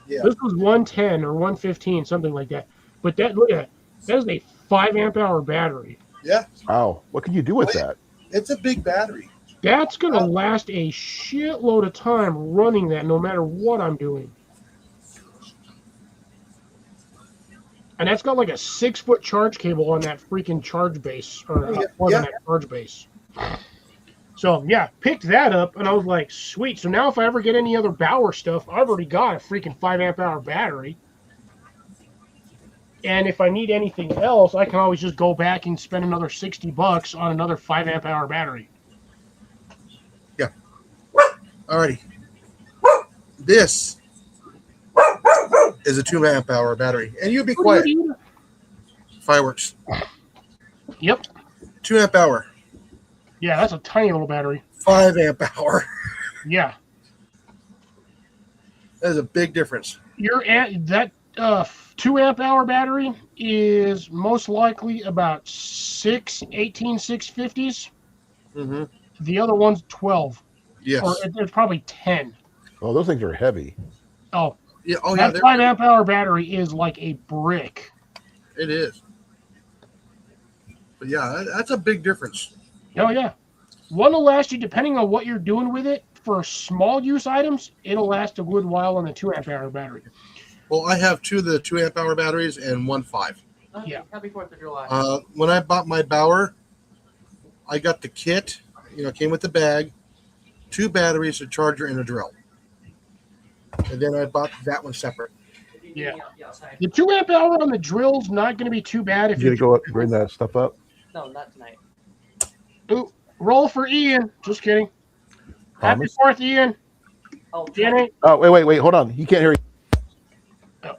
Yeah. This was $110 or $115, something like that. But look at that. That is a 5 amp hour battery. Yeah. Wow. What can you do with that? It's a big battery. That's going to last a shitload of time running that no matter what I'm doing. And that's got like a 6-foot charge cable on that freaking charge base, on that charge base. So yeah, picked that up, and I was like, sweet. So now if I ever get any other Bauer stuff, I've already got a freaking 5 amp hour battery. And if I need anything else, I can always just go back and spend another $60 on another 5 amp hour battery. Yeah. Alrighty. This is a 2 amp hour battery. And you be quiet. Fireworks. Yep. 2 amp hour. Yeah, that's a tiny little battery. 5 amp hour. Yeah. That is a big difference. That 2 amp hour battery is most likely about 650s. Mm-hmm. The other one's 12. Yes. Or it's probably 10. Oh, those things are heavy. Oh. Yeah. Oh, that 5 amp hour battery is like a brick. It is. But yeah, that's a big difference. Oh, yeah. One will last you, depending on what you're doing with it. For small use items, it'll last a good while on the 2 amp hour battery. Well, I have 2 of the 2 amp hour batteries and 1 5. Yeah. Happy 4th of July. When I bought my Bauer, I got the kit. Came with the bag, 2 batteries, a charger, and a drill. And then I bought that one separate. Yeah. The 2 amp hour on the drill's not going to be too bad if you're going to go up and bring that stuff up. No, not tonight. Ooh, roll for Ian. Just kidding. Promise? Happy 4th, Ian. Oh, Jenny. Oh, wait. Hold on. He can't hear you. Oh.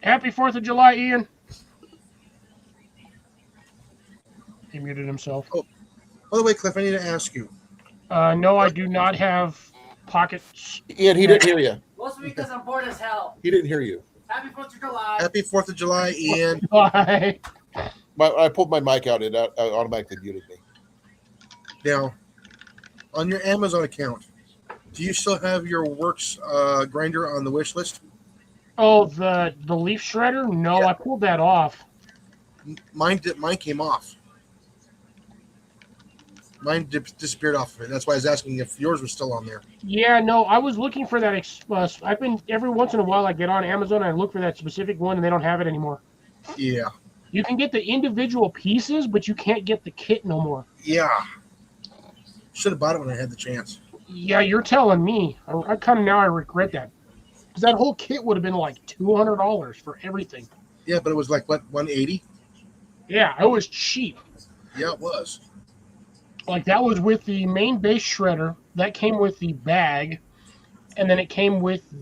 Happy 4th of July, Ian. He muted himself. Oh, by the way, Cliff, I need to ask you. No, I do not have pockets. Ian, he didn't hear you. Mostly because I'm bored as hell. He didn't hear you. Happy 4th of July. Happy 4th of July, Ian. Bye. I pulled my mic out. It automatically muted me. Now, on your Amazon account, do you still have your Works grinder on the wish list? Oh, the leaf shredder? No, Yeah. I pulled that off. Mine came off. Mine disappeared off of it. That's why I was asking if yours was still on there. Yeah, no, I was looking for that. I've been every once in a while I get on Amazon and I look for that specific one and they don't have it anymore. Yeah. You can get the individual pieces, but you can't get the kit no more. Yeah. Should have bought it when I had the chance. Yeah, you're telling me. I kind of now I regret that. Because that whole kit would have been like $200 for everything. Yeah, but it was like, what, $180? Yeah, it was cheap. Yeah, it was. Like that was with the main base shredder. That came with the bag. And then it came with so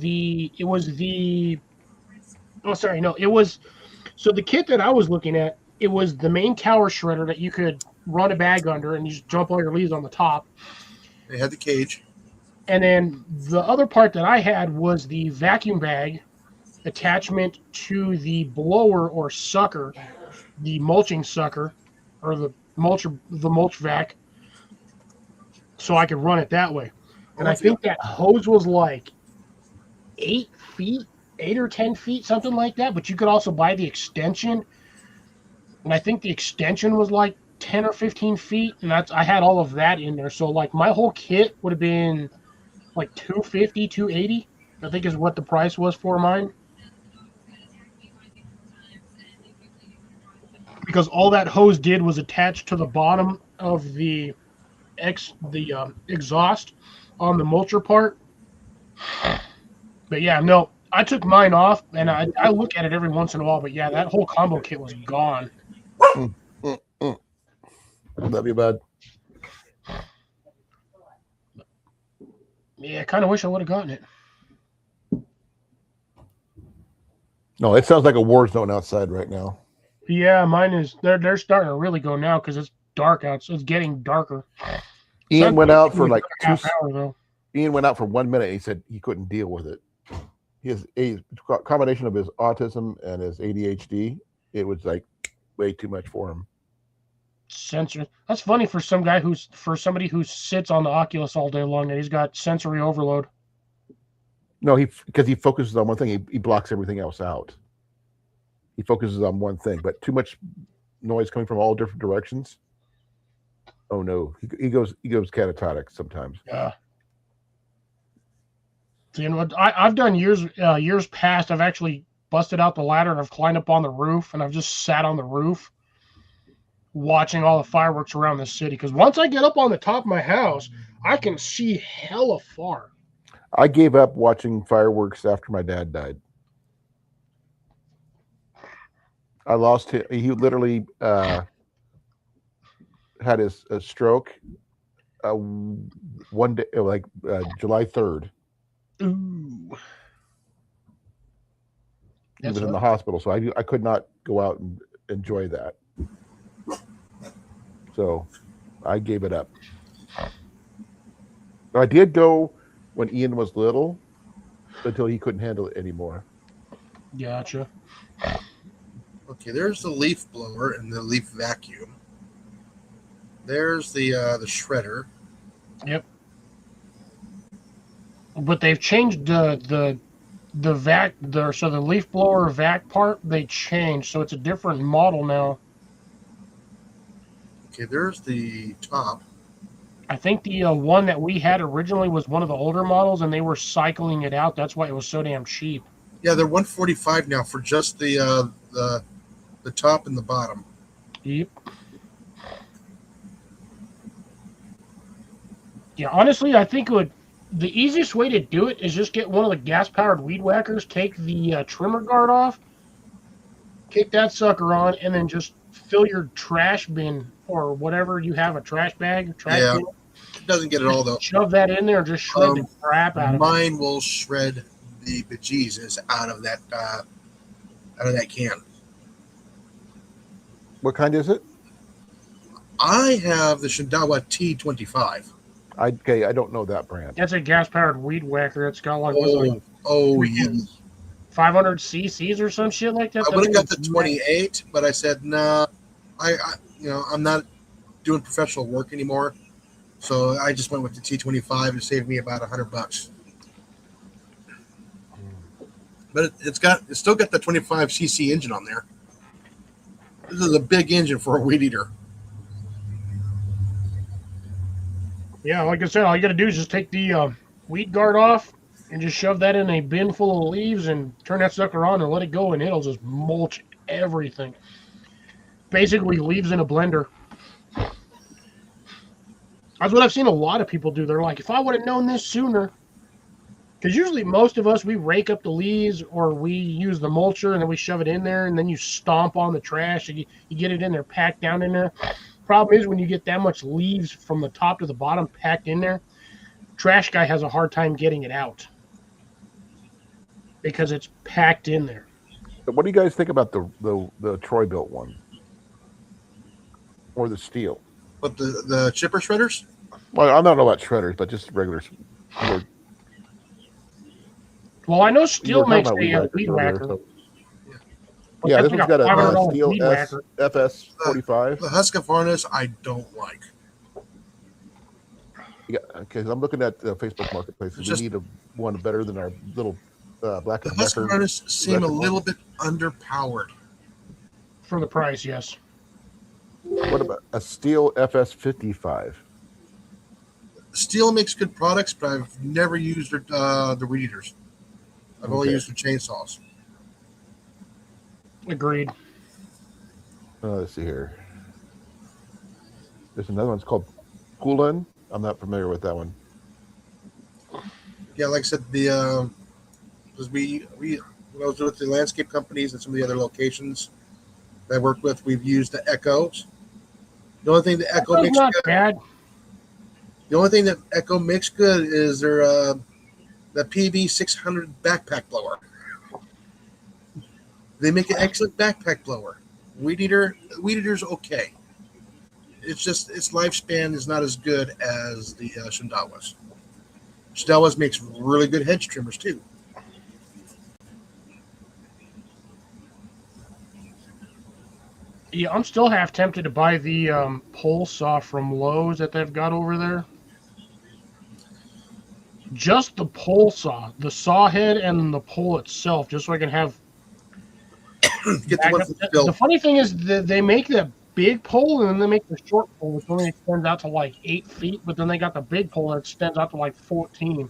the kit that I was looking at, it was the main tower shredder that you could run a bag under and you just dump all your leaves on the top. They had the cage. And then the other part that I had was the vacuum bag attachment to the blower or sucker, the mulching sucker, or the mulch vac, so I could run it that way. And I think that hose was like 8 or 10 feet, something like that. But you could also buy the extension. And I think the extension was like 10 or 15 feet. And I had all of that in there. So like my whole kit would have been like $250, $280, I think is what the price was for mine. Because all that hose did was attach to the bottom of the exhaust on the mulcher part. But yeah, no, I took mine off and I look at it every once in a while. But yeah, that whole combo kit was gone. Love you, bud. Yeah, I kind of wish I would have gotten it. No, it sounds like a war zone outside right now. Yeah, mine is. They're starting to really go now because it's dark out. So it's getting darker. Ian went out for like half hour though. Ian went out for 1 minute. He said he couldn't deal with it. His a combination of his autism and his ADHD. It was like way too much for him. Sensor. That's funny for somebody who sits on the Oculus all day long. That he's got sensory overload. No, because he focuses on one thing. He blocks everything else out. He focuses on one thing, but too much noise coming from all different directions. Oh no, he goes catatonic sometimes. Yeah. So, you know what? I've done years past. I've actually busted out the ladder and I've climbed up on the roof and I've just sat on the roof watching all the fireworks around the city. Because once I get up on the top of my house, I can see hella far. I gave up watching fireworks after my dad died. I lost him. He literally had a stroke one day, like July 3rd. Ooh. He was in the hospital, so I could not go out and enjoy that. So I gave it up. I did go when Ian was little until he couldn't handle it anymore. Gotcha. Okay, there's the leaf blower and the leaf vacuum. There's the shredder. Yep. But they've changed the vac so the leaf blower vac part they changed, so it's a different model now. Okay, there's the top. I think the one that we had originally was one of the older models, and they were cycling it out. That's why it was so damn cheap. Yeah, they're $145 now for just the top and the bottom. Yep. Yeah, honestly, I think the easiest way to do it is just get one of the gas-powered weed whackers, take the trimmer guard off, kick that sucker on, and then just fill your trash bin or whatever you have, a trash bag, bin. It doesn't get it all though. Shove that in there and just shred the crap out of it. Mine will shred the bejesus out of that can. What kind is it? I have the Shindawa T25. I don't know that brand. That's a gas-powered weed whacker. It's got like Oh, freaking 500 cc's or some shit like that. I would have got the 28, but I said no. I'm not doing professional work anymore, so I just went with the T25. It saved me about $100. But it's still got the 25 cc engine on there. This is a big engine for a weed eater. Yeah, like I said, all you got to do is just take the weed guard off and just shove that in a bin full of leaves and turn that sucker on and let it go, and it'll just mulch everything. Basically, leaves in a blender. That's what I've seen a lot of people do. They're like, if I would have known this sooner, because usually most of us, we rake up the leaves or we use the mulcher and then we shove it in there and then you stomp on the trash and you get it in there, packed down in there. Problem is when you get that much leaves from the top to the bottom packed in there, trash guy has a hard time getting it out because it's packed in there. But what do you guys think about the Troy built one or the steel? But the chipper shredders? Well, I don't know about shredders, but just regular. Well, I know Steel makes a weed whacker. So. Yeah, this one's got a Steel FS45. The Husqvarna I don't like. Yeah, because I'm looking at the Facebook Marketplace. We need one better than our little Black & Decker. The Husqvarna seem a little bit underpowered. For the price, yes. What about a Steel FS55? Steel makes good products, but I've never used the weed eaters. I've only used the chainsaws. Agreed. Let's see here. There's another one. It's called Kulin. I'm not familiar with that one. Yeah, like I said, because when I was with the landscape companies and some of the other locations that I worked with, we've used the Echoes. The only thing the Echo makes not good, bad. The only thing that Echo makes good is their the PV 600 backpack blower. They make an excellent backpack blower. Weed eater's okay. It's just its lifespan is not as good as the Shindawas. Shindawas makes really good hedge trimmers too. Yeah, I'm still half tempted to buy the pole saw from Lowe's that they've got over there. Just the pole saw, the saw head and the pole itself, just so I can have. Get the one from the funny thing is that they make the big pole and then they make the short pole, which only extends out to like 8 feet, but then they got the big pole that extends out to like 14.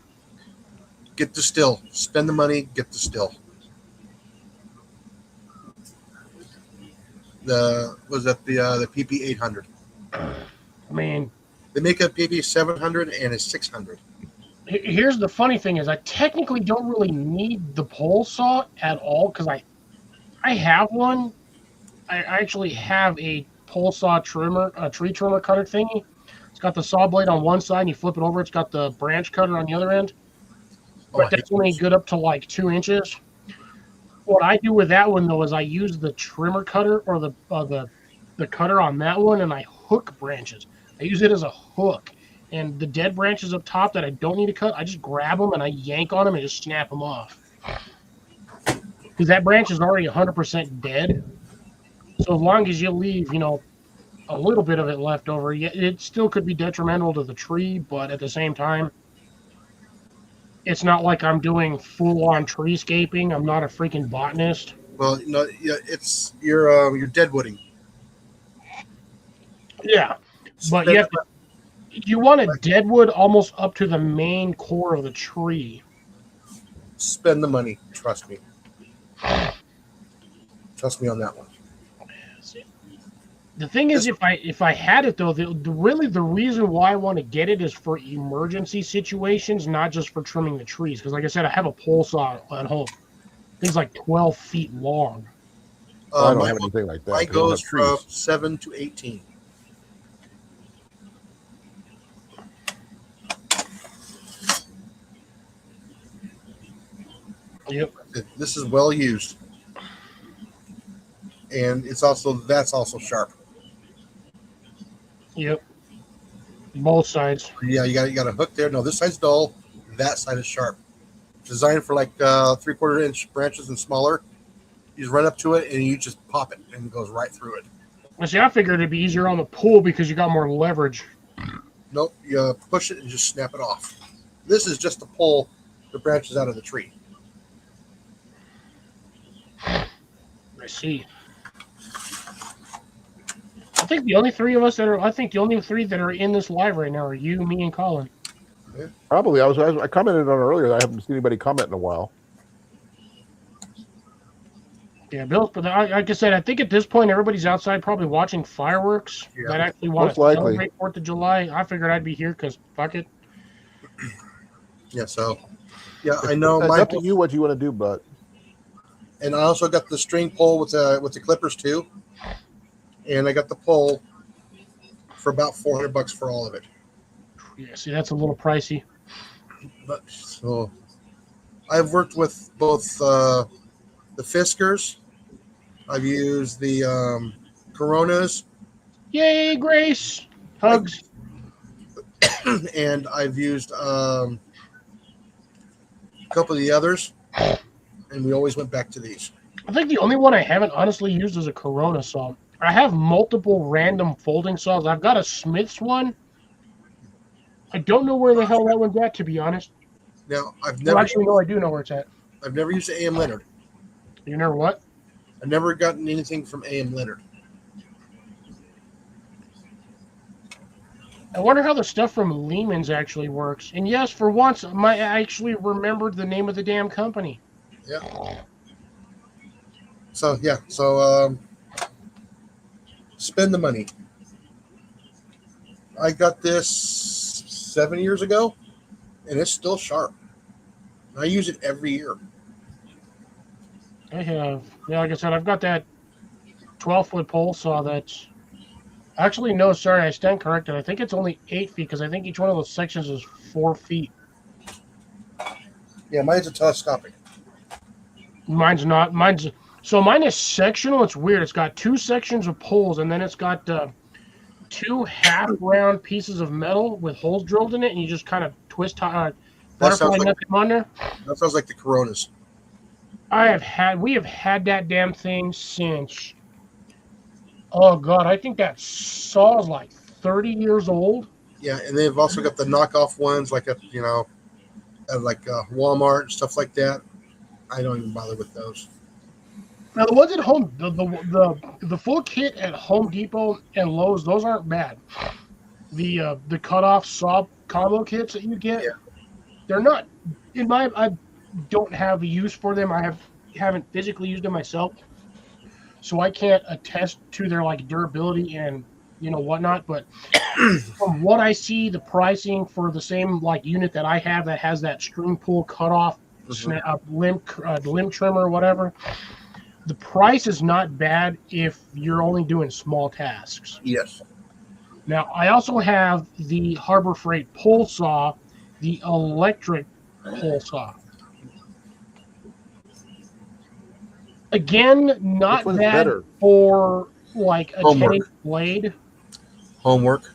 Get the still. Spend the money, get the still. The PP 800. I mean, they make a PP 700 and a 600. Here's the funny thing is I technically don't really need the pole saw at all because I have one. I actually have a pole saw trimmer, a tree trimmer cutter thingy. It's got the saw blade on one side and you flip it over. It's got the branch cutter on the other end. But that's only good up to like 2 inches. What I do with that one though is I use the trimmer cutter or the cutter on that one and I hook branches. I use it as a hook. And the dead branches up top that I don't need to cut, I just grab them and I yank on them and just snap them off. Because that branch is already 100% dead. So as long as you leave, a little bit of it left over, it still could be detrimental to the tree, but at the same time, it's not like I'm doing full-on treescaping. I'm not a freaking botanist. Well, it's you're deadwooding. Yeah, but you want a deadwood almost up to the main core of the tree. Spend the money. Trust me. Trust me on that one. The thing is, if I had it though, the reason why I want to get it is for emergency situations, not just for trimming the trees. Because like I said, I have a pole saw at home. Things like 12 feet long. I don't have anything like that. Mine goes from 7 to 18. Yep. This is well used, and that's also sharp. Yep. Both sides. Yeah, you got a hook there. No, this side's dull. That side is sharp. designed for like 3/4 inch branches and smaller. You just run up to it and you just pop it and it goes right through it. See, I figured it'd be easier on the pull because you got more leverage. Nope, you push it and just snap it off. This is just to pull the branches out of the tree. I see. I think the only three of us that are, I think the only three that are in this live right now are you, me, and Colin. Probably. I commented on earlier that I haven't seen anybody comment in a while. Yeah, Bill. But like I said, I think at this point everybody's outside probably watching fireworks. Yeah. That actually want Most to likely. celebrate 4th of July. I figured I'd be here because fuck it. Yeah, so yeah, I know. It's up to you what you want to do, but And I also got the string pole with the clippers too, and I got the pole for about $400 for all of it. Yeah, see, that's a little pricey. But so I've worked with both the Fiskars. I've used the Coronas, Yay, Grace! Hugs. and I've used a couple of the others, and we always went back to these. I think the only one I haven't honestly used is a Corona saw. I have multiple random folding saws. I've got a Smith's one. I don't know where the hell that one's at, to be honest. Now I've Well, never actually, no, I do know where it's at. I've never used the A.M. Leonard. You know what? I've never gotten anything from A.M. Leonard. I wonder how the stuff from Lehman's actually works. And yes, for once, I actually remembered the name of the damn company. Yeah. So spend the money. I got this 7 years ago, and it's still sharp. I use it every year. I have, yeah, like I said, I've got that 12-foot pole saw that's actually, no, sorry, I stand corrected. I think it's only 8 feet because I think each one of those sections is 4 feet. Yeah, mine's a telescopic. Mine's not. Mine is sectional. It's weird. It's got 2 sections of poles, and then it's got 2 half-round pieces of metal with holes drilled in it, and you just kind of twist, butterfly nut them on there. That sounds like the Coronas. We have had that damn thing since, oh God, I think that saw is like 30 years old. Yeah, and they've also got the knockoff ones like at Walmart and stuff like that. I don't even bother with those. Now the ones at home, the full kit at Home Depot and Lowe's, those aren't bad. The cutoff saw combo kits that you get, they're not. I don't have a use for them. I haven't physically used them myself, so I can't attest to their like durability and whatnot. But from what I see, the pricing for the same like unit that I have that has that string pull cutoff, limb trimmer or whatever, the price is not bad if you're only doing small tasks. Yes. Now I also have the Harbor Freight pole saw, the electric pole saw. Again, not bad better? for like a Homework. 10-inch blade. Homework.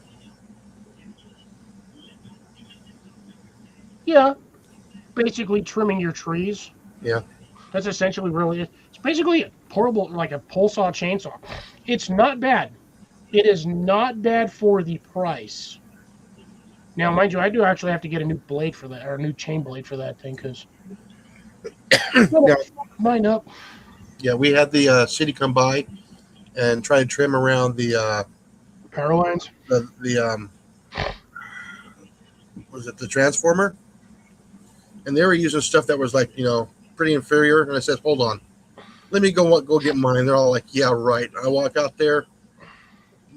Yeah, basically trimming your trees. Yeah. That's essentially really it. It's basically a portable, like a pole saw chainsaw. It's not bad. It is not bad for the price. Now, mind you, I do actually have to get a new blade for that, or a new chain blade for that thing, because mine up. Yeah, we had the city come by and try to trim around the Power lines. the was it the transformer? And they were using stuff that was like pretty inferior. And I said, "Hold on, let me go get mine." They're all like, "Yeah, right." I walk out there,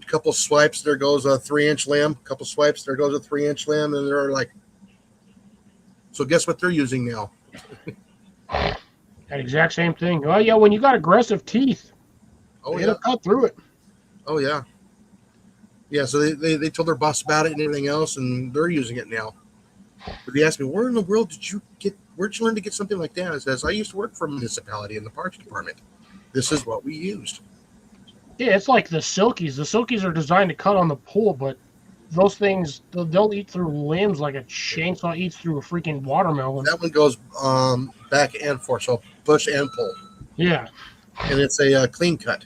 a couple swipes, there goes a 3-inch limb. A couple swipes, there goes a 3-inch limb, and they're like, "So guess what they're using now?" That exact same thing. Oh yeah, when you got aggressive teeth, it'll cut through it. Oh yeah. Yeah, so they told their boss about it and everything else, and they're using it now. But they asked me, where'd you learn to get something like that? I says, I used to work for a municipality in the parks department. This is what we used. Yeah, it's like the Silkies. The Silkies are designed to cut on the pull, but those things, they'll eat through limbs like a chainsaw eats through a freaking watermelon. That one goes back and forth, so push and pull, Yeah. and it's a clean cut.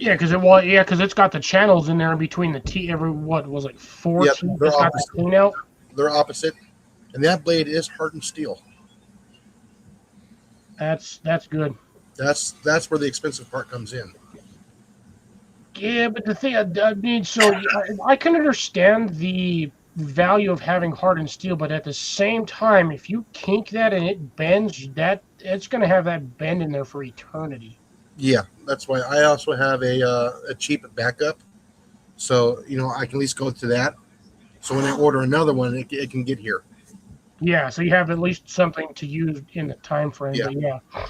Yeah, because it's got the channels in there in between the teeth. What was it, 4 Yep, teeth? they're It's got the opposite. clean out. They're opposite, and that blade is hardened steel. That's good. That's where the expensive part comes in. Yeah, but the thing, I mean, so I can understand the value of having hardened steel, but at the same time, if you kink that and it bends, that it's going to have that bend in there for eternity. Yeah, that's why I also have a cheap backup, so I can at least go to that. So when I order another one, it can get here. Yeah, so you have at least something to use in the time frame. Yeah. But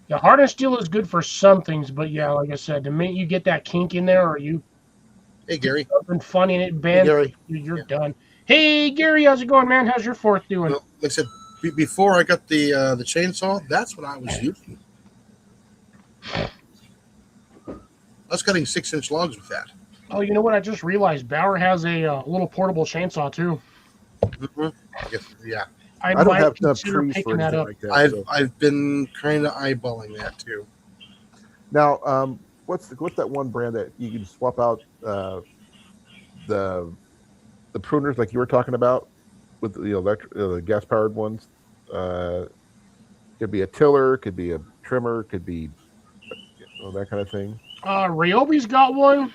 yeah, hardened steel is good for some things, but yeah, like I said, the minute you get that kink in there, or you Hey, Gary. something funny and it bends, Gary. you're done. Hey, Gary, how's it going, man? How's your fourth doing? Well, like I said, before I got the chainsaw, that's what I was using. I was cutting 6-inch logs with that. Oh, you know what? I just realized Bauer has a little portable chainsaw too. Mm-hmm. Yeah, I I don't might have enough consider trees for picking that anything up. like that. So. I've been kind of eyeballing that too. Now, what's that one brand that you can swap out the pruners like you were talking about with the gas powered ones? Could be a tiller, could be a trimmer, could be that kind of thing. Ryobi's got one.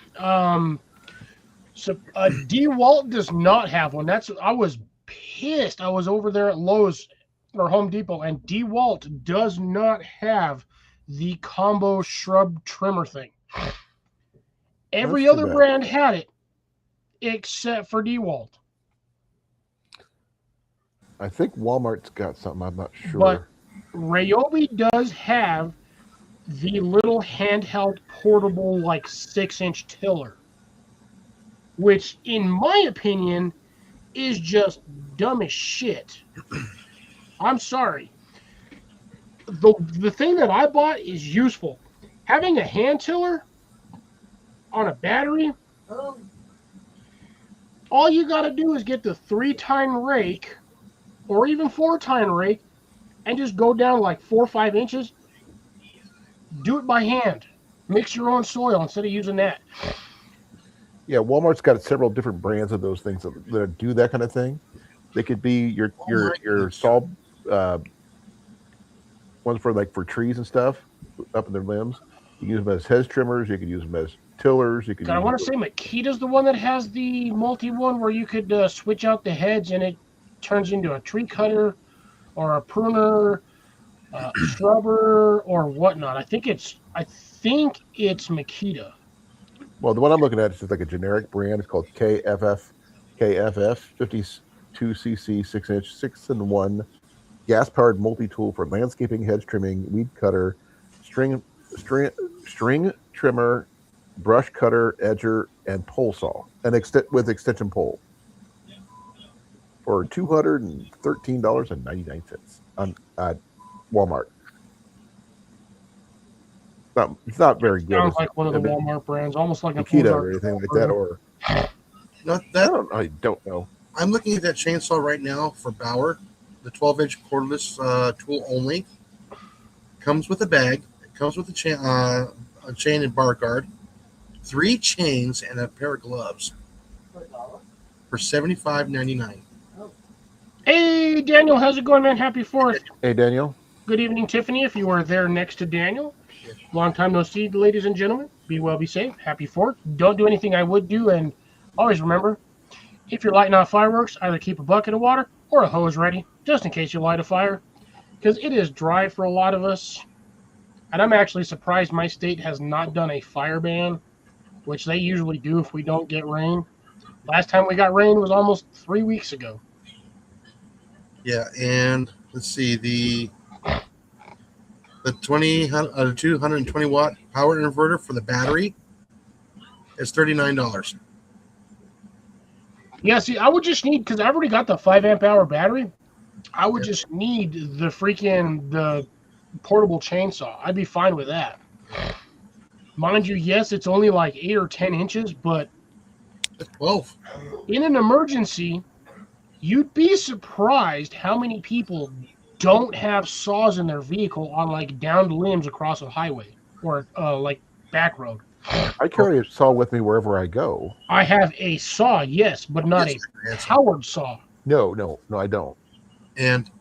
So DeWalt does not have one. I was pissed. I was over there at Lowe's or Home Depot, and DeWalt does not have the combo shrub trimmer thing. Every That's too other bad. brand had it, except for DeWalt. I think Walmart's got something. I'm not sure. But Ryobi does have the little handheld portable, like 6-inch tiller, which, in my opinion, is just dumb as shit. I'm sorry. The thing that I bought is useful. Having a hand tiller on a battery, all you got to do is get the 3-tine rake or even 4-tine rake and just go down like 4 or 5 inches. Do it by hand. Mix your own soil instead of using that. Yeah, Walmart's got several different brands of those things that do that kind of thing. They could be your saw ones for trees and stuff up in their limbs. You can use them as hedge trimmers. You can use them as tillers. You can. I want to say Makita's the one that has the multi one where you could switch out the heads and it turns into a tree cutter or a pruner, shrubber or whatnot. I think it's Makita. Well, the one I'm looking at is just like a generic brand. It's called KFF 52cc 6-inch 6-in-1 gas-powered multi-tool for landscaping, hedge trimming, weed cutter, string trimmer, brush cutter, edger, and pole saw, and with extension pole for $213.99 on Walmart. It's not very good. Sounds like one of the Walmart brands, almost like a Makita or anything like that, or Not that. I don't know. I'm looking at that chainsaw right now for Bauer, the 12-inch cordless tool only. Comes with a bag. It comes with a chain and bar guard, 3 chains, and a pair of gloves for $75.99. Hey, Daniel, how's it going, man? Happy 4th. Hey, Daniel. Good evening, Tiffany, if you are there next to Daniel. Long time no see, ladies and gentlemen. Be well, be safe. Happy 4th. Don't do anything I would do, and always remember, if you're lighting off fireworks, either keep a bucket of water or a hose ready, just in case you light a fire, because it is dry for a lot of us. And I'm actually surprised my state has not done a fire ban, which they usually do if we don't get rain. Last time we got rain was almost 3 weeks ago. Yeah, and let's see, the 220 watt power inverter for the battery is $39. Yeah, see, I would just need, because I've already got the 5 amp hour battery, I would just need the portable chainsaw. I'd be fine with that. Mind you, yes, it's only like 8 or 10 inches, but That's 12. in an emergency, you'd be surprised how many people don't have saws in their vehicle on like downed limbs across a highway or like back road. I carry a saw with me wherever I go. I have a saw, yes, but not Yes, a handsome. powered saw. No, I don't. And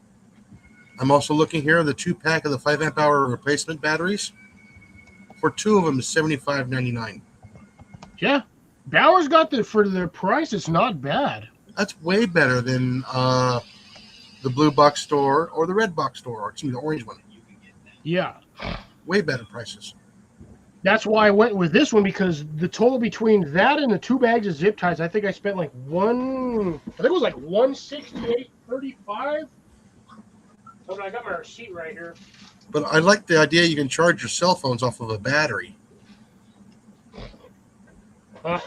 I'm also looking here the 2-pack of the 5 amp hour replacement batteries. For 2 of them is $75.99. Yeah, Bauer's got for the price. It's not bad. That's way better than the blue box store or the red box store, or excuse me, the orange one. Yeah, Way better prices. that's why I went with this one because the total between that and the 2 bags of zip ties, I think I spent like I think it was like $168.35. Oh, I got my receipt right here. But I like the idea you can charge your cell phones off of a battery.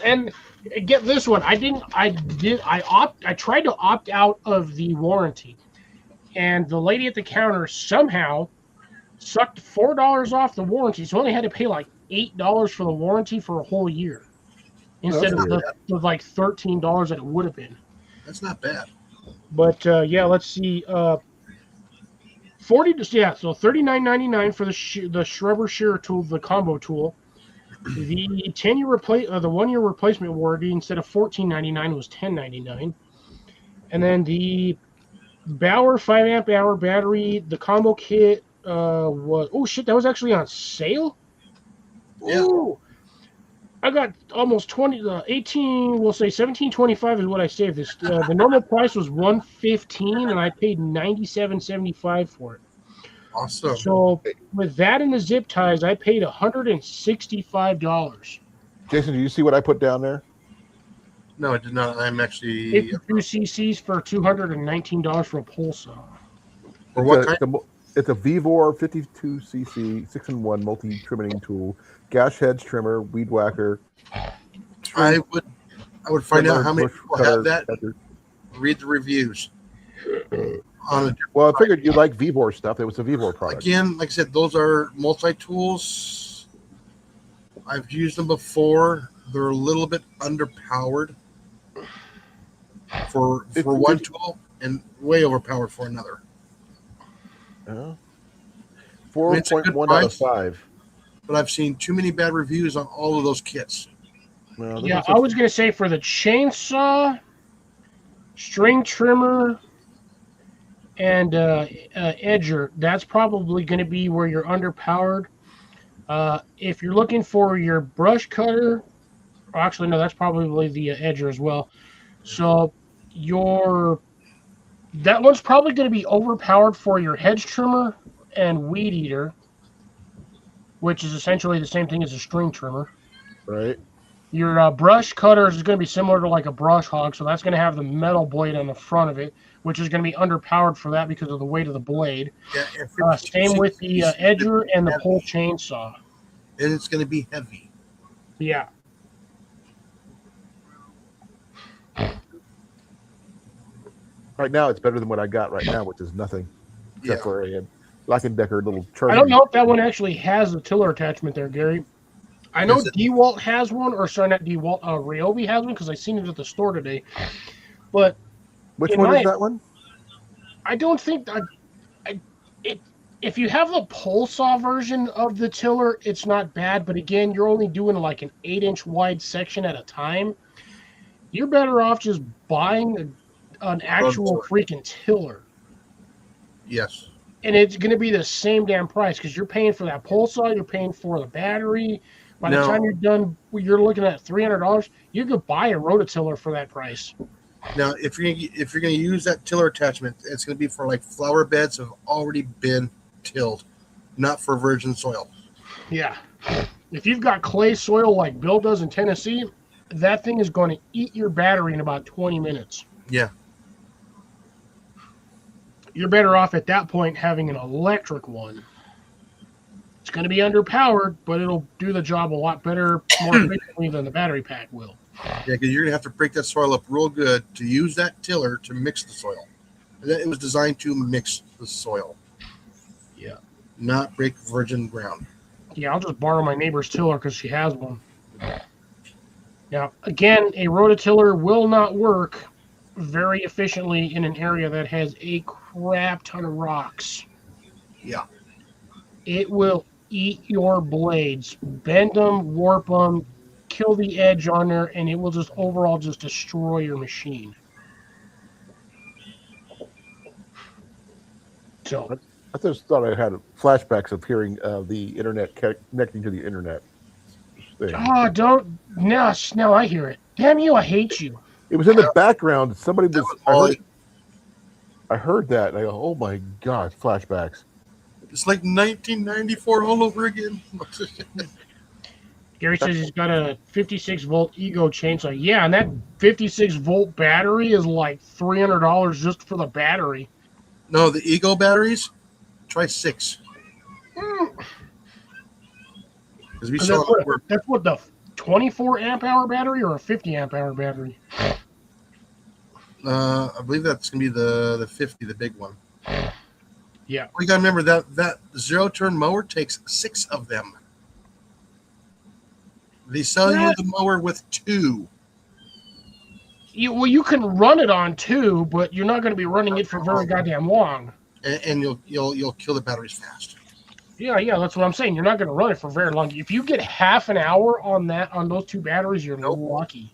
And get this one. I tried to opt out of the warranty, and the lady at the counter somehow sucked $4 off the warranty, so I only had to pay like $8 for the warranty for a whole year instead of the like $13 that it would have been. That's not bad. But yeah, let's see. So $39.99 for the Shrubber Shearer tool, the combo tool. The 10-year the 1 year replacement warranty instead of $14.99 was $10.99, and then the Bauer 5 amp hour battery, the combo kit that was actually on sale. Yeah. Ooh, I got almost 18. We'll say $17.25 is what I saved. This the normal price was $115, and I paid $97.75 for it. Awesome. So with that and the zip ties, I paid $165. Jason, do you see what I put down there? No, I did not. I'm actually 52 cc's for $219 for a pole saw. for what kind? It's a Vivor 52cc 6-in-1 multi-trimming tool, gash heads trimmer, weed whacker. I would find out how many bush people cutter, have that. cutter. Read the reviews. Well, I figured you like Vivor stuff. It was a Vivor product. Again, like I said, those are multi-tools. I've used them before. They're a little bit underpowered for one tool and way overpowered for another. 4.1 out of 5. But I've seen too many bad reviews on all of those kits. Well, Yeah, I was going to say for the chainsaw, string trimmer, and edger, that's probably going to be where you're underpowered. If you're looking for your brush cutter, actually, no, that's probably the edger as well. So that one's probably going to be overpowered for your hedge trimmer and weed eater, which is essentially the same thing as a string trimmer. Right. Your brush cutter is going to be similar to like a brush hog, so that's going to have the metal blade on the front of it, which is going to be underpowered for that because of the weight of the blade. Yeah, same with the edger and the pole chainsaw. And it's going to be heavy. Yeah. Right now, it's better than what I got right now, which is nothing. Except for a Black & Decker little charging. I don't know if that one actually has a tiller attachment there, Gary. I know DeWalt has one, or sorry, not DeWalt, Ryobi has one because I seen it at the store today. But which one is that one? I don't think if you have the pole saw version of the tiller, it's not bad. But again, you're only doing like an 8-inch wide section at a time. You're better off just buying an actual freaking tiller. Yes. And it's going to be the same damn price because you're paying for that pole saw, you're paying for the battery. By the time you're done, you're looking at $300. You could buy a rototiller for that price. Now, if you're going to use that tiller attachment, it's going to be for like flower beds that have already been tilled, not for virgin soil. Yeah. If you've got clay soil like Bill does in Tennessee, that thing is going to eat your battery in about 20 minutes. Yeah. You're better off at that point having an electric one. It's going to be underpowered, but it'll do the job a lot better, more efficiently than the battery pack will. Yeah, because you're going to have to break that soil up real good to use that tiller to mix the soil. It was designed to mix the soil. Yeah. Not break virgin ground. Yeah, I'll just borrow my neighbor's tiller because she has one. Now, again, a rototiller will not work very efficiently in an area that has a crap ton of rocks. Yeah. It will eat your blades, bend them, warp them, kill the edge on there, and it will just overall just destroy your machine. So, I just thought I had flashbacks of hearing the internet connecting to the internet thing. don't now I hear it. Damn you, I hate you. It was in the background. Somebody was. Ollie. I heard that. And I go, oh my god, flashbacks. It's like 1994 all over again. Gary says he's got a 56 volt Ego chainsaw. Yeah, and that 56 volt battery is like $300 just for the battery. No, the Ego batteries. Try 6. Because we saw That's what the 24 amp hour battery or a 50 amp hour battery. I believe that's gonna be the 50, the big one. Yeah. You gotta remember that zero turn mower takes 6 of them. They sell you the mower with 2. You can run it on 2, but you're not going to be running it for very goddamn long. And you'll kill the batteries fast. Yeah, that's what I'm saying. You're not going to run it for very long. If you get half an hour on those 2 batteries, you're lucky.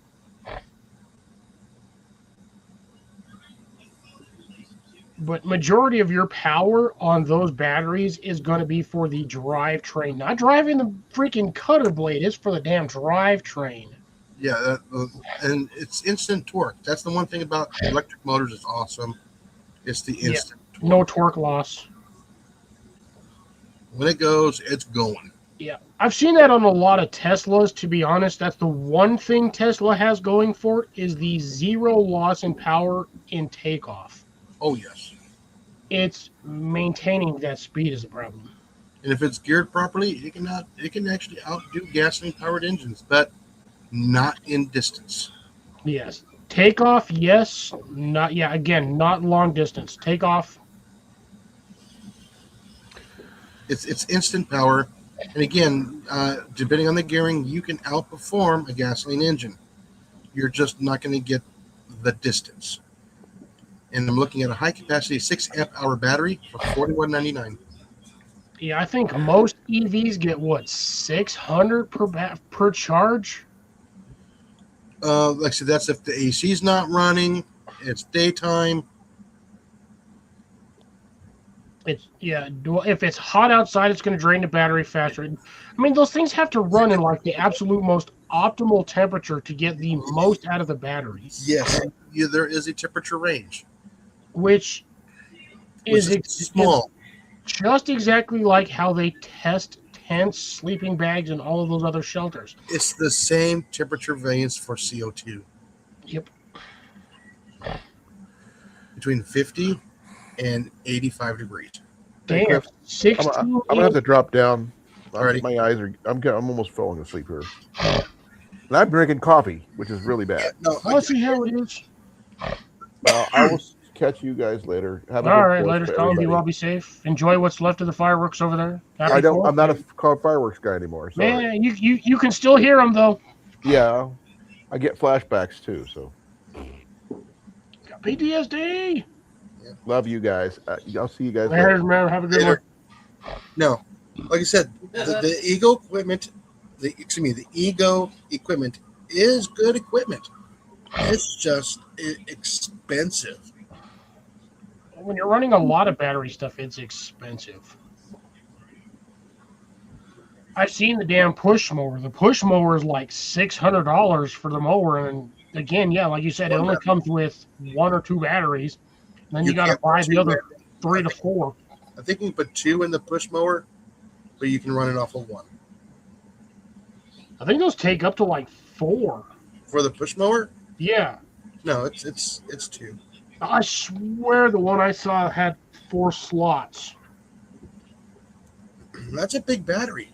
But majority of your power on those batteries is going to be for the drivetrain, not driving the freaking cutter blade. It's for the damn drivetrain. Yeah, and it's instant torque. That's the one thing about electric motors is awesome. It's the instant torque. No torque loss. When it goes, it's going. Yeah, I've seen that on a lot of Teslas, to be honest. That's the one thing Tesla has going for it is the zero loss in power in takeoff. Oh, yes. It's maintaining that speed is a problem. And if it's geared properly, it can actually outdo gasoline-powered engines, but not in distance. Yes. Takeoff, yes. Not long distance. Takeoff. It's instant power. And again, depending on the gearing, you can outperform a gasoline engine. You're just not going to get the distance. And I'm looking at a high-capacity 6 amp hour battery for $41.99. Yeah, I think most EVs get, 600 per charge? Like I said, that's if the AC's not running, it's daytime. If it's hot outside, it's going to drain the battery faster. I mean, those things have to run in like the absolute most optimal temperature to get the most out of the battery. Yes, there is a temperature range, which is small, just exactly like how they test tents, sleeping bags, and all of those other shelters. It's the same temperature variance for CO2. Yep. Between 50 and 85 degrees. Damn. I'm gonna have to drop down. Alrighty. My eyes are. I'm almost falling asleep here. And I'm drinking coffee, which is really bad. No, let's see how it is. I will catch you guys later. Have a all good right, 4th later, to Colin. Be everybody. well, be safe. Enjoy what's left of the fireworks over there. I'm not a fireworks guy anymore. Sorry. Man, you can still hear them though. Yeah, I get flashbacks too. So. Got PTSD. Love you guys. I'll see you guys later. Man, have a good one. No, like I said, the Ego equipment, the Ego equipment is good equipment. It's just expensive. When you're running a lot of battery stuff, it's expensive. I've seen the damn push mower. The push mower is like $600 for the mower, and again, yeah, like you said, it only comes with 1 or 2 batteries. And then you got to buy the other 3 to 4. I think you can put 2 in the push mower, but you can run it off of 1. I think those take up to like 4. For the push mower? Yeah. No, it's 2. I swear the one I saw had 4 slots. That's a big battery.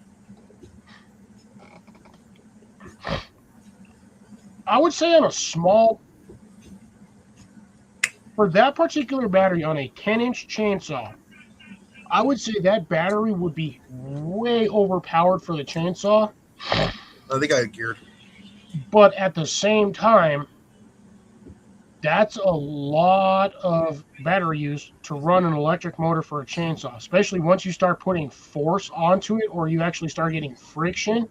I would say on a small, for that particular battery on a 10-inch chainsaw, I would say that battery would be way overpowered for the chainsaw, I think I had geared. but at the same time, that's a lot of battery use to run an electric motor for a chainsaw, especially once you start putting force onto it or you actually start getting friction.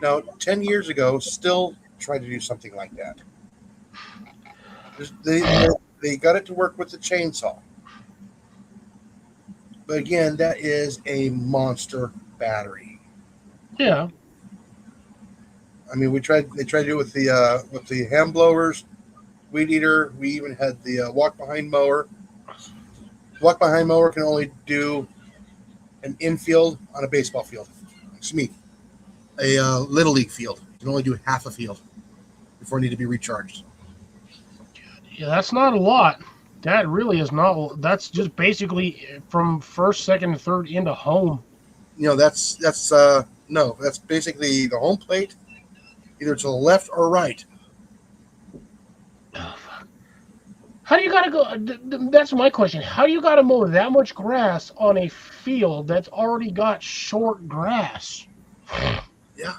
Now, 10 years ago, still tried to do something like that. They got it to work with the chainsaw. But again, that is a monster battery. Yeah. I mean, they tried to do it with the hand blowers, weed eater. We even had the walk behind mower. Walk behind mower can only do an infield on a baseball field. Excuse me, a little league field. You can only do half a field before it need to be recharged. Yeah, that's not a lot. That really is not. That's just basically from first, second, and third into home. You know, that's basically the home plate, either to the left or right. How do you gotta go? That's my question. How do you gotta mow that much grass on a field that's already got short grass? Yeah.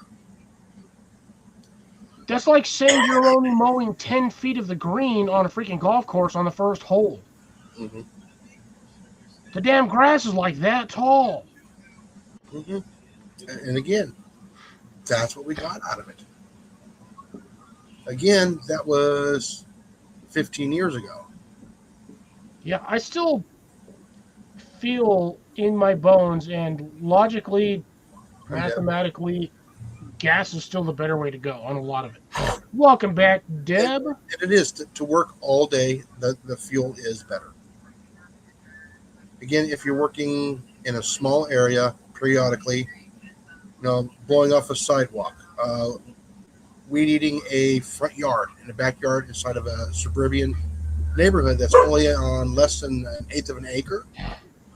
That's like saying you're only mowing 10 feet of the green on a freaking golf course on the first hole. Mm-hmm. The damn grass is like that tall. Mm-hmm. And again, that's what we got out of it. Again, that was 15 years ago. Yeah, I still feel in my bones and logically, mathematically, gas is still the better way to go on a lot of it. Welcome back, Deb. And it is to work all day. The fuel is better. Again, if you're working in a small area periodically, blowing off a sidewalk, weed eating a front yard in a backyard inside of a suburban neighborhood that's only on less than an eighth of an acre,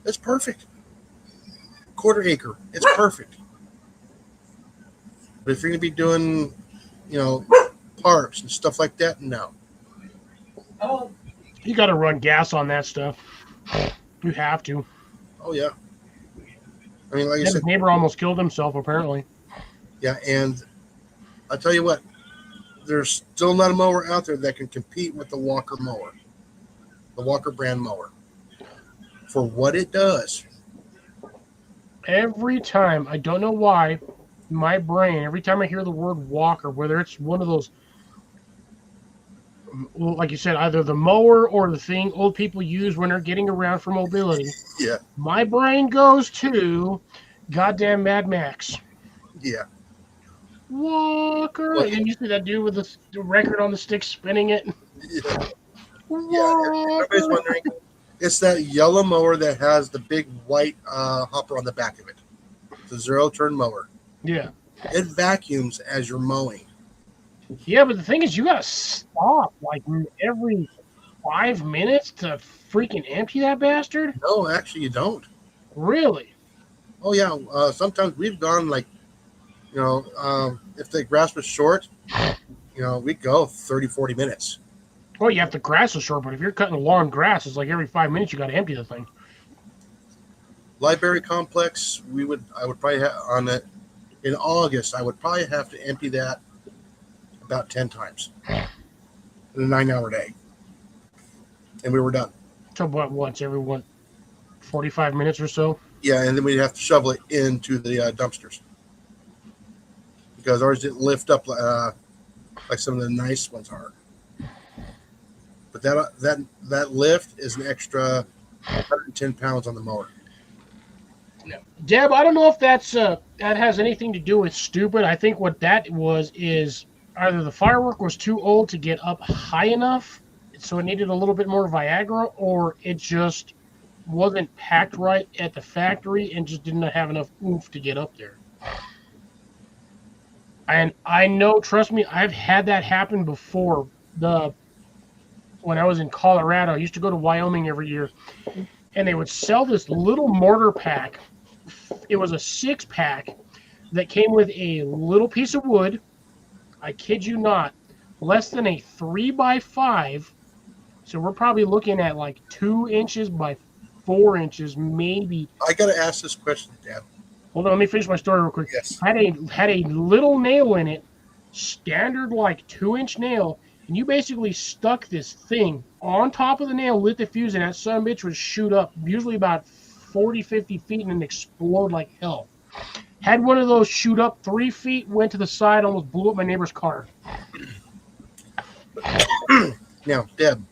it's perfect. Quarter acre, it's perfect. But if you're going to be doing, parks and stuff like that, no. You got to run gas on that stuff. You have to. Oh, yeah. I mean, like I His said, neighbor almost killed himself, apparently. yeah, and I'll tell you what, there's still not a mower out there that can compete with the Walker mower, the Walker brand mower, for what it does. Every time, I don't know why, my brain, every time I hear the word Walker, whether it's one of those, like you said, either the mower or the thing old people use when they're getting around for mobility, Yeah, my brain goes to goddamn Mad Max. yeah. Walker. Well, And you see that dude with the record on the stick spinning it? Yeah. Walker. Everybody's wondering, it's that yellow mower that has the big white hopper on the back of it. It's a zero-turn mower. Yeah. It vacuums as you're mowing. Yeah, but the thing is, you gotta stop like every 5 minutes to freaking empty that bastard. No, actually, you don't. Really? Oh, yeah. Sometimes we've gone like, if the grass was short, we'd go 30, 40 minutes. Well, you have the grass is short, but if you're cutting long grass, it's like every 5 minutes you gotta empty the thing. Library complex, I would probably have on it in August. I would probably have to empty that about 10 times in a 9-hour day, and we were done. So what? Once every 45 minutes or so? Yeah, and then we'd have to shovel it into the dumpsters because ours didn't lift up like some of the nice ones are. But that lift is an extra 110 pounds on the mower. Deb, I don't know if that has anything to do with stupid. I think what that is either the firework was too old to get up high enough, so it needed a little bit more Viagra, or it just wasn't packed right at the factory and just didn't have enough oomph to get up there. And I know, trust me, I've had that happen before. When I was in Colorado, I used to go to Wyoming every year, and they would sell this little mortar pack. It was a 6-pack that came with a little piece of wood. I kid you not, less than a 3x5. So we're probably looking at like 2 inches by 4 inches, maybe. I got to ask this question, Dad. Hold on, let me finish my story real quick. Yes. Had a little nail in it, standard like 2-inch nail, and you basically stuck this thing on top of the nail, lit the fuse, and that son of a bitch would shoot up, usually about 40, 50 feet, and then explode like hell. Had one of those shoot up 3 feet, went to the side, almost blew up my neighbor's car. Now, Deb,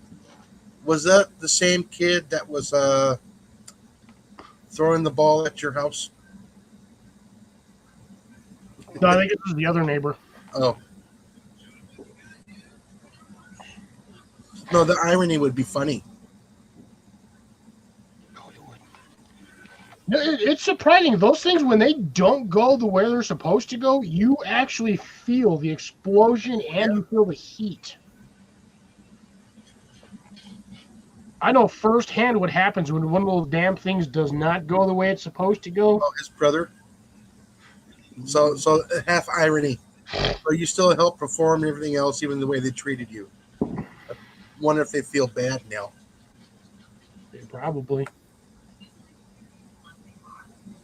was that the same kid that was throwing the ball at your house? No, I think it was the other neighbor. Oh. No, the irony would be funny. It's surprising. Those things, when they don't go the way they're supposed to go, you actually feel the explosion and you feel the heat. I know firsthand what happens when one of those damn things does not go the way it's supposed to go. Oh, his brother. So half irony. But you still help perform and everything else, even the way they treated you. I wonder if they feel bad now. Probably.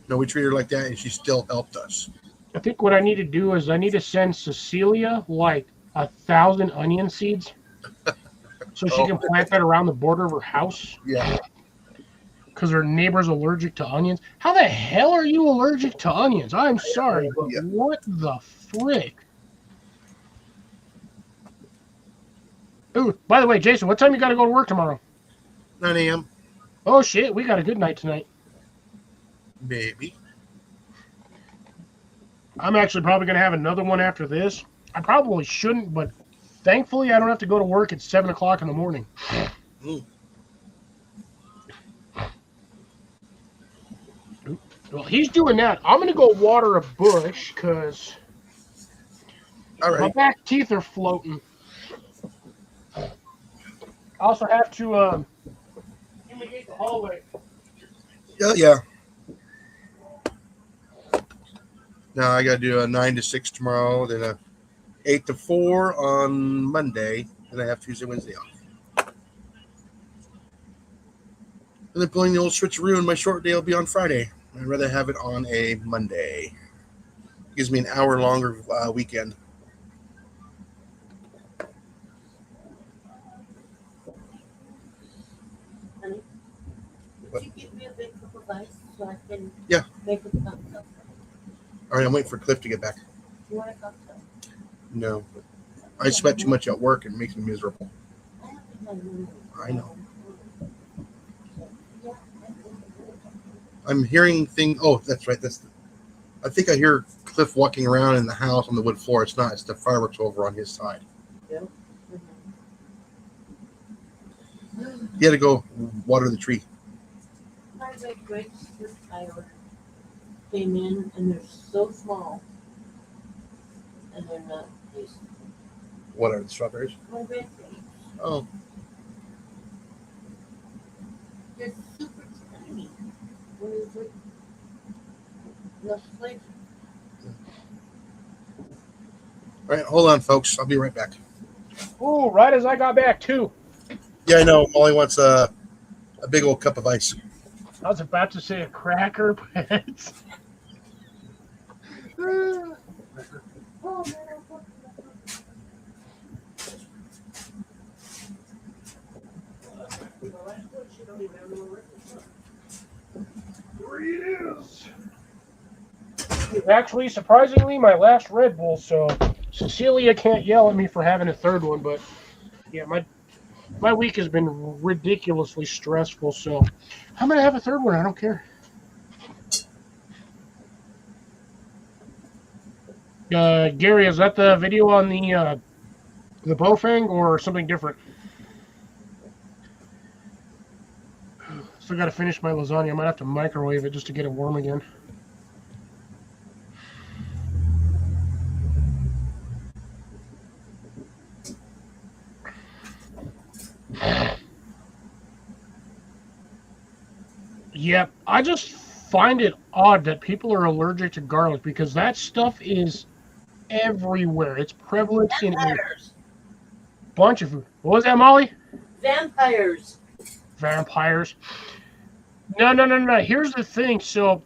No, we treated her like that, and she still helped us. I think what I need to do is I need to send Cecilia like 1,000 onion seeds so she can plant that around the border of her house. Yeah. Because her neighbor's allergic to onions. How the hell are you allergic to onions? I'm sorry, but what the frick? Ooh, by the way, Jason, what time you got to go to work tomorrow? 9 a.m. Oh, shit, we got a good night tonight. Maybe. I'm actually probably going to have another one after this. I probably shouldn't, but thankfully I don't have to go to work at 7 o'clock in the morning. Mm. Well, he's doing that. I'm going to go water a bush because my back teeth are floating. I also have to fumigate the hallway. Yeah. Now I got to do a 9 to 6 tomorrow, then a 8 to 4 on Monday, and I have Tuesday, Wednesday off. And then pulling the old switcheroo, and my short day will be on Friday. I'd rather have it on a Monday. Gives me an hour longer weekend. Honey, What? could you give me a big cup of ice so I can Yeah. make a cocktail? All right, I'm waiting for Cliff to get back. You want a cocktail? No. I sweat too much at work and it makes me miserable. I have to have one. I know. Yeah. I'm hearing things. Oh, that's right. I think I hear Cliff walking around in the house on the wood floor. It's not. It's the fireworks over on his side. He had to go water the tree. My red grapes this Iowa came in and they're so small and they're not tasty. What are the strawberries? My red grapes, Oh, they're super tiny. What is it? No flavor. all right. Hold on, folks. I'll be right back. Ooh, right as I got back, too. Yeah, I know. Molly wants a big old cup of ice. I was about to say a cracker, but... Oh, Three it is. It's actually, surprisingly, my last Red Bull, so Cecilia can't yell at me for having a third one, but yeah, my week has been ridiculously stressful, so I'm going to have a third one. I don't care. Gary, is that the video on the Bowfang or something different? Still got to finish my lasagna. I might have to microwave it just to get it warm again. Yep, I just find it odd that people are allergic to garlic because that stuff is everywhere. It's prevalent in a vampires. bunch of food. What was that, Molly? Vampires. Vampires. No. Here's the thing. So,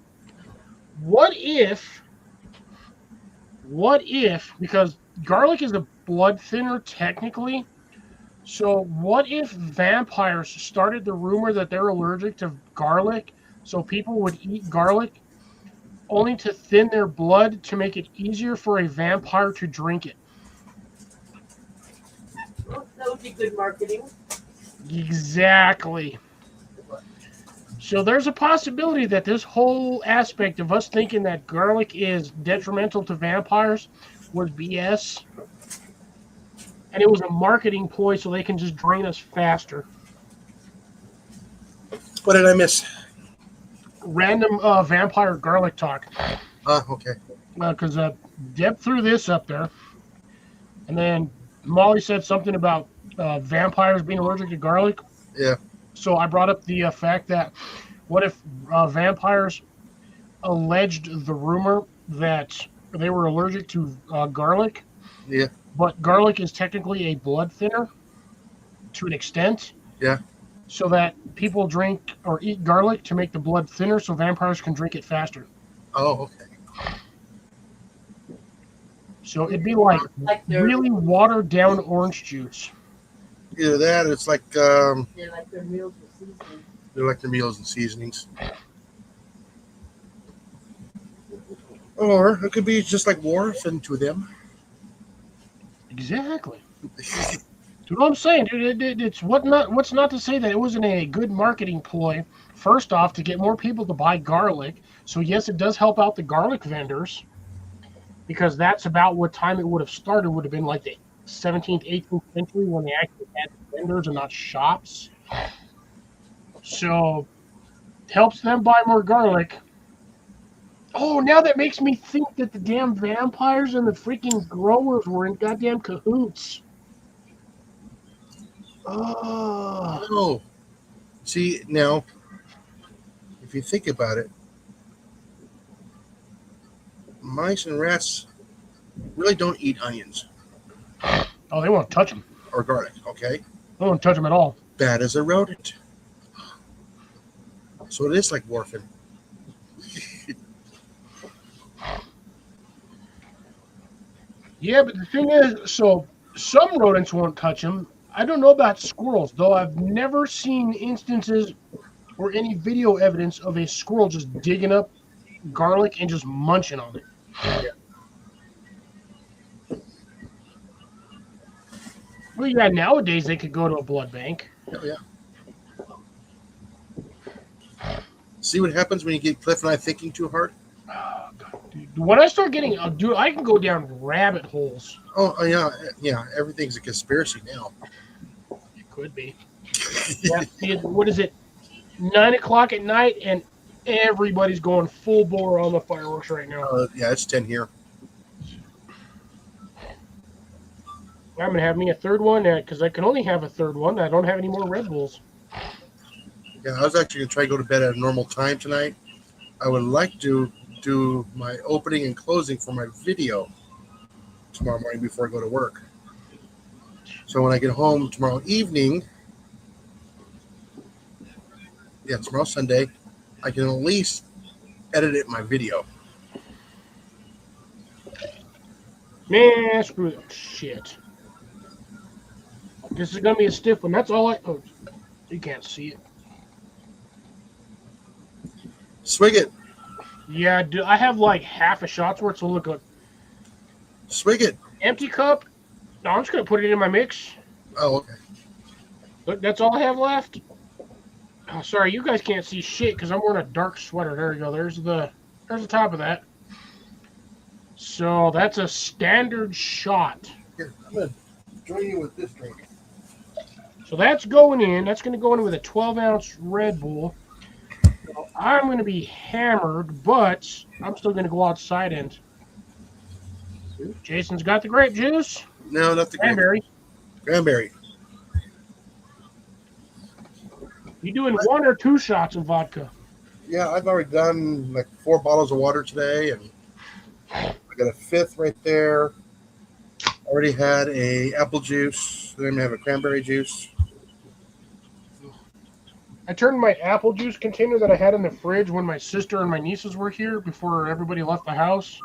what if, because garlic is a blood thinner technically, so what if vampires started the rumor that they're allergic to garlic, so people would eat garlic only to thin their blood to make it easier for a vampire to drink it? Well, that would be good marketing. Exactly. So there's a possibility that this whole aspect of us thinking that garlic is detrimental to vampires was BS. And it was a marketing ploy so they can just drain us faster. What did I miss? Random vampire garlic talk. Okay. Because Deb threw this up there. And then Molly said something about vampires being allergic to garlic. Yeah. So I brought up the fact that what if vampires alleged the rumor that they were allergic to garlic? Yeah. But garlic is technically a blood thinner to an extent. Yeah. So that people drink or eat garlic to make the blood thinner so vampires can drink it faster. Oh, okay. So it'd be like their, really watered down orange juice. Either that, or it's like they're like their meals with seasoning. they're like their meals and seasonings, or it could be just like warfarin to them. Exactly. Dude, what I'm saying, dude, it's what's not to say that it wasn't a good marketing ploy. First off, to get more people to buy garlic. So yes, it does help out the garlic vendors, because that's about what time it would have started. Would have been like the 17th, 18th century when they actually had vendors and not shops. So it helps them buy more garlic. Oh, now that makes me think that the damn vampires and the freaking growers were in goddamn cahoots. Oh. Oh, see now, if you think about it, mice and rats really don't eat onions Oh, they won't touch them. or garlic. Okay, They won't touch them at all. bad as a rodent. So it is like warfarin. Yeah, but the thing is, so some rodents won't touch them. I don't know about squirrels, though. I've never seen instances or any video evidence of a squirrel just digging up garlic and just munching on it. Well, yeah, nowadays they could go to a blood bank. Oh, yeah. See what happens when you get Cliff and I thinking too hard? Dude, when I start getting, dude, I can go down rabbit holes. Oh, yeah. Everything's a conspiracy now. It could be. Yeah, what is it? 9 o'clock at night, and everybody's going full bore on the fireworks right now. Yeah, it's 10 here. I'm gonna have me a third one because I can only have a third one. I don't have any more Red Bulls. Yeah, I was actually gonna try to go to bed at a normal time tonight. I would like to do my opening and closing for my video tomorrow morning before I go to work. So when I get home tomorrow evening, tomorrow Sunday, I can at least edit it my video. Man, screw that shit. This is gonna be a stiff one. That's all I. Oh, you can't see it. Swig it. Yeah, dude, I have like half a shot's worth, so look, Swig it. empty cup. No, I'm just gonna put it in my mix. Oh, okay. Look, that's all I have left. Oh, sorry, you guys can't see shit because I'm wearing a dark sweater. There you go. There's the top of that. So that's a standard shot. Here, I'm gonna join you with this drink. So that's going in. That's going to go in with a 12-ounce Red Bull. So I'm going to be hammered, but I'm still going to go outside and. Jason's got the grape juice. No, not the Cranberry. Cranberry. You doing 1 or 2 shots of vodka? Yeah, I've already done like 4 bottles of water today, and I got a 5th right there. Already had a apple juice. Then I'm gonna have a cranberry juice. I turned my apple juice container that I had in the fridge when my sister and my nieces were here before everybody left the house.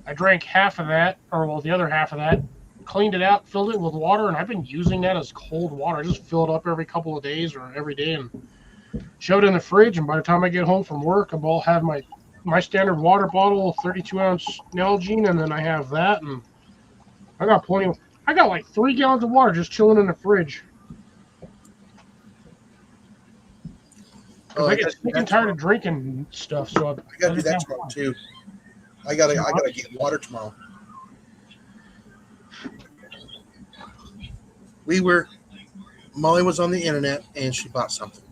I drank half of that, or well, the other half of that, cleaned it out, filled it with water, and I've been using that as cold water. I just fill it up every couple of days or every day and shove it in the fridge. And by the time I get home from work, I'll have my standard water bottle, 32-ounce Nalgene, and then I have that, and I got plenty of. I got like 3 gallons of water just chilling in the fridge. Because I get sick and tired of drinking stuff, so I gotta do that tomorrow too. I gotta get water tomorrow. Molly was on the internet and she bought something.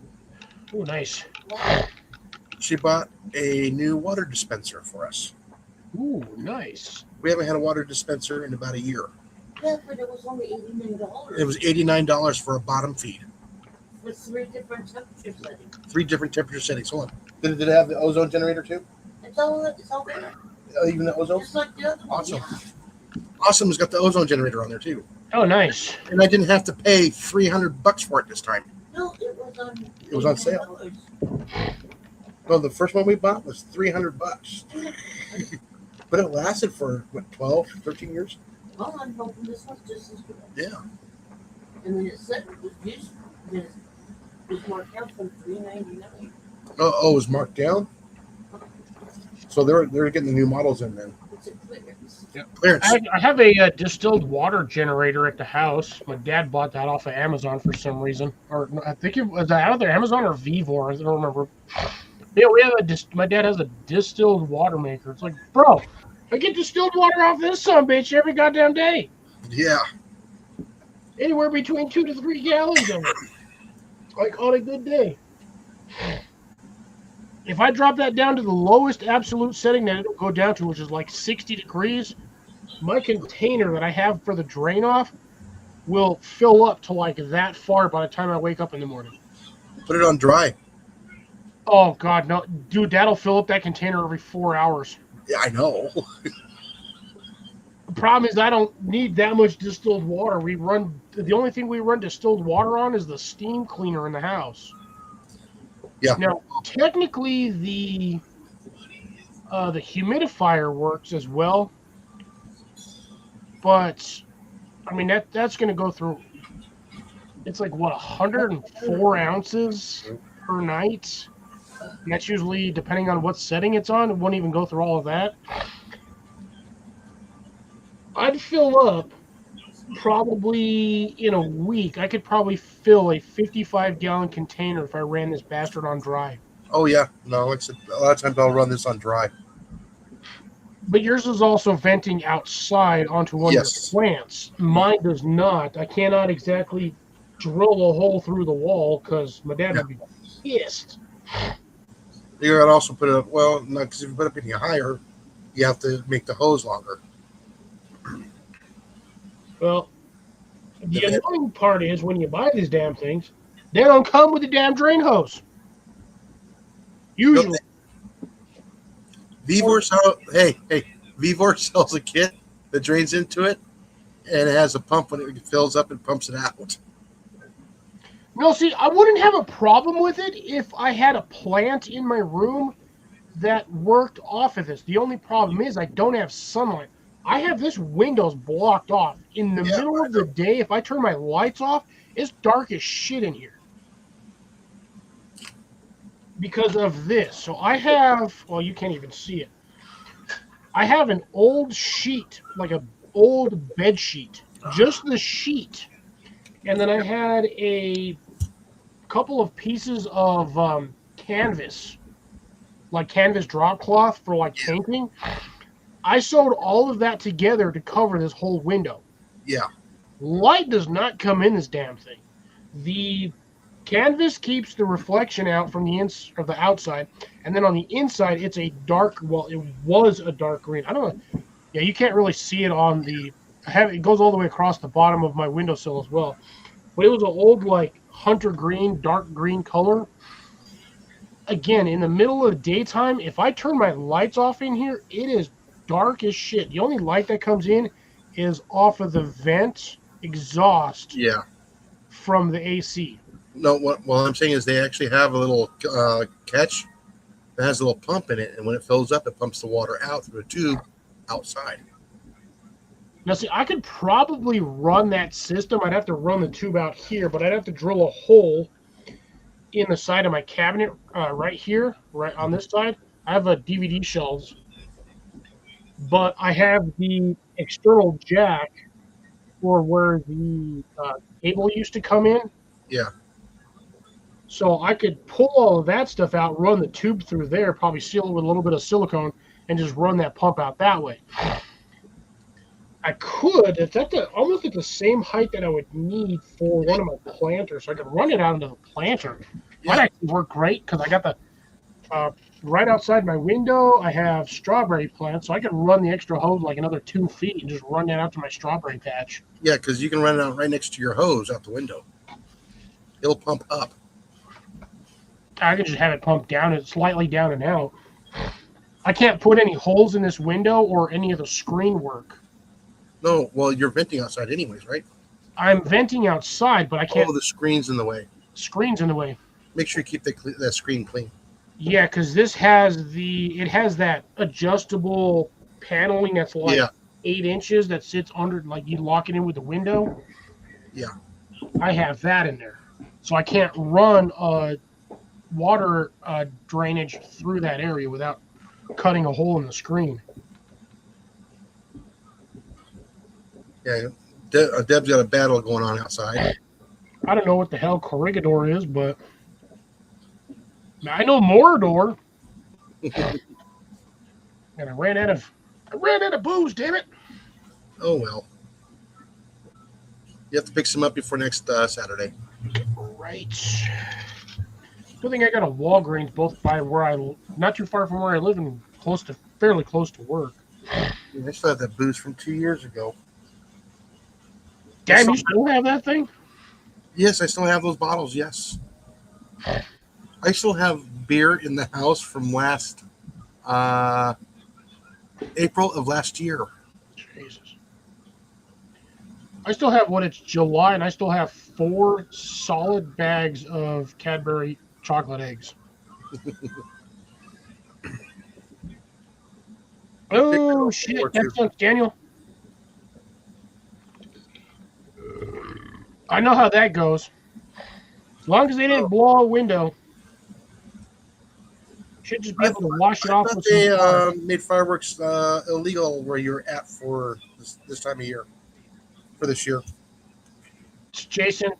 Oh, nice. She bought a new water dispenser for us. Ooh, nice. We haven't had a water dispenser in about a year. Yeah, but it was only $89. It was $89 for a bottom feed. With 3 different temperature settings. 3 different temperature settings. Hold on. Did it have the ozone generator too? It's all there. Even the ozone? Just like the other one. Awesome. Yeah. Awesome's got the ozone generator on there too. Oh, nice. And I didn't have to pay $300 for it this time. No, it was on. It was on sale. Well, the first one we bought was $300. But it lasted for, what, 12, 13 years? Well, I'm hoping this one's just as good. Yeah. And then it said it was used. It was marked out for $3.99. Oh, it was marked down? So they're getting the new models in then. It's a clearance. Yeah. Clearance. I have a distilled water generator at the house. My dad bought that off of Amazon for some reason. Or I think it was either Amazon or Vivor. I don't remember. Yeah, we have my dad has a distilled water maker. It's like, bro, I get distilled water off this sumbitch every goddamn day. Yeah. Anywhere between 2 to 3 gallons of it. Like on a good day. If I drop that down to the lowest absolute setting that it'll go down to, which is like 60 degrees, my container that I have for the drain off will fill up to like that far by the time I wake up in the morning. Put it on dry. Oh, God, no. Dude, that'll fill up that container every 4 hours. Yeah, I know. The problem is I don't need that much distilled water. The only thing we run distilled water on is the steam cleaner in the house. Yeah. Now, technically, the humidifier works as well, but I mean that's going to go through. It's like what 104 ounces per night. And that's usually depending on what setting it's on. It won't even go through all of that. I'd fill up probably in a week. I could probably fill a 55-gallon container if I ran this bastard on dry. Oh, yeah. No, like I said, a lot of times I'll run this on dry. But yours is also venting outside onto one of the plants. Mine does not. I cannot exactly drill a hole through the wall because my dad would be pissed. You gotta also put it up. Well, no, because if you put it up any higher, you have to make the hose longer. Well, the annoying part is when you buy these damn things, they don't come with the damn drain hose. Usually. Vivor sells a kit that drains into it, and it has a pump when it fills up and pumps it out. No, see, I wouldn't have a problem with it if I had a plant in my room that worked off of this. The only problem is I don't have sunlight. I have this windows blocked off. In the middle of the day, if I turn my lights off, it's dark as shit in here. Because of this. So I have, well, you can't even see it. I have an old sheet, like an old bed sheet. Just the sheet. And then I had a couple of pieces of canvas, like canvas drop cloth for like painting. I sewed all of that together to cover this whole window. Yeah. Light does not come in this damn thing. The canvas keeps the reflection out from the outside, and then on the inside, it's a dark. Well, it was a dark green. I don't know. Yeah, you can't really see it on the. It goes all the way across the bottom of my windowsill as well. But it was an old like hunter green, dark green color. Again, in the middle of the daytime, if I turn my lights off in here, it is dark as shit. The only light that comes in is off of the vent exhaust. Yeah. From the AC. No, what I'm saying is they actually have a little catch that has a little pump in it, and when it fills up, it pumps the water out through a tube outside. Now, see, I could probably run that system. I'd have to run the tube out here, but I'd have to drill a hole in the side of my cabinet right here, right on this side. I have a DVD shelves, but I have the external jack for where the cable used to come in. Yeah. So I could pull all of that stuff out, run the tube through there, probably seal it with a little bit of silicone, and just run that pump out that way. I could, it's almost at the same height that I would need for one of my planters. So I could run it out into the planter. Yeah. Might actually work great because I got the right outside my window, I have strawberry plants, so I could run the extra hose like another 2 feet and just run that out to my strawberry patch. Yeah, because you can run it out right next to your hose out the window. It'll pump up. I could just have it pumped down and slightly down and out. I can't put any holes in this window or any of the screen work. No, well, you're venting outside anyways, right? I'm venting outside, but I can't. Oh, the screen's in the way. Screen's in the way. Make sure you keep that screen clean. Yeah, because this has that adjustable paneling that's like 8 inches that sits under, like you lock it in with the window. Yeah. I have that in there, so I can't run water drainage through that area without cutting a hole in the screen. Yeah, Deb's got a battle going on outside. I don't know what the hell Corregidor is, but I know Morador. And I ran out of booze, damn it. Oh well. You have to pick some up before next Saturday. Right. Good thing I got a Walgreens both by not too far from where I live and fairly close to work. I still have that booze from 2 years ago. Damn, you still have that thing? Yes, I still have those bottles, yes. I still have beer in the house from last April of last year. Jesus. I still have it's July, and I still have 4 solid bags of Cadbury chocolate eggs. Oh, shit. That's Daniel. I know how that goes. As long as they didn't blow a window, should just be able to wash it off. I thought they made fireworks illegal where you're at for this time of year, for this year. Jason,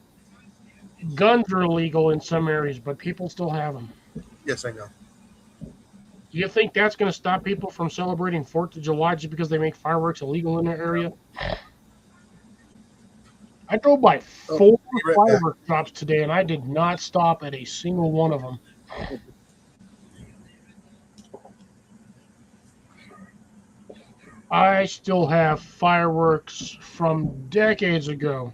guns are illegal in some areas, but people still have them. Yes, I know. Do you think that's going to stop people from celebrating 4th of July just because they make fireworks illegal in their area? I drove by 4 fireworks drops today, and I did not stop at a single one of them. I still have fireworks from decades ago.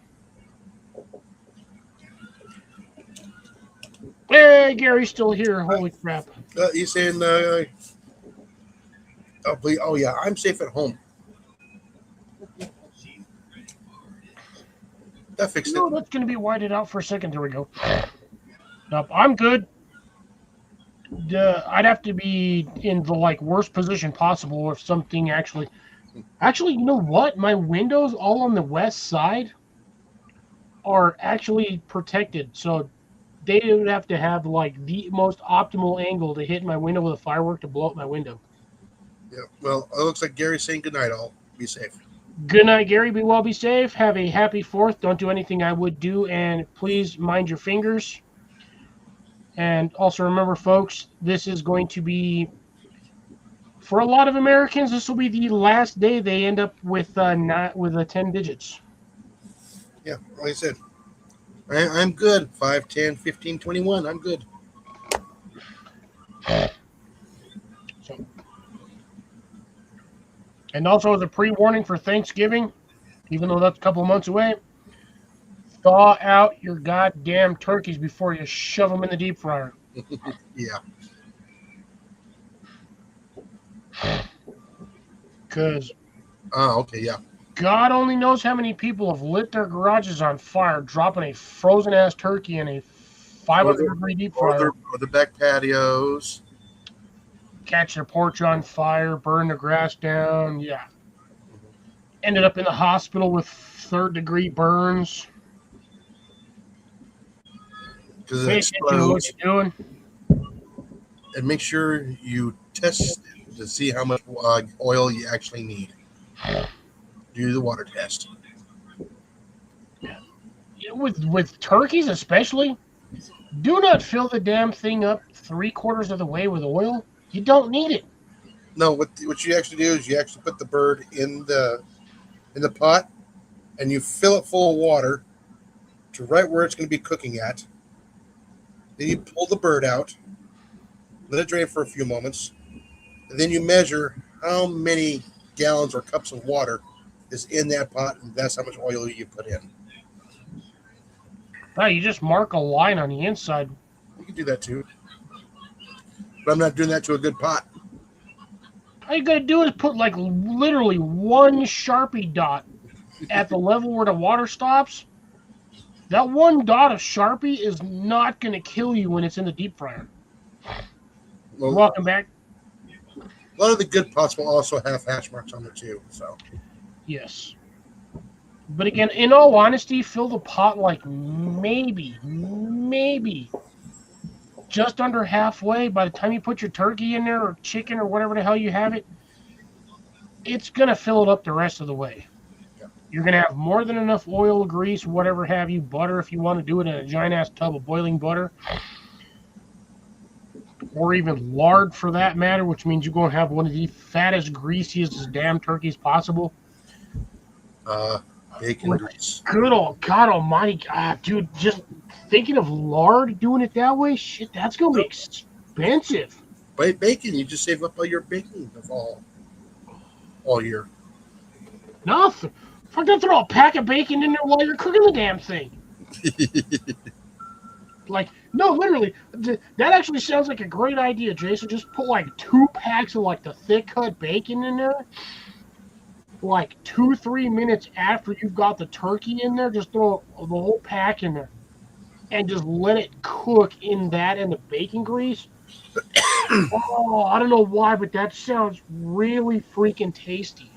Hey, Gary's still here. Holy crap. He's saying, oh, yeah, I'm safe at home. That fixed it. No, that's going to be whited out for a second. There we go. Nope, I'm good. I'd have to be in the worst position possible if something actually, you know what? My windows all on the west side are actually protected, so they would have to have the most optimal angle to hit my window with a firework to blow up my window. Yeah. Well, it looks like Gary's saying goodnight. All be safe. Good night, Gary. Be well, be safe. Have a happy 4th. Don't do anything I would do, and please mind your fingers. And also remember, folks, this is going to be, for a lot of Americans, this will be the last day they end up with 10 digits. Yeah, like I said, I'm good. 5, 10, 15, 21. I'm good. So, and also as a pre-warning for Thanksgiving, even though that's a couple of months away, thaw out your goddamn turkeys before you shove them in the deep fryer. Yeah. Because okay, yeah. God only knows how many people have lit their garages on fire, dropping a frozen-ass turkey in a 500-degree deep fryer. Or the back patios. Catch their porch on fire, burn the grass down. Yeah. Ended up in the hospital with 3rd-degree burns. Because it Pay attention to what explodes. you're doing. And make sure you test it to see how much oil you actually need. Do the water test. With turkeys especially, do not fill the damn thing up 3/4 of the way with oil. You don't need it. No, what you actually do is you actually put the bird in the pot, and you fill it full of water to right where it's going to be cooking at. Then you pull the bird out, let it drain for a few moments, and then you measure how many gallons or cups of water is in that pot, and that's how much oil you put in. No, you just mark a line on the inside. You can do that too. But I'm not doing that to a good pot. All you gotta do is put like literally one Sharpie dot at the level where the water stops. That one dot of Sharpie is not gonna kill you when it's in the deep fryer. Well, Welcome back. a lot of the good pots will also have hash marks on there too. So Yes. But again, in all honesty, fill the pot like maybe just under halfway. By the time you put your turkey in there or chicken or whatever the hell you have it, it's going to fill it up the rest of the way. You're going to have more than enough oil, grease, whatever have you, butter if you want to do it in a giant-ass tub of boiling butter. Or even lard for that matter, which means you're going to have one of the fattest, greasiest damn turkeys possible. bacon grease. Good old God almighty. Dude, just thinking of lard, doing it that way, shit, that's going to be expensive. Buy bacon. You just save up all your bacon all year. Nothing. Fucking throw a pack of bacon in there while you're cooking the damn thing. Like, no, literally, that actually sounds like a great idea, Jason. Just put like 2 packs of like the thick cut bacon in there. Like 2-3 minutes after you've got the turkey in there, just throw the whole pack in there and just let it cook in that and the bacon grease. Oh, I don't know why, but that sounds really freaking tasty.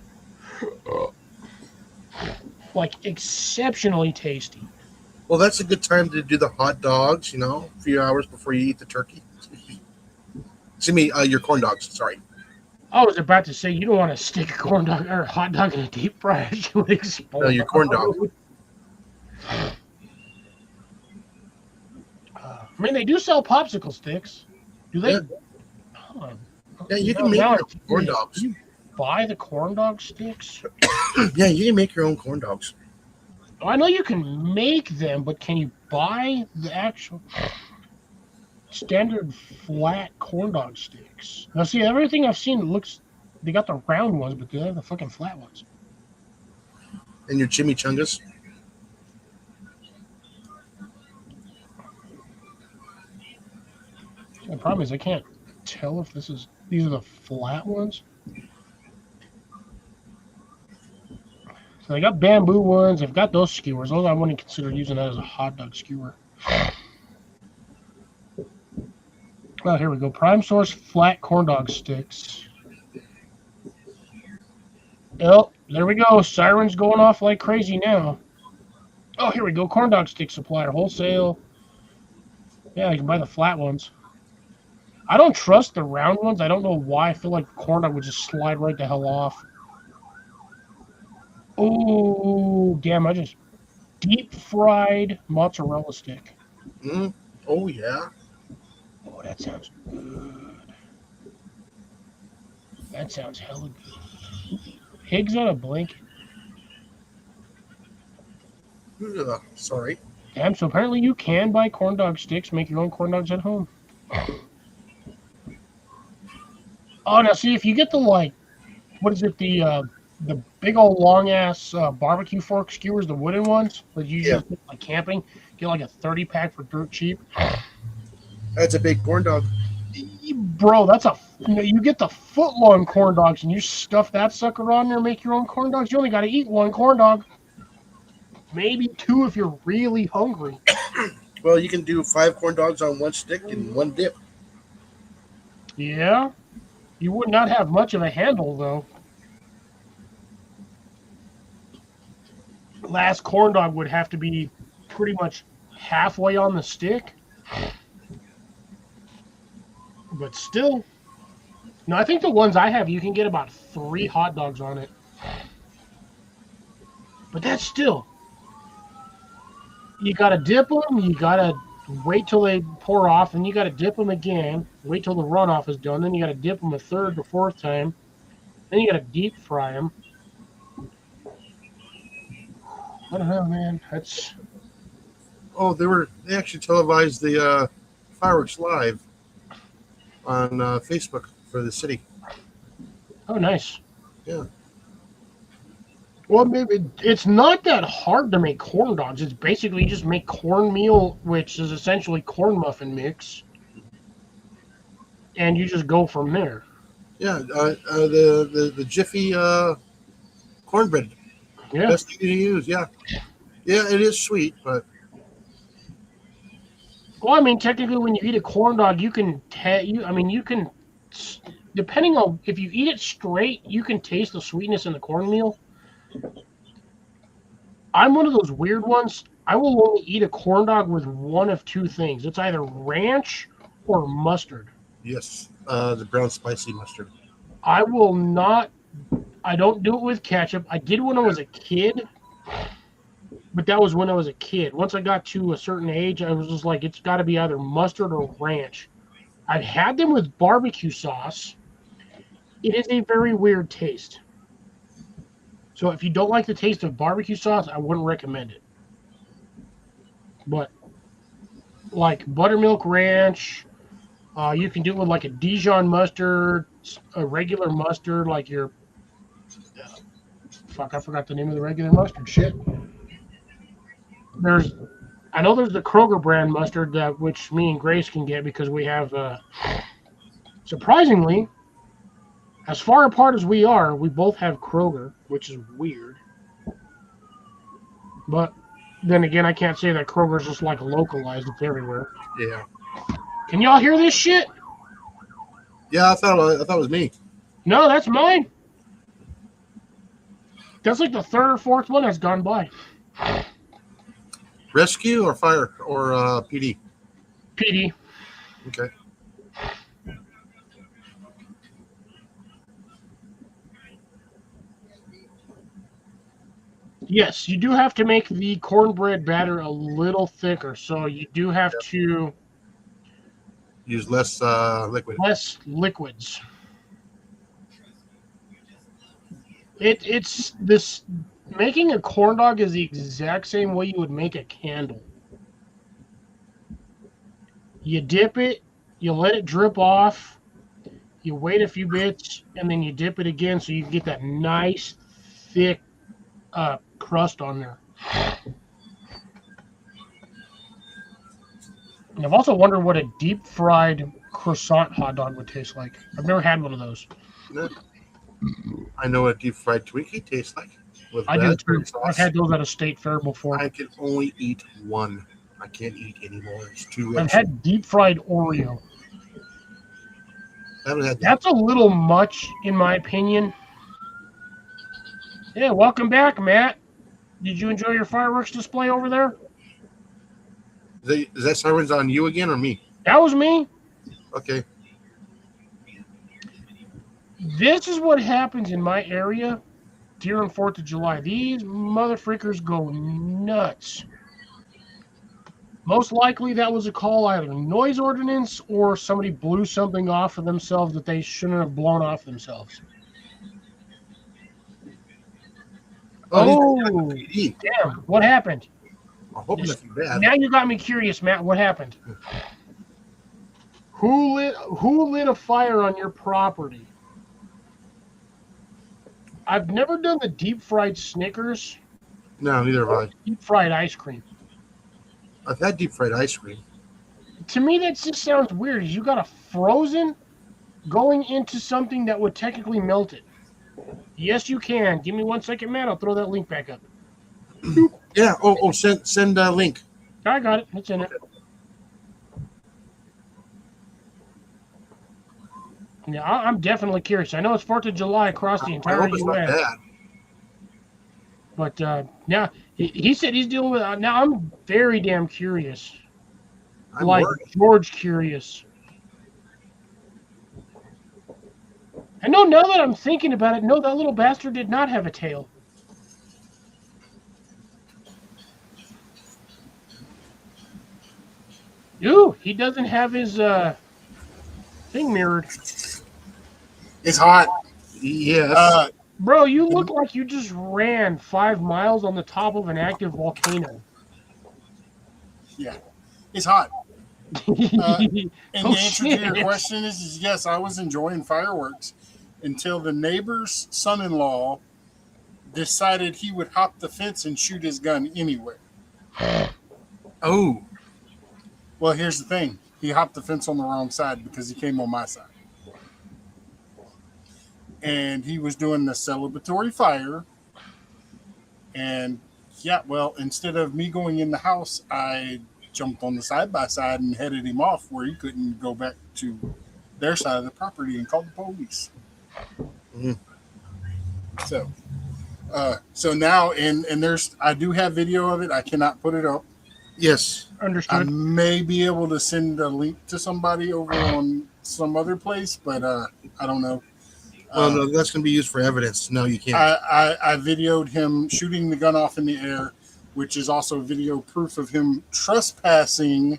Like exceptionally tasty. Well, that's a good time to do the hot dogs, a few hours before you eat the turkey. Excuse me, your corn dogs, sorry. I was about to say, you don't want to stick a corn dog or a hot dog in a deep fryer. You'll explode. No, your corn dog. I mean, they do sell popsicle sticks. Do they? Yeah, yeah, you can make Now your I'm own corn curious. dogs. You buy the corn dog sticks? Yeah, you can make your own corn dogs. I know you can make them, but can you buy the actual standard flat corn dog sticks? Now, see, everything I've seen they got the round ones, but they have the fucking flat ones. And your chimichangas. The problem is I can't tell if these are the flat ones. So they got bamboo ones. They've got those skewers. Those I wouldn't consider using that as a hot dog skewer. Oh, here we go. Prime Source flat corn dog sticks. Oh, there we go. Sirens going off like crazy now. Oh, here we go. Corn dog stick supplier. Wholesale. Yeah, you can buy the flat ones. I don't trust the round ones. I don't know why. I feel like corn dog would just slide right the hell off. Oh, damn. I just deep fried mozzarella stick. Oh, yeah. Oh, that sounds good. That sounds hella good. Pigs on a blanket. Sorry. Damn, so apparently you can buy corn dog sticks, make your own corn dogs at home. Oh, now see, if you get the, what is it, the big old long-ass barbecue fork skewers, the wooden ones, that you use like camping, get like a 30-pack for dirt cheap. That's a big corn dog. Bro, you get the foot-long corn dogs and you stuff that sucker on there, make your own corn dogs. You only got to eat 1 corn dog. Maybe 2 if you're really hungry. Well, you can do 5 corn dogs on one stick and one dip. Yeah. You would not have much of a handle, though. Last corn dog would have to be pretty much halfway on the stick. But still. No, I think the ones I have, you can get about 3 hot dogs on it. But that's still. You got to dip them. You got to wait till they pour off. And you got to dip them again. Wait till the runoff is done. Then you got to dip them a third or fourth time. Then you got to deep fry them. I don't know, man. That's. Oh, they actually televised the fireworks live on Facebook for the city. Oh, nice. Yeah. Well, maybe it's not that hard to make corn dogs. It's basically you just make cornmeal, which is essentially corn muffin mix, and you just go from there. Yeah, the Jiffy cornbread. Yeah. Best thing to use. Yeah, yeah, it is sweet, but Well, I mean, technically, when you eat a corn dog, you can you can, depending on if you eat it straight, you can taste the sweetness in the cornmeal. I'm one of those weird ones. I will only eat a corn dog with one of two things. It's either ranch or mustard. yes, the brown spicy mustard. I will not. I don't do it with ketchup. I did when I was a kid, but that was when I was a kid. Once I got to a certain age, I was just like, it's got to be either mustard or ranch. I've had them with barbecue sauce. It is a very weird taste. So if you don't like the taste of barbecue sauce, I wouldn't recommend it. But like buttermilk ranch, you can do it with like a Dijon mustard, a regular mustard, like your fuck, I forgot the name of the regular mustard. Shit. I know there's the Kroger brand mustard that which me and Grace can get because we have, surprisingly, as far apart as we are, we both have Kroger, which is weird. But then again, I can't say that Kroger's just like localized; it's everywhere. Yeah, Can y'all hear this shit? yeah. I thought it was me. No, that's mine. That's like the third or fourth one that's gone by. Rescue or fire or PD. PD. Okay. Yes, you do have to make the cornbread batter a little thicker, so you do have to Use less liquid. less liquids. It's this making a corn dog is the exact same way you would make a candle. You dip it, you let it drip off, you wait a few bits, and then you dip it again so you can get that nice thick crust on there. And I've also wondered what a deep fried croissant hot dog would taste like. I've never had one of those. I know what deep fried Twinkie tastes like. With I do raspberry too. sauce. I've had those at a state fair before. I can only eat one. I can't eat anymore. It's too rich. I've had deep fried Oreo. I haven't had that. That's a little much, in my opinion. Yeah, welcome back, Matt. Did you enjoy your fireworks display over there? Is that sirens on you again or me? That was me. Okay. This is what happens in my area during 4th of July. These motherfrickers go nuts. Most likely that was a call either noise ordinance or somebody blew something off of themselves that they shouldn't have blown off themselves. Oh, damn. What happened? I hope nothing bad. Now you got me curious, Matt. What happened? Who lit a fire on your property? I've never done the deep fried Snickers. No, neither have I. Deep fried ice cream. I've had deep fried ice cream. To me, that just sounds weird. You got a frozen going into something that would technically melt it. Yes, you can. Give me 1 second, Matt. I'll throw that link back up. Yeah. Oh, send a link. I got it. It's in it. Yeah, I'm definitely curious. I know it's 4th of July across the I entire hope it's not U.S. bad. But now he said he's dealing with. Now I'm very damn curious. I'm Like worried. George curious. I know now that I'm thinking about it. No, that little bastard did not have a tail. Ooh, he doesn't have his thing mirrored. It's hot. Yes. Bro, you look like you just ran 5 miles on the top of an active volcano. Yeah, it's hot. And Oh, the answer to your shit. question is yes, I was enjoying fireworks until the neighbor's son-in-law decided he would hop the fence and shoot his gun anyway. Oh. Well, here's the thing. He hopped the fence on the wrong side because he came on my side. And he was doing the celebratory fire. And yeah, well, instead of me going in the house, I jumped on the side-by-side and headed him off where he couldn't go back to their side of the property and call the police. Mhm. So now, and I do have video of it. I cannot put it up. Yes. I Understood. may be able to send a link to somebody over on some other place, but I don't know. Well, no, that's going to be used for evidence. No, you can't. I videoed him shooting the gun off in the air, which is also video proof of him trespassing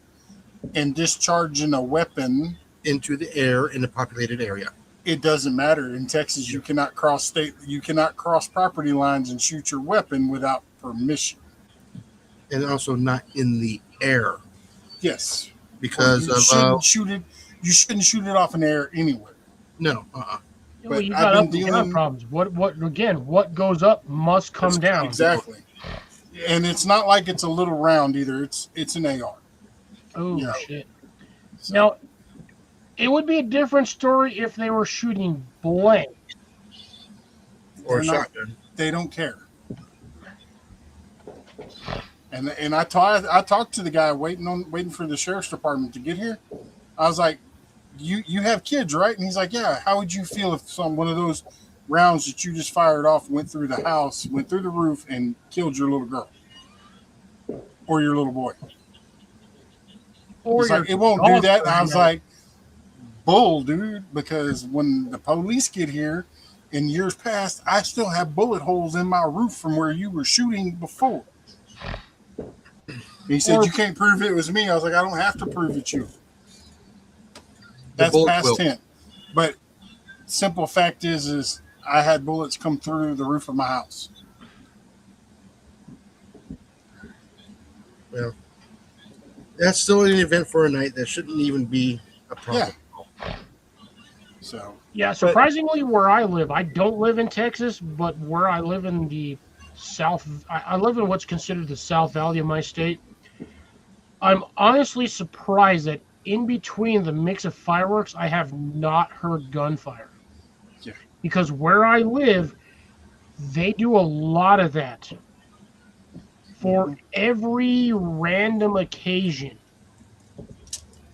and discharging a weapon Into the air in a populated area. It doesn't matter. In Texas, you cannot cross property lines and shoot your weapon without permission. And also not in the air. Yes. Because you shouldn't shoot it. You shouldn't shoot it off in the air anywhere. No. Well, But you I've got been up and down dealing- problems. What goes up must come down. Exactly. And it's not like it's a little round either. It's an AR. Oh Yeah. shit. So, Now, it would be a different story if they were shooting blank. Or a They're not- shotgun. they don't care. And I talked to the guy waiting for the sheriff's department to get here. I was like, you have kids, right? And he's like, yeah. How would you feel if one of those rounds that you just fired off went through the house, went through the roof, and killed your little girl or your little boy? Or He's like, it won't do that. And I was like, bull, dude, because when the police get here in years past, I still have bullet holes in my roof from where you were shooting before. He said, you can't prove it was me. I was like, I don't have to prove it's you. That's past tense. But simple fact is I had bullets come through the roof of my house. Well, that's still an event for a night. That shouldn't even be a problem. So yeah, surprisingly, where I live, I don't live in Texas, but where I live in the South, I live in what's considered the South Valley of my state. I'm honestly surprised that in between the mix of fireworks, I have not heard gunfire. Yeah. Because where I live, they do a lot of that. For every random occasion.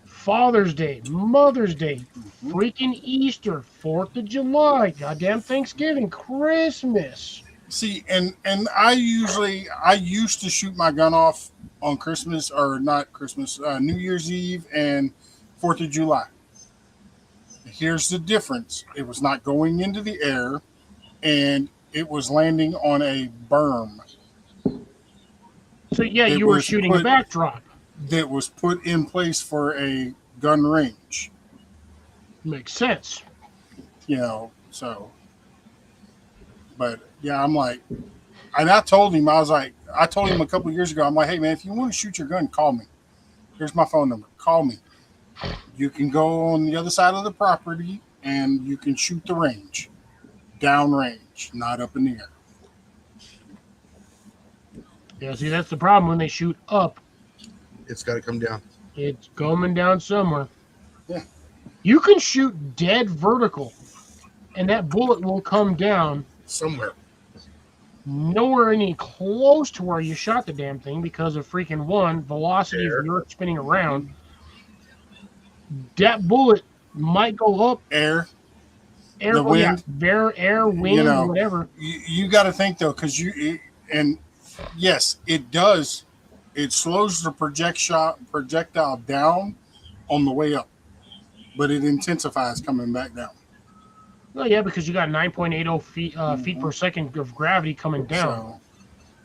Father's Day, Mother's Day, freaking Easter, 4th of July, goddamn Thanksgiving, Christmas. see, and I used to shoot my gun off on Christmas, or not Christmas, New Year's Eve and 4th of July. Here's the difference. It was not going into the air, and it was landing on a berm. So yeah, It you were was shooting a put- backdrop. That was put in place for a gun range. Makes sense. So, but yeah, I'm like, and I told him I told him a couple of years ago, I'm like, hey man, if you want to shoot your gun, call me. Here's my phone number. Call me. You can go on the other side of the property and you can shoot the range, down range, not up in the air. Yeah, see, that's the problem when they shoot up. It's got to come down. It's coming down somewhere. Yeah. You can shoot dead vertical, and that bullet will come down Somewhere. nowhere any close to where you shot the damn thing because of freaking one, velocity of the earth spinning around. That bullet might go up Air. Air, the wind. air, wind, know, whatever. You got to think though, because and yes, it does. It slows the projectile down on the way up, but it intensifies coming back down. Well, yeah, because you got 9.80 feet per second of gravity coming down,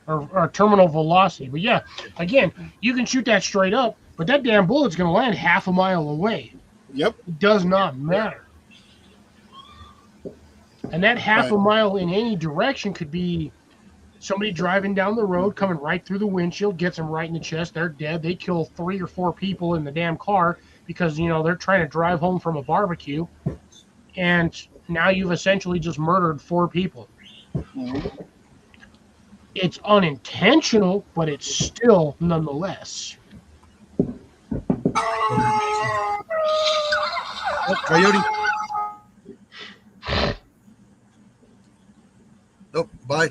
or terminal velocity. But yeah, again, you can shoot that straight up, but that damn bullet's going to land half a mile away. Yep. It does not matter. And that half a mile in any direction could be somebody driving down the road, coming right through the windshield, gets them right in the chest. They're dead. They kill 3 or 4 people in the damn car because, they're trying to drive home from a barbecue. And now you've essentially just murdered 4 people. Mm-hmm. It's unintentional, but it's still nonetheless. Oh, coyote. Oh, bye.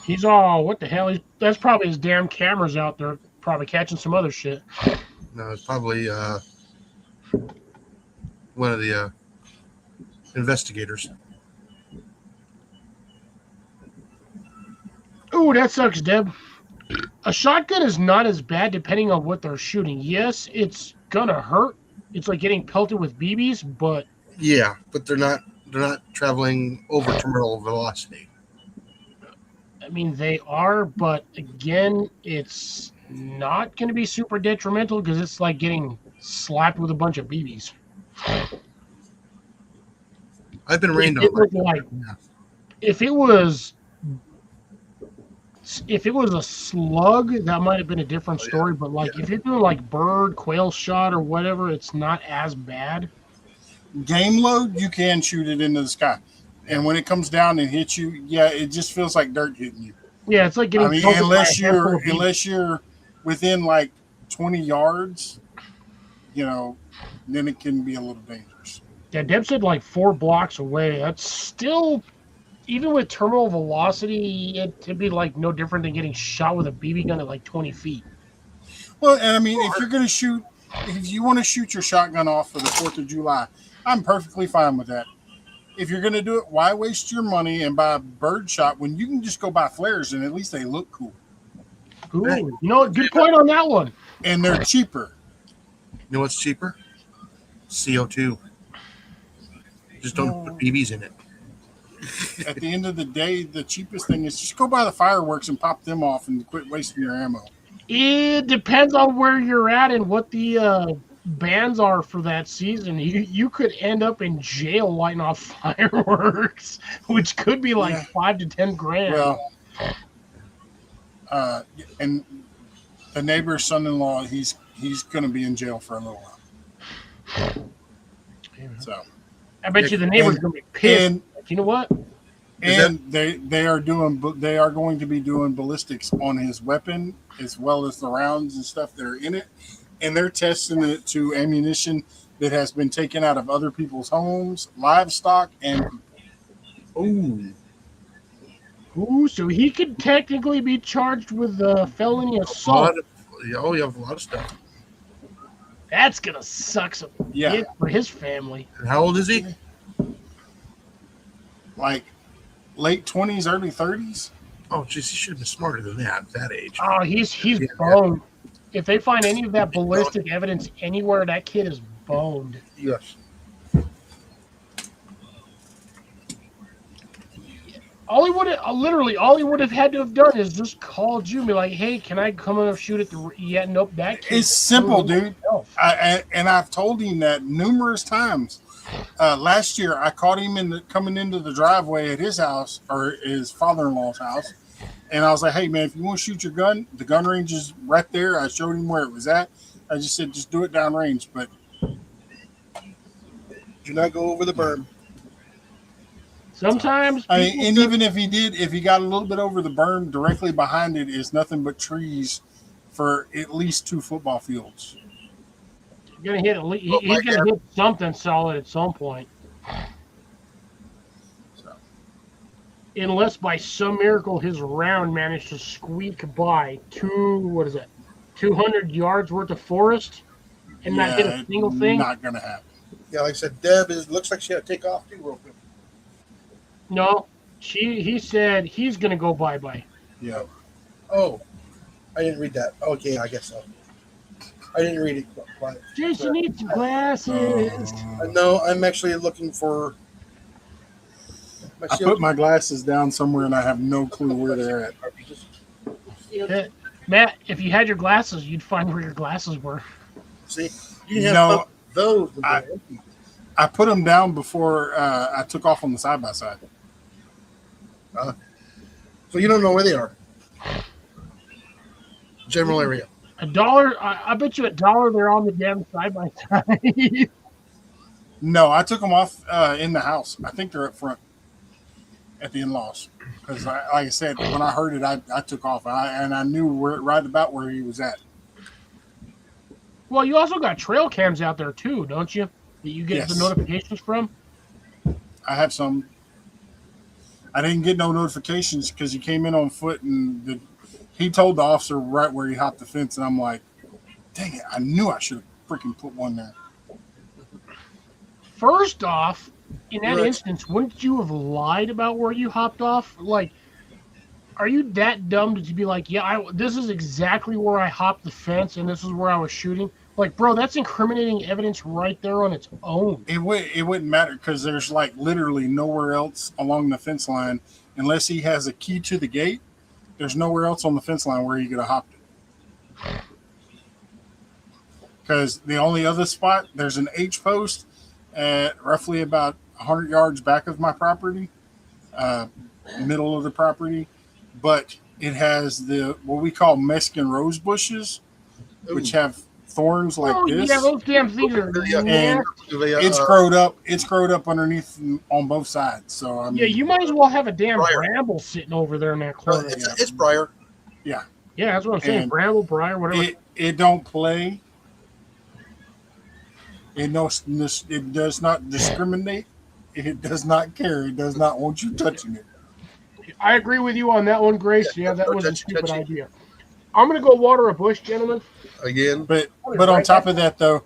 He's all, what the hell? That's probably his damn cameras out there, probably catching some other shit. No, it's probably one of the investigators. Ooh, that sucks, Deb. A shotgun is not as bad depending on what they're shooting. Yes, it's gonna hurt. It's like getting pelted with BBs, but yeah, but they're not traveling over terminal velocity. I mean, they are, but again, it's not going to be super detrimental because it's like getting slapped with a bunch of BBs. I've been rained on. If it was a slug, that might have been a different story. But if you're doing like bird, quail shot, or whatever, it's not as bad. Game load, you can shoot it into the sky, and when it comes down and hits you, it just feels like dirt hitting you. Yeah, it's like getting. I mean, unless you're within like 20 yards, then it can be a little dangerous. Yeah, Deb said like 4 blocks away. That's still, even with terminal velocity, it'd be like no different than getting shot with a BB gun at like 20 feet. Well, and I mean, if you want to shoot your shotgun off for the 4th of July, I'm perfectly fine with that. If you're going to do it, why waste your money and buy a bird shot when you can just go buy flares and at least they look cool? Ooh, good point on that one. And they're cheaper. You know what's cheaper? CO2. Just don't put BBs in it. At the end of the day, the cheapest thing is just go buy the fireworks and pop them off and quit wasting your ammo. It depends on where you're at and what the bans are for that season. You could end up in jail lighting off fireworks, which could be like $5 to $10 grand. Well, and the neighbor's son-in-law, he's going to be in jail for a little while. So I bet you the neighbor's going to be pissed. And, you know what? And they are going to be doing ballistics on his weapon as well as the rounds and stuff that are in it. And they're testing it to ammunition that has been taken out of other people's homes, livestock, and Ooh, so he could technically be charged with felony assault. You have a lot of stuff. That's going to suck some dick for his family. And how old is he? Like late 20s, early 30s. Oh, jeez, he should have been smarter than that at that age. Oh, he's boned. If they find any of that ballistic evidence anywhere, that kid is boned. Yes. All he would have had to have done is just called you and be like, "Hey, can I come and shoot at the?" Yeah, nope. That kid. It's simple, dude. And I've told him that numerous times. Last year, I caught him coming into the driveway at his house or his father-in-law's house. And I was like, hey, man, if you want to shoot your gun, the gun range is right there. I showed him where it was at. I just said, just do it downrange. But do not go over the berm. Sometimes. And even if he got a little bit over the berm, directly behind it is nothing but trees for at least 2 football fields. You're gonna hit he's gonna hit something solid at some point. Unless by some miracle his round managed to squeak by 200 yards worth of forest and not hit a single thing. Not gonna happen. Yeah, like I said, Deb looks like she had to take off too real quick. No, he said he's gonna go bye-bye. Yeah. Oh, I didn't read that. Okay, I guess so. I didn't read it. Quite. Jason needs some glasses. No, I'm actually looking for. I put my glasses down somewhere and I have no clue where they're at. Matt, if you had your glasses, you'd find where your glasses were. See, you have No, those. I put them down before I took off on the side by side. So you don't know where they are. General area. $1. I bet you $1 they're on the damn side by side. No, I took them off in the house. I think they're up front at the in-laws. Because, like I said, when I heard it, I took off. And I knew right about where he was at. Well, you also got trail cams out there too, don't you? That you get the Yes. notifications from. I have some. I didn't get no notifications because he came in on foot and he told the officer right where he hopped the fence. And I'm like, dang it, I knew I should have freaking put one there. First off, in that Right. instance, wouldn't you have lied about where you hopped off? Like, are you that dumb to be like, yeah, this is exactly where I hopped the fence and this is where I was shooting? Like, bro, that's incriminating evidence right there on its own. It wouldn't matter because there's like literally nowhere else along the fence line unless he has a key to the gate. There's nowhere else on the fence line where he could have hopped it. Because the only other spot, there's an H post at roughly about 100 yards back of my property, middle of the property, but it has what we call Mexican rose bushes, which have thorns like this. Yeah, those damn things are And nasty. it's growed up. It's growed up underneath on both sides. So I mean, Yeah, you might as well have a damn Briar. bramble sitting over there in that corner. It's Briar. Yeah, that's what I'm saying. And Bramble, briar, whatever. it don't play. It does not discriminate. It does not care. It does not want you touching it. I agree with you on that one, Grace. Yeah, that no was a touchy, stupid touchy. idea. I'm gonna go water a bush, gentlemen. Again. But on top of that, though,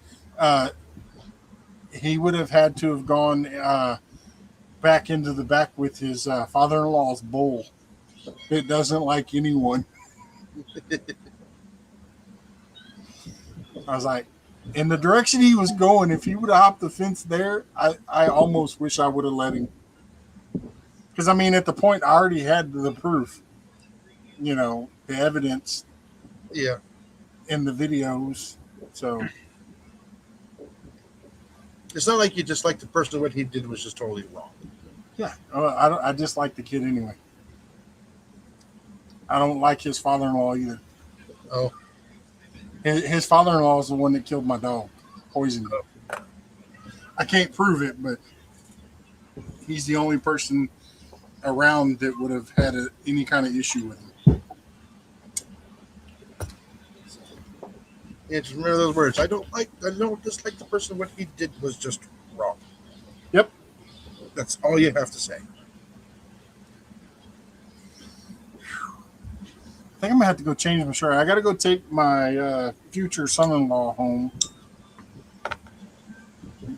he would have had to have gone back into the back with his father-in-law's bull. It doesn't like anyone. I was like, in the direction he was going, if he would have hopped the fence there, I almost wish I would have let him. Because, I mean, at the point, I already had the proof, the evidence Yeah. in the videos. So, It's not like you just like the person. What he did was just totally wrong. yeah, I dislike the kid anyway. I don't like his father-in-law either. Oh. His father-in-law is the one that killed my dog, poisoned him. I can't prove it, but he's the only person around that would have had any kind of issue with him. Yeah, just remember those words. I don't dislike the person. What he did was just wrong. Yep. That's all you have to say. I think I'm gonna have to go change my shirt. I got to go take my future son-in-law home.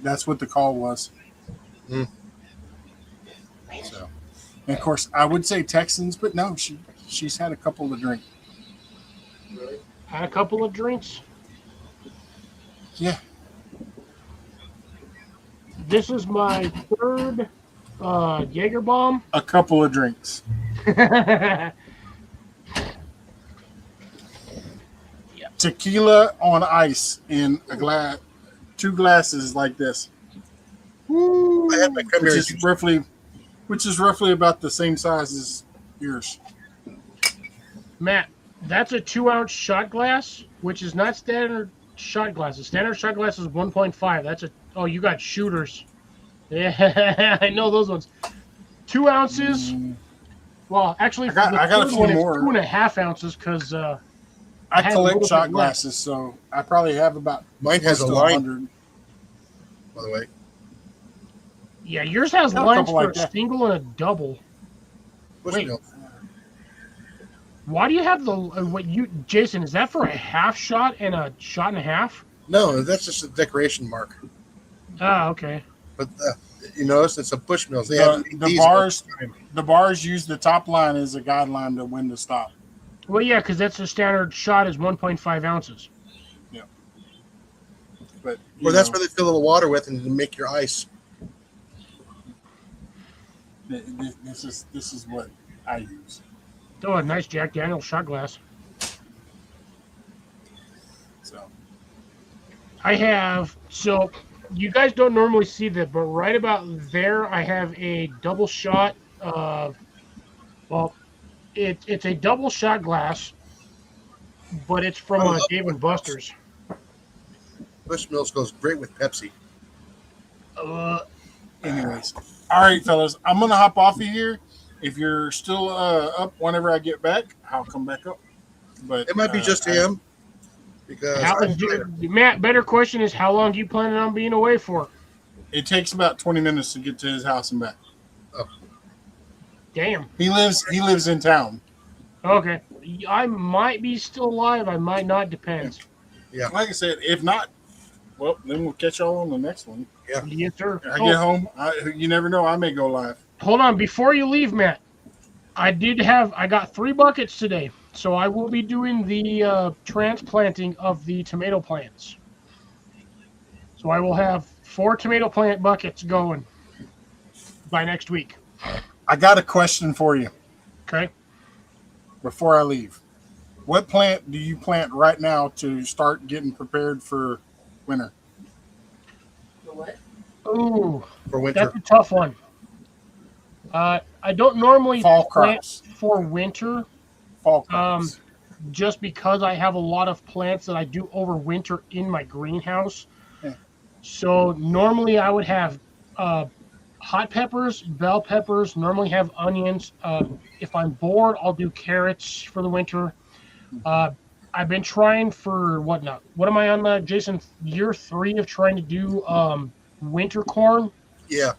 That's what the call was. Mm. So, and of course, I would say Texans, but no, she's had a couple of drinks. Had a couple of drinks. Yeah. This is my third Jaeger bomb. A couple of drinks. Tequila on ice in a glass, 2 glasses like this, I had my which cranberry is juice. roughly about the same size as yours. Matt, that's a 2-ounce shot glass, which is not standard shot glasses. Standard shot glass is 1.5. That's you got shooters. Yeah, I know those ones. 2 ounces. Well, actually, I got a few more. It's 2.5 ounces because I had a collect little shot bit glasses, so I probably have about Mine has a close to line, 100. by the way. yeah, yours has Got a lines couple for like a that. single and a double. What's Wait. the deal? Why do you have Jason? Is that for a half shot and a shot and a half? No, that's just a decoration mark. Ah, okay. But you notice it's a Bushmills. They haven't made The these in a long bars, time. the bars use the top line as a guideline to when to stop. Well, yeah, because that's the standard shot is 1.5 ounces. But Or that's where they fill the water with and make your ice. this is what I use. Oh, a nice Jack Daniel's shot glass. So I have, so you guys don't normally see that, but right about there, I have a double shot of, well, it's a double shot glass, but it's from I love Dave and Buster's. Bushmills goes great with Pepsi. anyways, all right, fellas, I'm gonna hop off of here. If you're still up whenever I get back, I'll come back up. But It might be just him because Matt, better question is how long do you planning on being away for? it takes about 20 minutes to get to his house and back. Damn. He lives in town. Okay. I might be still alive. I might not. Depends. Like I said, if not, well, then we'll catch y'all on the next one. Yes, sir. I get home. You never know. I may go live. Hold on. Before you leave, Matt, I got 3 buckets today. So I will be doing the transplanting of the tomato plants. So I will have 4 tomato plant buckets going by next week. I got a question for you Okay. before I leave. What plant do you plant right now to start getting prepared for winter? For what? Ooh, for winter. that's a tough one. I don't normally Fall plant crops. for winter Fall crops. just because I have a lot of plants that I do overwinter in my greenhouse. Yeah. So normally I would have hot peppers, bell peppers, normally have onions. If I'm bored, I'll do carrots for the winter. I've been trying for what am I on, Jason? Year 3 of trying to do winter corn. Yeah.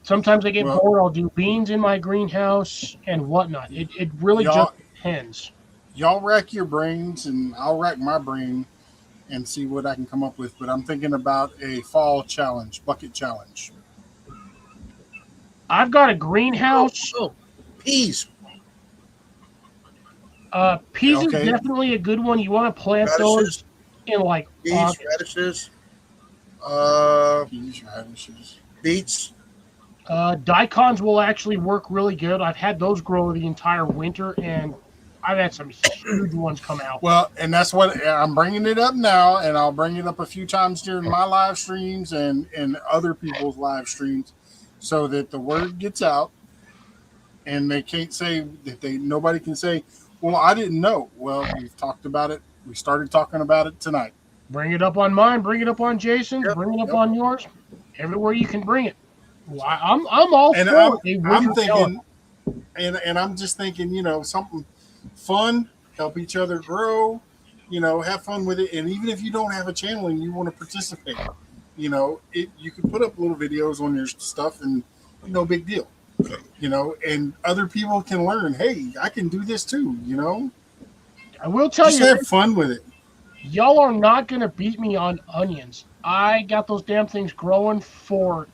Sometimes I get bored. I'll do beans in my greenhouse and whatnot. It really just depends. Y'all rack your brains, and I'll rack my brain and see what I can come up with. But I'm thinking about a fall challenge, bucket challenge. I've got a greenhouse. Oh, peas. Peas Okay. is definitely a good one. You want to plant Radishes. those in like Peas, August. radishes. Peas, radishes. Beets. Daikons will actually work really good. I've had those grow the entire winter, and I've had some huge ones come out. Well, and that's what I'm bringing it up now, and I'll bring it up a few times during my live streams and other people's live streams, so that the word gets out, and they can't say that nobody can say, "Well, I didn't know." Well, we've talked about it. We started talking about it tonight. Bring it up on mine. Bring it up on Jason's. Yep, bring it up on yours. Everywhere you can bring it. Well, I'm all And for a winter I'm challenge. thinking, and I'm just thinking, something fun, help each other grow, have fun with it. And even if you don't have a channel and you want to participate, you can put up little videos on your stuff, and no big deal, and other people can learn. Hey, I can do this too, I will tell Just you, have fun with it. y'all are not gonna beat me on onions. I got those damn things growing for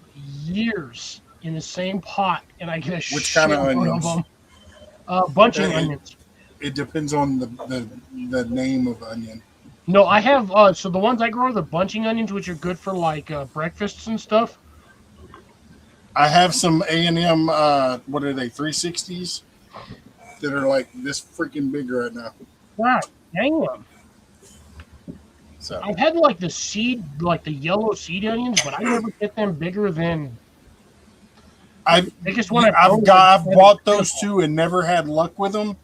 years in the same pot, and I get a Which kind of shitload onions? them. Bunching onions. It depends on the name of onion. No, I have so the ones I grow are the bunching onions, which are good for like breakfasts and stuff. I have some A&M, what are they, 360s that are like this freaking big right now. Wow, dang them. So I've had like the yellow seed onions, but I never get them bigger than. I've bought those two and never had luck with them.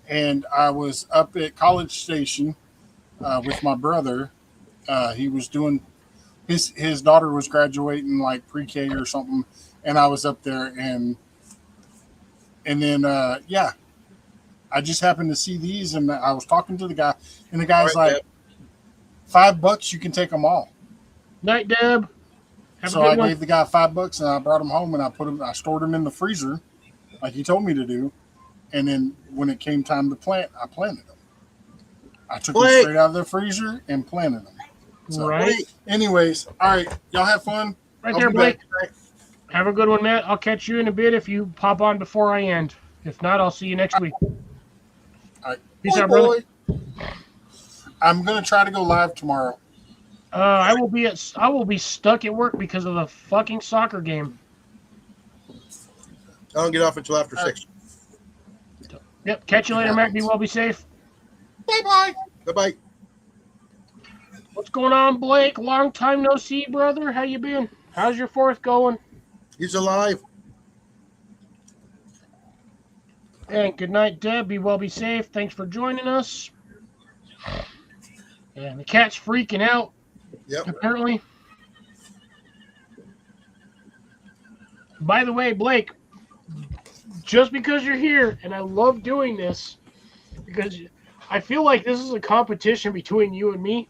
And I was up at College Station with my brother. He was doing his daughter was graduating like pre-K or something, and I was up there and then I just happened to see these, and I was talking to the guy, and the guy's like, $5, you can take them all. Night, Deb. So I gave the guy $5, and I brought them home, and I stored them in the freezer, like he told me to do. And then when it came time to plant, I planted them. I took them straight out of the freezer and planted them. So, Right. Anyways, all right, y'all have fun. Right I'll there, be Blake. back. Have a good one, Matt. I'll catch you in a bit if you pop on before I end. If not, I'll see you next week. All right. Peace out, brother. I'm gonna try to go live tomorrow. I will be stuck at work because of the fucking soccer game. I don't get off until after 6. Yep. Catch you later, Matt. Be well, be safe. Bye-bye. Bye-bye. What's going on, Blake? Long time no see, brother. How you been? How's your 4th going? He's alive. And good night, Deb. Be well, be safe. Thanks for joining us. And the cat's freaking out, Yep. apparently. By the way, Blake, just because you're here, and I love doing this, because I feel like this is a competition between you and me.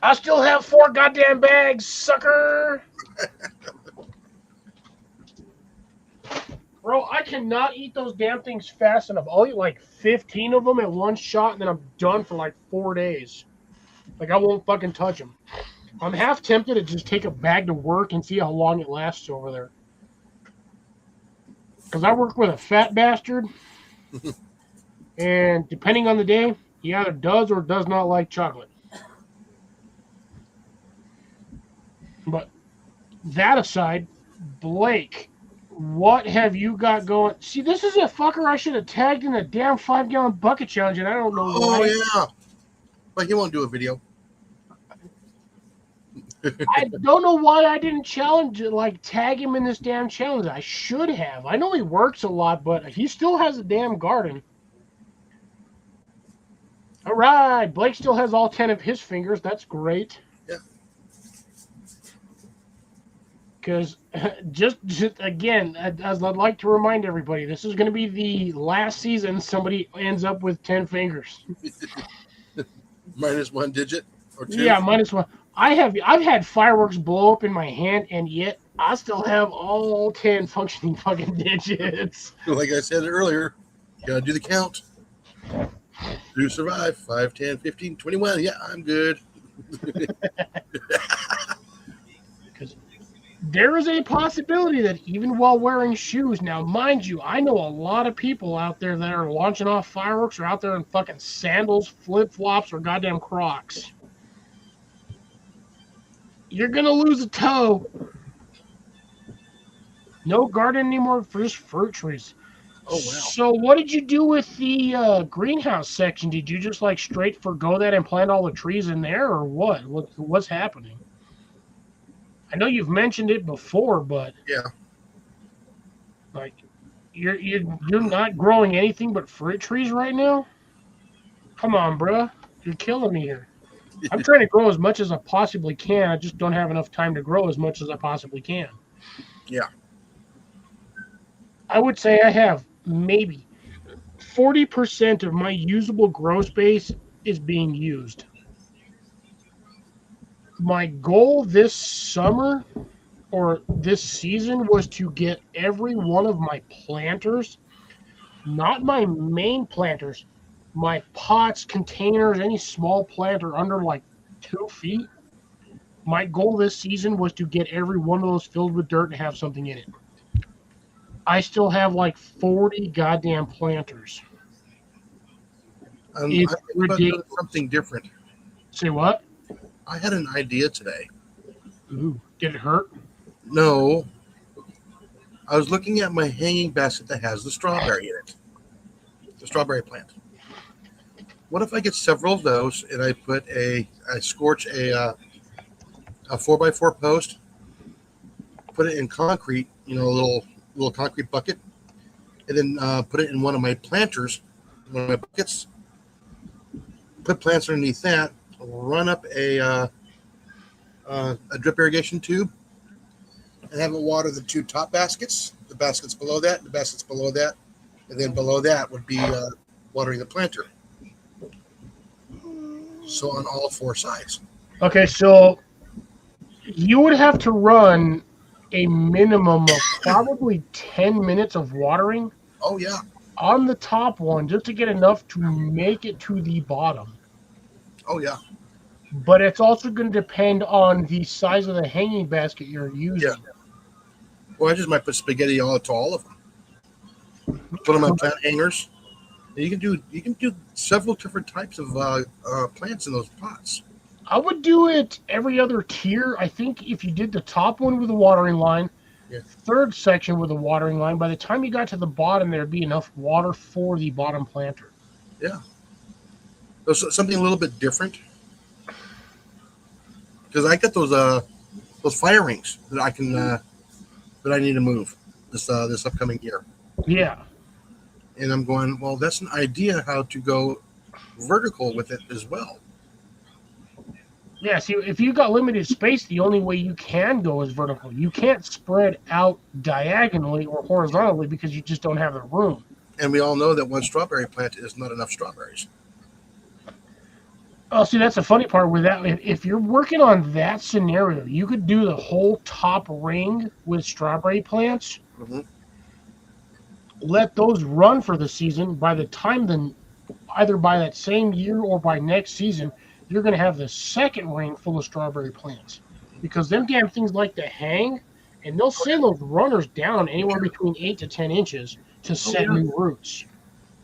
I still have 4 goddamn bags, sucker! Bro, I cannot eat those damn things fast enough. I'll eat like 15 of them at one shot, and then I'm done for like 4 days. Like, I won't fucking touch them. I'm half tempted to just take a bag to work and see how long it lasts over there. Because I work with a fat bastard, and depending on the day, he either does or does not like chocolate. But that aside, Blake, what have you got going? See, this is a fucker I should have tagged in a damn 5-gallon bucket challenge, and I don't know why. Oh, yeah. But he won't do a video. I don't know why I didn't challenge it, like tag him in this damn challenge. I should have. I know he works a lot, but he still has a damn garden. All right, Blake still has all 10 of his fingers. That's great. Yeah. Because just again, as I'd like to remind everybody, this is going to be the last season somebody ends up with 10 fingers. Minus 1 digit or 2. Yeah, minus 1. I've had fireworks blow up in my hand, and yet I still have all 10 functioning fucking digits. Like I said earlier, you gotta do the count. Do survive. 5, 10, 15, 21. Yeah, I'm good. Because there is a possibility that even while wearing shoes, now mind you, I know a lot of people out there that are launching off fireworks or out there in fucking sandals, flip-flops, or goddamn Crocs. You're going to lose a toe. No garden anymore for just fruit trees. Oh, wow. So what did you do with the greenhouse section? Did you just like straight forgo that and plant all the trees in there, or what? What's happening? I know you've mentioned it before, but Yeah. like you're not growing anything but fruit trees right now? Come on, bruh. You're killing me here. I'm trying to grow as much as I possibly can. I just don't have enough time to grow as much as I possibly can. Yeah. I would say I have maybe 40% of my usable grow space is being used. My goal this summer or this season was to get every one of my planters, not my main planters, my pots, containers, any small planter under like 2 feet. My goal this season was to get every one of those filled with dirt and have something in it. I still have like 40 goddamn planters. It's I think about doing ridiculous. something different. Say what? I had an idea today. Ooh, did it hurt? No. I was looking at my hanging basket that has the strawberry in it. The strawberry plant. What if I get several of those and I scorch a 4x4 post, put it in concrete, a little concrete bucket, and then put it in one of my planters, one of my buckets, put plants underneath that, run up a drip irrigation tube, and have it water the 2 top baskets, the baskets below that, the baskets below that, and then below that would be watering the planter. So on all 4 sides. Okay, so you would have to run a minimum of probably 10 minutes of watering. Oh, yeah. on the top one just to get enough to make it to the bottom. Oh yeah. But it's also going to depend on the size of the hanging basket you're using. Yeah. Well, I just might put spaghetti to all of them. Put them on plant hangers. And you can do several different types of plants in those pots. I would do it every other tier. I think if you did the top one with a watering line, Yeah. third section with a watering line, by the time you got to the bottom, there'd be enough water for the bottom planter. Yeah. So something a little bit different. Because I got those fire rings that I can that I need to move this upcoming year. Yeah. And I'm going, well, that's an idea how to go vertical with it as well. Yeah, see, if you got limited space, the only way you can go is vertical. You can't spread out diagonally or horizontally because you just don't have the room. And we all know that one strawberry plant is not enough strawberries. Oh, see, that's the funny part with that. If you're working on that scenario, you could do the whole top ring with strawberry plants. Mm-hmm. Let those run for the season. By the time then, either by that same year or by next season, you're going to have the second ring full of strawberry plants because them damn things like to hang, and they'll send those runners down anywhere between 8 to 10 inches to set new roots.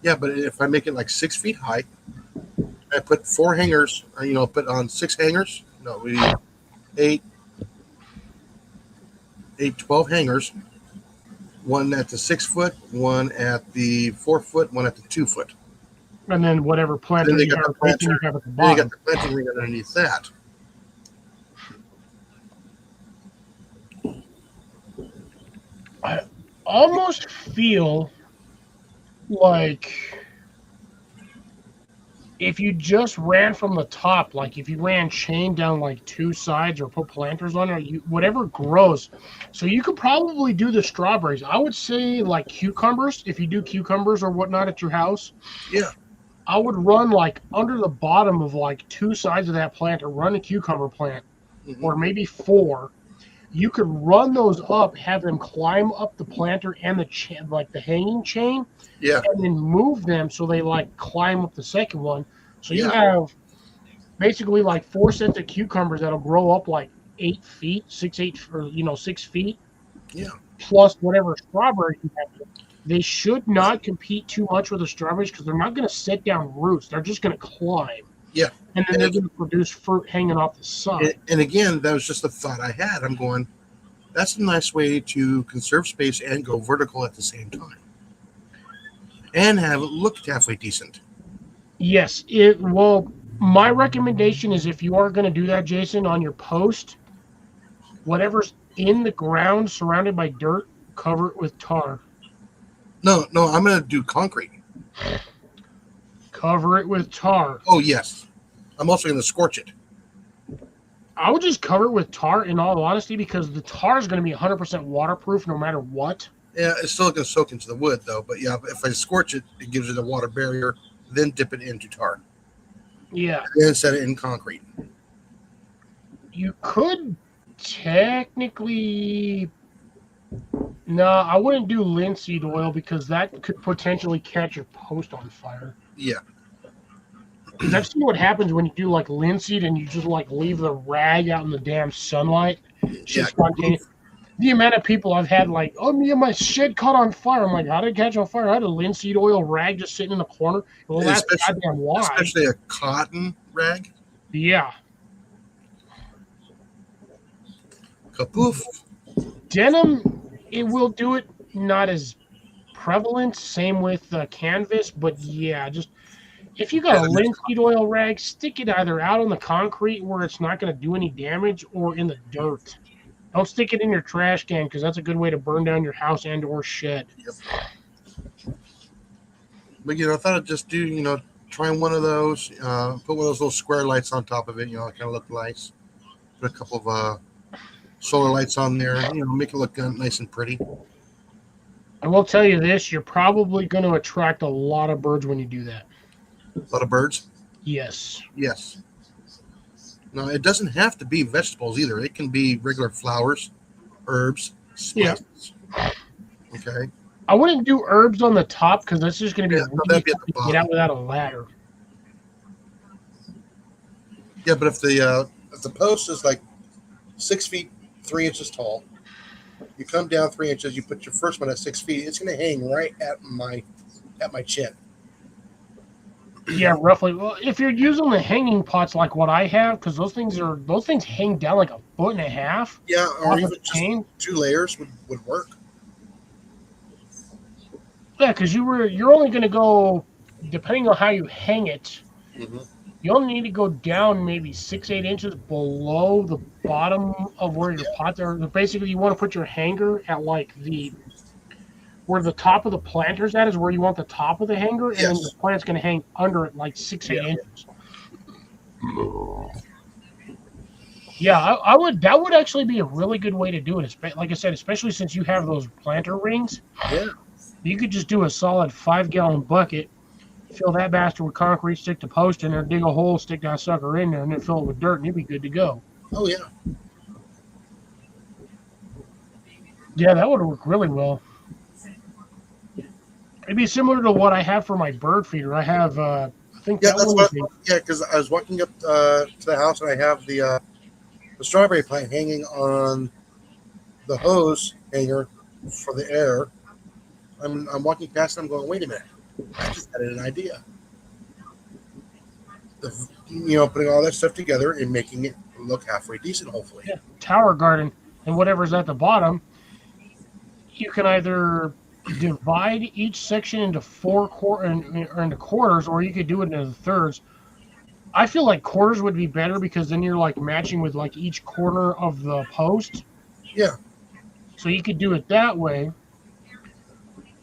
Yeah, but if I make it like 6 feet high, I put 4 hangers, put on 6 hangers. No, we 12 hangers. One at the 6 foot, one at the 4 foot, one at the 2 foot. And then whatever planter Then you have at the then you bottom. got the planting ring underneath that. I almost feel like if you just ran from the top, like if you ran chain down like 2 sides or put planters on it, whatever grows. So you could probably do the strawberries. I would say like cucumbers, if you do cucumbers or whatnot at your house. Yeah. I would run like under the bottom of like 2 sides of that planter, run a cucumber plant, Mm-hmm. or maybe 4. You could run those up, have them climb up the planter and the hanging chain, Yeah. and then move them so they like climb up the second one. So you Yeah. have basically like 4 sets of cucumbers that'll grow up like 8 feet, 6 feet. Yeah. Plus whatever strawberries you have. They should not compete too much with the strawberries because they're not going to set down roots. They're just going to climb. Yeah. And then they're going to produce fruit hanging off the side. And again, that was just a thought I had. I'm going, that's a nice way to conserve space and go vertical at the same time. And have it look halfway decent. Yes. Well, my recommendation is if you are going to do that, Jason, on your post, whatever's in the ground surrounded by dirt, cover it with tar. No, I'm going to do concrete. Cover it with tar. Oh, yes. I'm also going to scorch it. I would just cover it with tar, in all honesty, because the tar is going to be 100% waterproof no matter what. Yeah, it's still going to soak into the wood, though. But yeah, if I scorch it, it gives it a water barrier, then dip it into tar. Yeah. Then set it in concrete. You could technically... No, I wouldn't do linseed oil because that could potentially catch your post on fire. Yeah. Because I've seen what happens when you do like linseed and you just like leave the rag out in the damn sunlight. Yeah. Spontaneous. The amount of people I've had like, oh yeah, my shed caught on fire. I'm like, how did it catch on fire? I had a linseed oil rag just sitting in the corner. Well, that's goddamn why. Especially a cotton rag. Yeah. Kapoof. Denim, it will do it. Not as prevalent. Same with canvas, but yeah, just if you got a linseed oil rag, stick it either out on the concrete where it's not going to do any damage, or in the dirt. Don't stick it in your trash can because that's a good way to burn down your house and/or shed. Yep. But I thought I'd just do try one of those. Put one of those little square lights on top of it. Kind of look nice. Put a couple of solar lights on there. Make it look nice and pretty. I will tell you this: you're probably going to attract a lot of birds when you do that. A lot of birds? Yes. Yes. No, it doesn't have to be vegetables either. It can be regular flowers, herbs, spices. Yeah. Okay. I wouldn't do herbs on the top because that's just going to be Yeah, really that'd be at tough the to get out without a ladder. Yeah, but if the post is like 6 feet 3 inches tall, you come down 3 inches, you put your first one at 6 feet, it's going to hang right at my chin. Yeah, roughly. Well, if you're using the hanging pots like what I have, because those things hang down like 1.5 feet Yeah, or off even the just chain. 2 layers would work. Yeah, because you're only going to go, depending on how you hang it, Mm-hmm. you only need to go down maybe 6-8 inches below the bottom of where your pots are. Basically, you want to put your hanger at like where the top of the planter's at is where you want the top of the hanger, and then your Yes. plant's going to hang under it like 6-8 Yeah. inches. Yeah, I would. That would actually be a really good way to do it. Like I said, especially since you have those planter rings, Yeah. you could just do a solid 5-gallon bucket, fill that bastard with concrete, stick the post in there, dig a hole, stick that sucker in there, and then fill it with dirt, and you'd be good to go. Oh yeah. Yeah, that would work really well. It'd be similar to what I have for my bird feeder. I have, I think Yeah, that that's one what. is Yeah, because I was walking up to the house and I have the strawberry plant hanging on the hose hanger for the air. I'm walking past and I'm going, wait a minute, I just had an idea. Putting all that stuff together and making it look halfway decent, hopefully. a tower garden, and whatever's at the bottom, you can either divide each section into or into quarters, or you could do it into thirds. I feel like quarters would be better because then you're like matching with like each corner of the post. Yeah. So you could do it that way.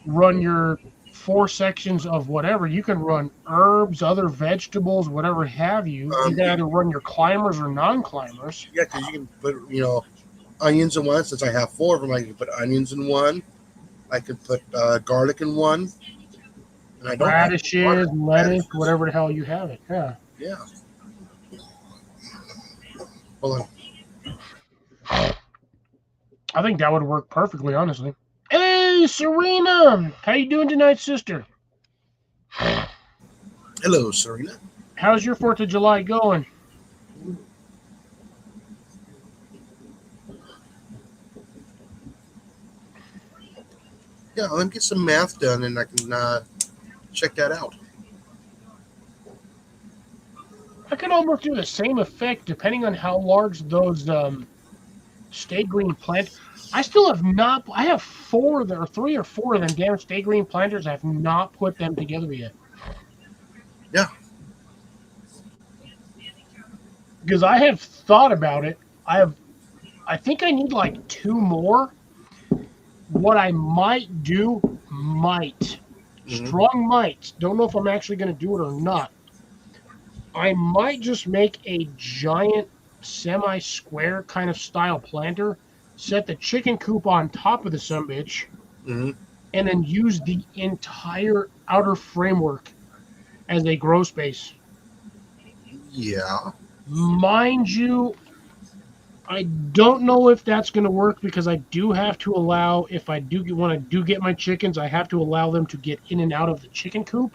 Run your 4 sections of whatever. You can run herbs, other vegetables, whatever have you. You can either run your climbers or non-climbers. Yeah, because you can put onions in one. Since I have 4 of them, I can put onions in one. I could put garlic in one. And I don't Radishes, lettuce, whatever the hell you have it. Yeah. Yeah. Hold on. I think that would work perfectly, honestly. Hey, Serena! How you doing tonight, sister? Hello, Serena. How's your 4th of July going? Yeah, let me get some math done and I can check that out. I could almost do the same effect depending on how large those stay green plants. I still have not. I have 4 or 3 or 4 of them damn stay green planters. I have not put them together yet. Yeah. Because I have thought about it. I think I need like 2 more. What I might do, strong might. Don't know if I'm actually going to do it or not. I might just make a giant semi-square kind of style planter, set the chicken coop on top of the sumbitch, and then use the entire outer framework as a grow space. Yeah. Mind you, I don't know if that's going to work because I do have to allow, if I do want to get my chickens, I have to allow them to get in and out of the chicken coop.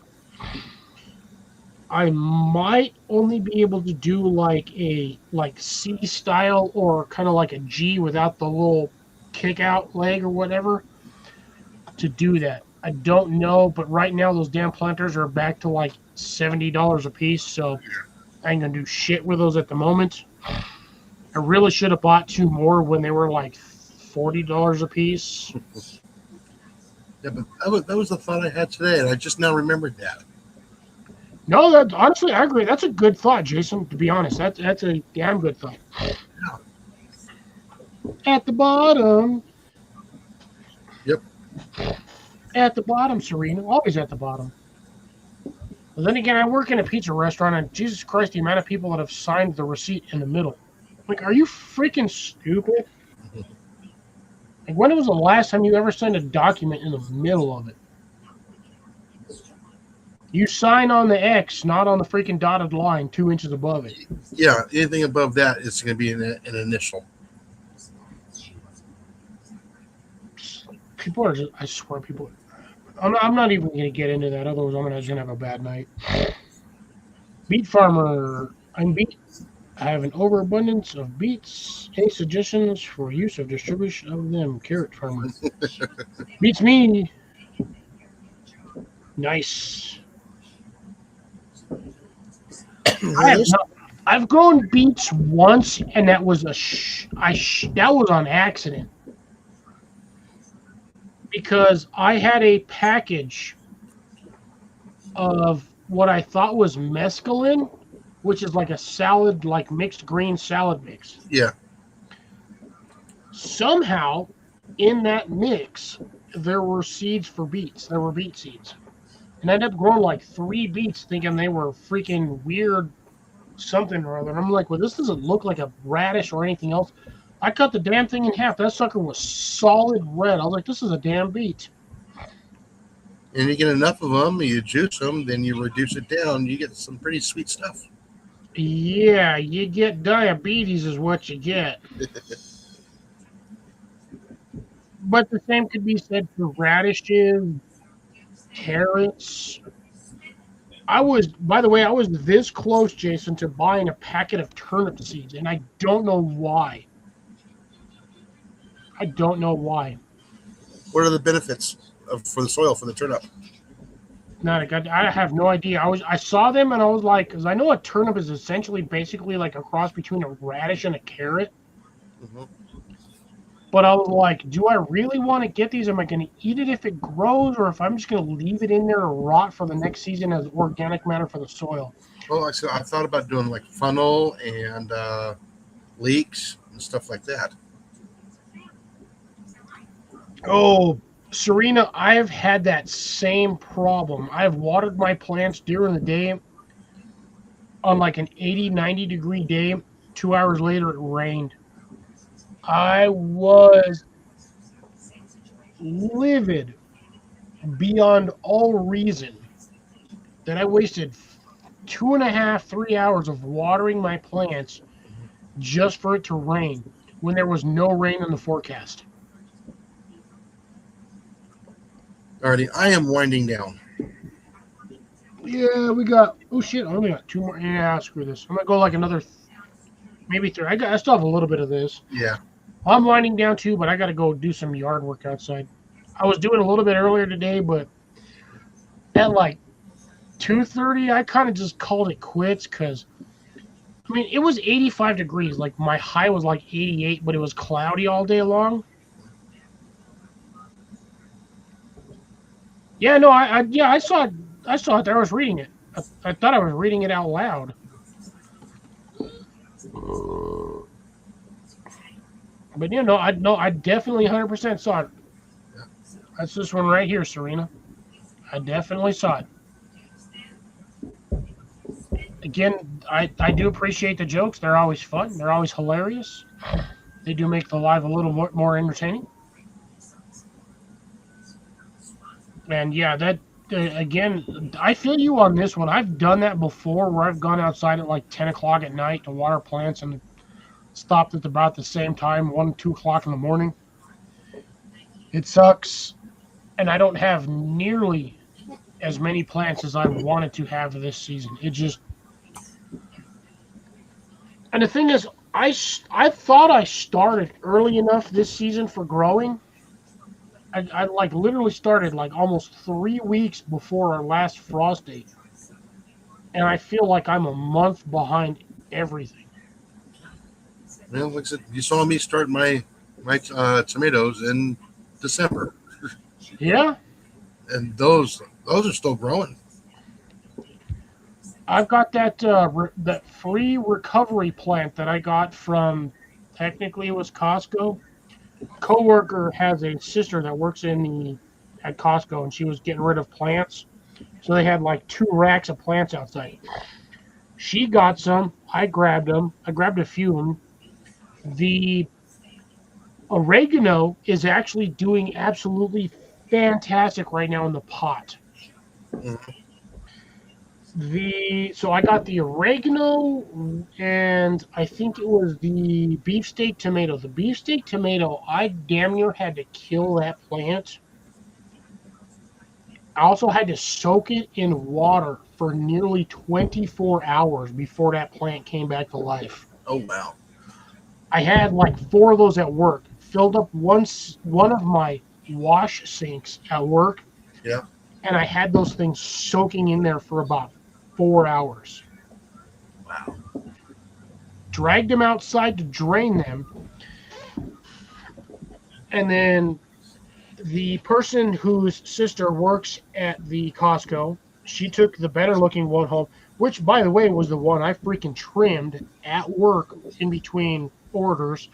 I might only be able to do like a C style or kind of like a G without the little kick out leg or whatever to do that. I don't know, but right now those damn planters are back to like $70 a piece, so I ain't gonna do shit with those at the moment. I really should have bought 2 more when they were like $40 a piece. Yeah, but that was the thought I had today, and I just now remembered that. No, that honestly, I agree. That's a good thought, Jason. To be honest, that's a damn good thought. Yeah. At the bottom. Yep. At the bottom, Serena. Always at the bottom. But then again, I work in a pizza restaurant, and Jesus Christ, the amount of people that have signed the receipt in the middle. Like, are you freaking stupid? Like, when was the last time you ever signed a document in the middle of it? You sign on the X, not on the freaking dotted line 2 inches above it. Yeah, anything above that is going to be an initial. People are just, I swear, people. I'm not even going to get into that. Otherwise, I'm just going to have a bad night. Beet farmer. I'm beet. I have an overabundance of beets. Any suggestions for use of distribution of them? Carrot farmer. Beats me. Nice. I have not. I've grown beets once, and that was that was on accident because I had a package of what I thought was mescaline, which is like a salad, like mixed green salad mix. Yeah. Somehow, in that mix, there were seeds for beets. There were beet seeds, and I ended up growing like 3 beets, thinking they were freaking weird something or other. And I'm like, well, this doesn't look like a radish or anything else. I cut the damn thing in half. That sucker was solid red. I was like, this is a damn beet. And you get enough of them, you juice them, then you reduce it down, you get some pretty sweet stuff. Yeah, you get diabetes is what you get. But the same could be said for radishes, carrots. By the way, I was this close, Jason, to buying a packet of turnip seeds, and I don't know why. I don't know why. What are the benefits for the soil for the turnip? I have no idea. I saw them and I was like, because I know a turnip is essentially basically like a cross between a radish and a carrot. Mm-hmm. But I was like, do I really want to get these? Am I going to eat it if it grows, or if I'm just going to leave it in there to rot for the next season as organic matter for the soil? Well, I thought about doing like funnel and leeks and stuff like that. Oh, Serena, I've had that same problem. I've watered my plants during the day on like an 80, 90 degree day. 2 hours later, it rained. I was livid beyond all reason that I wasted 2.5, 3 hours of watering my plants just for it to rain when there was no rain in the forecast. Alrighty, I am winding down. Yeah, we got. Oh shit! I only got 2 more. Yeah, screw this. I'm gonna go like another, maybe 3. I still have a little bit of this. Yeah. I'm winding down too, but I got to go do some yard work outside. I was doing a little bit earlier today, but at like 2:30, I kind of just called it quits because, I mean, it was 85 degrees. Like my high was like 88, but it was cloudy all day long. Yeah, no, I saw it. I saw it there. I was reading it. I thought I was reading it out loud. But I definitely 100% saw it. That's this one right here, Serena. I definitely saw it. Again, I do appreciate the jokes. They're always fun. They're always hilarious. They do make the live a little more entertaining. And yeah, that again, I feel you on this one. I've done that before, where I've gone outside at like 10 o'clock at night to water plants and stopped at about the same time, 1, 2 o'clock in the morning. It sucks, and I don't have nearly as many plants as I wanted to have this season. It just, and the thing is, I thought I started early enough this season for growing. I like literally started like almost 3 weeks before our last frost date, and I feel like I'm a month behind everything. Well, like I said, you saw me start my tomatoes in December. Yeah, And those are still growing. I've got that free recovery plant that I got from, technically it was Costco. Coworker has a sister that works at Costco, and she was getting rid of plants, so they had like 2 racks of plants outside. She got some. I grabbed them. I grabbed a few of them. The oregano is actually doing absolutely fantastic right now in the pot. Mhm. So I got the oregano and I think it was the beefsteak tomato. The beefsteak tomato, I damn near had to kill that plant. I also had to soak it in water for nearly 24 hours before that plant came back to life. Oh wow. I had like 4 of those at work. Filled up one of my wash sinks at work. Yeah. And I had those things soaking in there for about 4 hours. Wow. Dragged them outside to drain them. And then the person whose sister works at the Costco, she took the better looking one home, which, by the way, was the one I freaking trimmed at work in between orders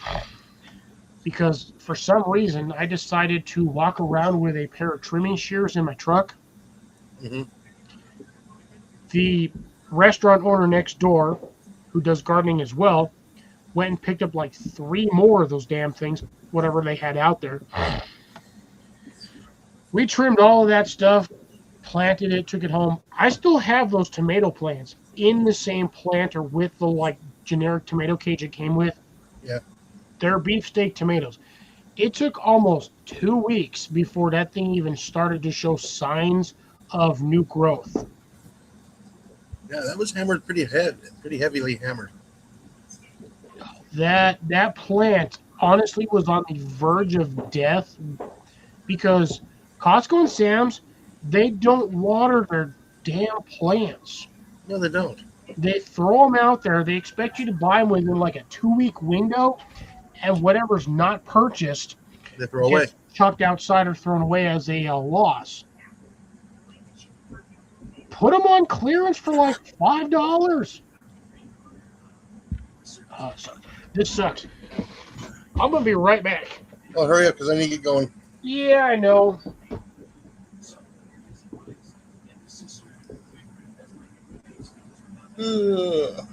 because for some reason I decided to walk around with a pair of trimming shears in my truck. Mm-hmm. The restaurant owner next door, who does gardening as well, went and picked up like 3 more of those damn things, whatever they had out there. We trimmed all of that stuff, planted it, took it home. I still have those tomato plants in the same planter with the like generic tomato cage it came with. Yeah. They're beefsteak tomatoes. It took almost 2 weeks before that thing even started to show signs of new growth. Yeah, that was hammered pretty heavily hammered. That plant honestly was on the verge of death because Costco and Sam's, they don't water their damn plants. No, they don't. They throw them out there. They expect you to buy them within like a 2-week window, and whatever's not purchased They throw away. gets chucked outside or thrown away as a loss. Put them on clearance for like $5. So this sucks. I'm gonna be right back. Oh, hurry up because I need to get going. Yeah, I know. Ugh.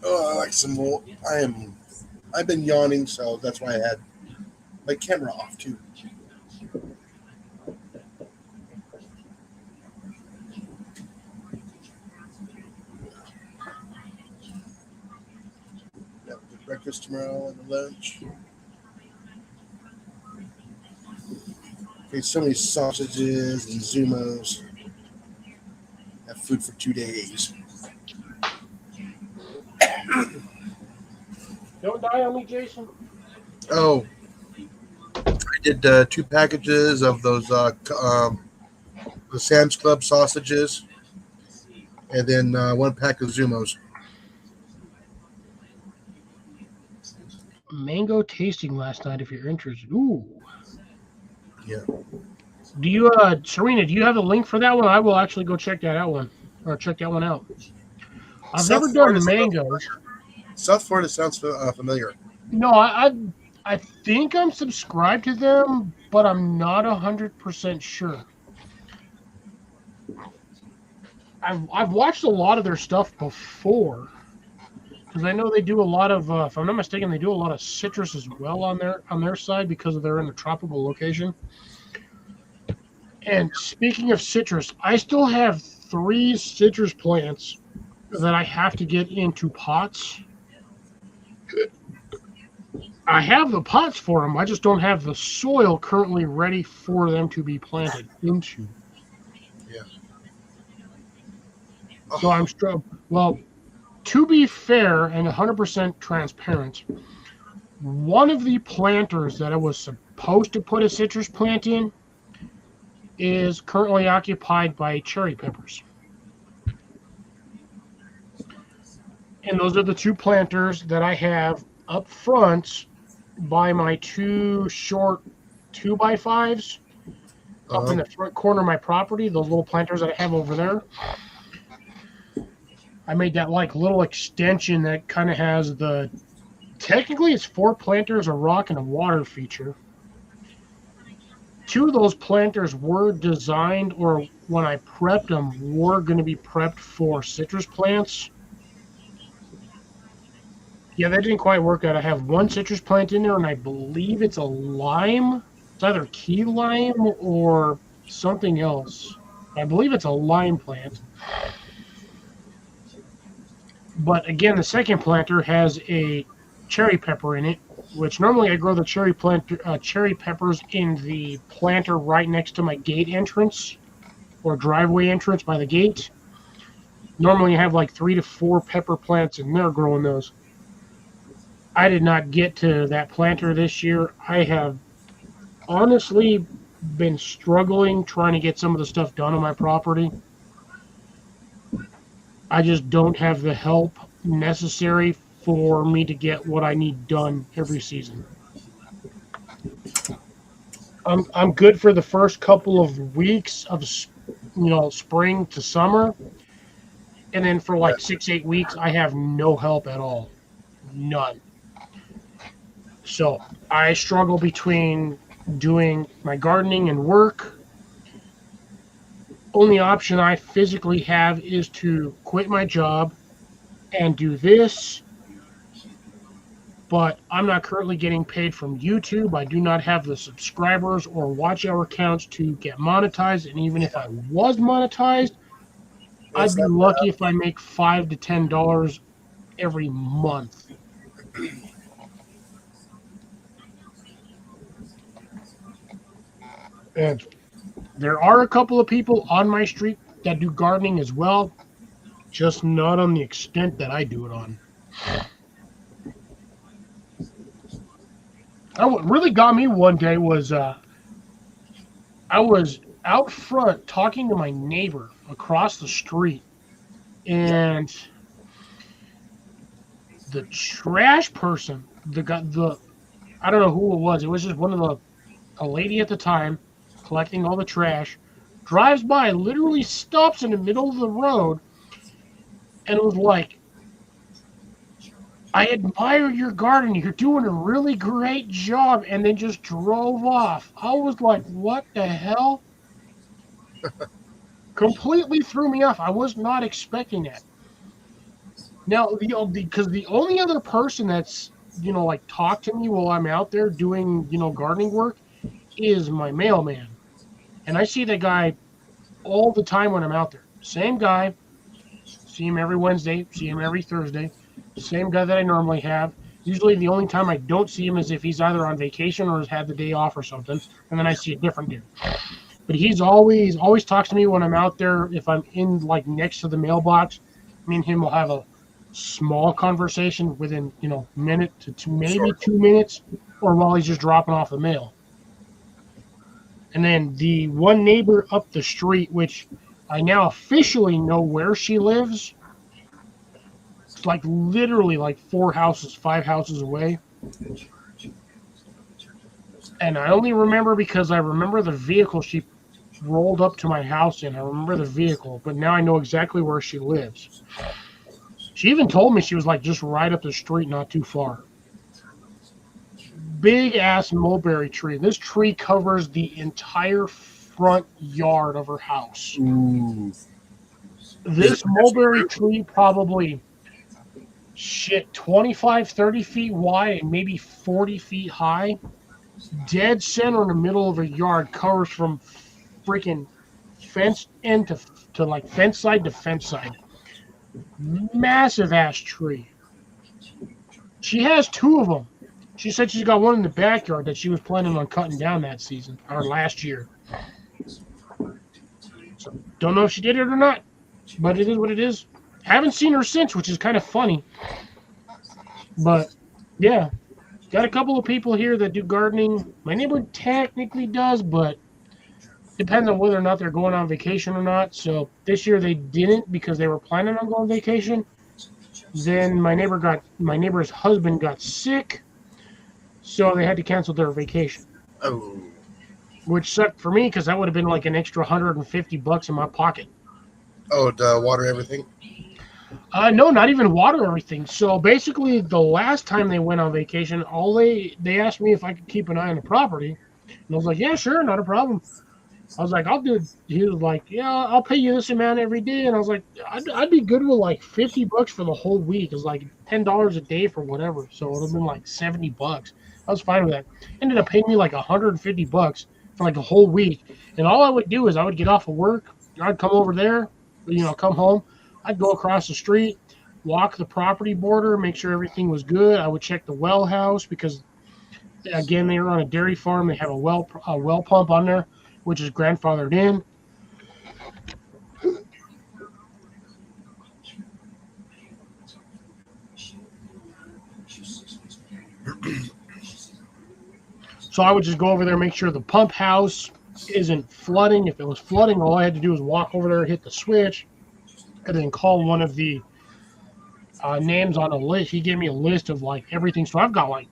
Oh, I like some more. I've been yawning, so that's why I had my camera off too. Got the breakfast tomorrow and the lunch. Ate so many sausages and Zumos. Have food for 2 days. Don't die on me, Jason. Oh, I did 2 packages of those the Sam's Club sausages, and then 1 pack of Zumos. Mango tasting last night, if you're interested. Ooh. Yeah. Do you, Serena? Do you have the link for that one? I will actually go check that out check that one out. I've South never Florida done sounds mangoes. South Florida sounds familiar. No, I think I'm subscribed to them, but I'm not 100% sure. I've watched a lot of their stuff before because I know they do a lot of. If I'm not mistaken, they do a lot of citrus as well on their side because they're in a tropical location. And speaking of citrus, I still have 3 citrus plants that I have to get into pots. I have the pots for them. I just don't have the soil currently ready for them to be planted into. Yeah. So I'm struggling. Well, to be fair and 100% transparent, one of the planters that I was supposed to put a citrus plant in is currently occupied by cherry peppers. And those are the 2 planters that I have up front by my 2 short 2x5s up in the front corner of my property. Those little planters that I have over there. I made that like little extension that kind of has technically it's 4 planters, a rock, and a water feature two of those planters were designed, or when I prepped them, were going to be prepped for citrus plants. Yeah, that didn't quite work out. I have one citrus plant in there, and I believe it's a lime. It's either key lime or something else. I believe it's a lime plant. But again, the second planter has a cherry pepper in it, which normally I grow the cherry peppers in the planter right next to my gate entrance or driveway entrance by the gate. Normally I have like 3 to 4 pepper plants in there growing those. I did not get to that planter this year. I have honestly been struggling trying to get some of the stuff done on my property. I just don't have the help necessary for me to get what I need done every season. I'm good for the first couple of weeks of spring to summer, and then for like 6-8 weeks I have no help at all, none. So I struggle between doing my gardening and work. Only option I physically have is to quit my job and do this, but I'm not currently getting paid from YouTube. I do not have the subscribers or watch hour counts to get monetized, and even if I was monetized, I'd be lucky if I make $5 to $10 every month. And there are a couple of people on my street that do gardening as well, just not on the extent that I do it on. What really got me one day was I was out front talking to my neighbor across the street, and the trash person, I don't know who it was. It was just a lady at the time collecting all the trash, drives by, literally stops in the middle of the road, and it was like, I admire your garden. You're doing a really great job, and then just drove off. I was like, what the hell? Completely threw me off. I was not expecting that. Now, because the only other person that's, like talked to me while I'm out there doing, gardening work is my mailman. And I see that guy all the time when I'm out there. Same guy. See him every Wednesday. See him every Thursday. Same guy that I normally have. Usually the only time I don't see him is if he's either on vacation or has had the day off or something. And then I see a different dude. But he's always talks to me when I'm out there. If I'm in, like, next to the mailbox, me and him will have a small conversation within, minute to maybe 2 minutes, or while he's just dropping off the mail. And then the one neighbor up the street, which I now officially know where she lives. It's like literally like 5 houses away. And I only remember because I remember the vehicle she rolled up to my house in. I remember the vehicle, but now I know exactly where she lives. She even told me she was like just right up the street, not too far. Big ass mulberry tree. This tree covers the entire front yard of her house. Ooh. This mulberry tree probably 25, 30 feet wide and maybe 40 feet high. Dead center in the middle of a yard, covers from freaking fence end to like fence side to fence side. Massive ass tree. She has 2 of them. She said she's got one in the backyard that she was planning on cutting down that season, or last year. So, don't know if she did it or not, but it is what it is. Haven't seen her since, which is kind of funny. But, yeah. Got a couple of people here that do gardening. My neighbor technically does, but depends on whether or not they're going on vacation or not. So, this year they didn't because they were planning on going on vacation. Then my neighbor's husband got sick. So they had to cancel their vacation. Oh. Which sucked for me because that would have been like an extra $150 in my pocket. Oh, to water everything? No, not even water everything. So basically, the last time they went on vacation, they asked me if I could keep an eye on the property. And I was like, yeah, sure, not a problem. I was like, I'll do it. He was like, yeah, I'll pay you this amount every day. And I was like, I'd be good with like $50 for the whole week. It's like $10 a day for whatever. So it would have been like $70. I was fine with that. Ended up paying me like $150 for like a whole week. And all I would do is I would get off of work. I'd come over there, come home. I'd go across the street, walk the property border, make sure everything was good. I would check the well house because, again, they were on a dairy farm. They have a well pump on there, which is grandfathered in. So I would just go over there, make sure the pump house isn't flooding. If it was flooding, all I had to do was walk over there, hit the switch, and then call one of the names on a list. He gave me a list of like everything. So I've got like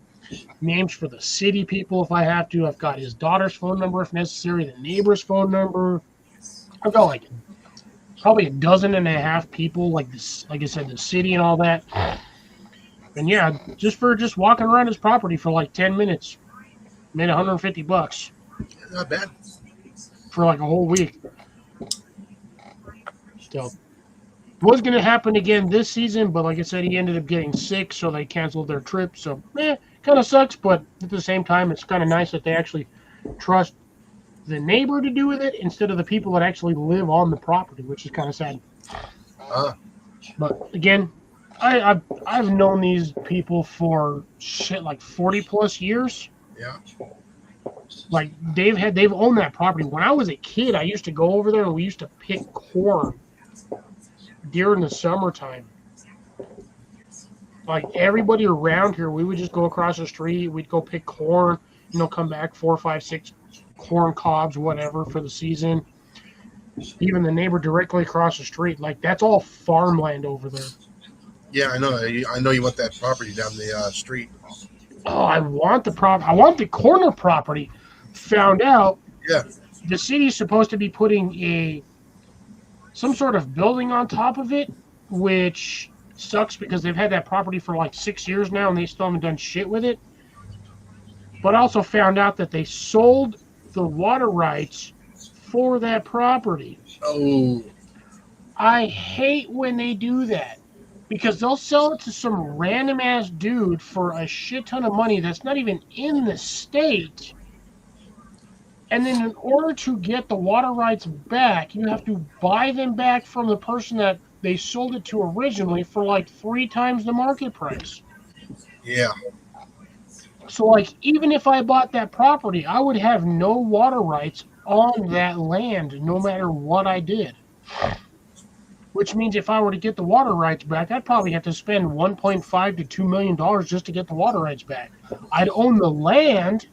names for the city people if I have to. I've got his daughter's phone number if necessary, the neighbor's phone number. I've got like probably 12.5 people, like this, like I said, the city and all that. And yeah, just walking around his property for like 10 minutes, made $150 Not bad. for like a whole week. So was going to happen again this season, but like I said, he ended up getting sick, so they canceled their trip. So, kind of sucks, but at the same time, it's kind of nice that they actually trust the neighbor to do with it instead of the people that actually live on the property, which is kind of sad. But again, I've known these people for shit like 40 plus years. Yeah. Like they've owned that property. When I was a kid, I used to go over there and we used to pick corn during the summertime. Like everybody around here, we would just go across the street. We'd go pick corn, come back 4, 5, 6 corn cobs, whatever, for the season. Even the neighbor directly across the street, like that's all farmland over there. Yeah, I know. I know you want that property down the street. Oh, I want the I want the corner property. Found out. Yeah. The city's supposed to be putting some sort of building on top of it, which sucks because they've had that property for like 6 years now and they still haven't done shit with it. But I also found out that they sold the water rights for that property. Oh. I hate when they do that because they'll sell it to some random ass dude for a shit ton of money that's not even in the state. And then in order to get the water rights back, you have to buy them back from the person that they sold it to originally for like 3 times the market price. Yeah. So like even if I bought that property, I would have no water rights on that land no matter what I did. Which means if I were to get the water rights back, I'd probably have to spend $1.5 to $2 million just to get the water rights back. I'd own the land,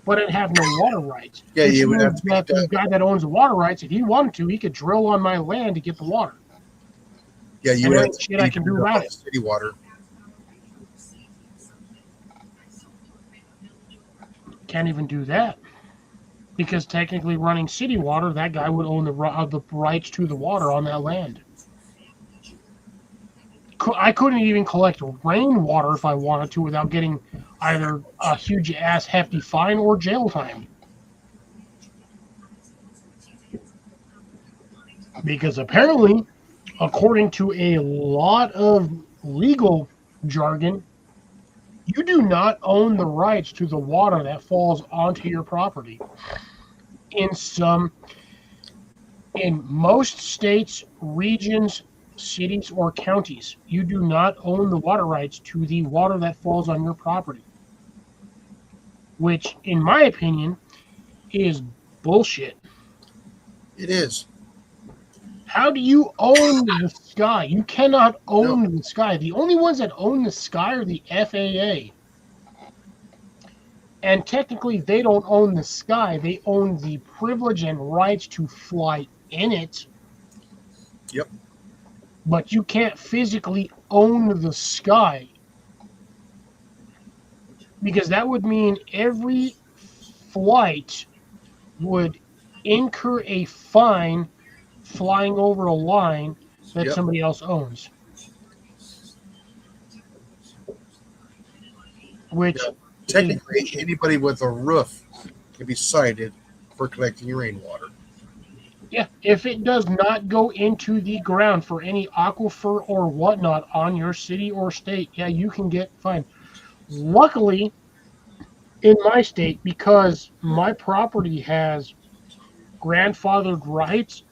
but I'd have no water rights. Yeah, you would have to. That the guy that owns the water rights, if he wanted to, he could drill on my land to get the water. Yeah, you And would there have ain't to shit I can do about it. city water. Can't even do that. Because technically running city water, that guy would own the rights to the water on that land. I couldn't even collect rainwater if I wanted to without getting either a huge ass hefty fine or jail time. Because apparently, according to a lot of legal jargon, you do not own the rights to the water that falls onto your property. In most states, regions, cities, or counties, you do not own the water rights to the water that falls on your property. Which, in my opinion, is bullshit. It is. How do you own the sky? You cannot own the sky. The only ones that own the sky are the FAA. And technically, they don't own the sky. They own the privilege and rights to fly in it. Yep. But you can't physically own the sky. Because that would mean every flight would incur a fine flying over a line that somebody else owns. Which technically anybody with a roof can be cited for collecting your rainwater. Yeah, if it does not go into the ground for any aquifer or whatnot on your city or state, yeah, you can get fined. Luckily, in my state, because my property has grandfathered rights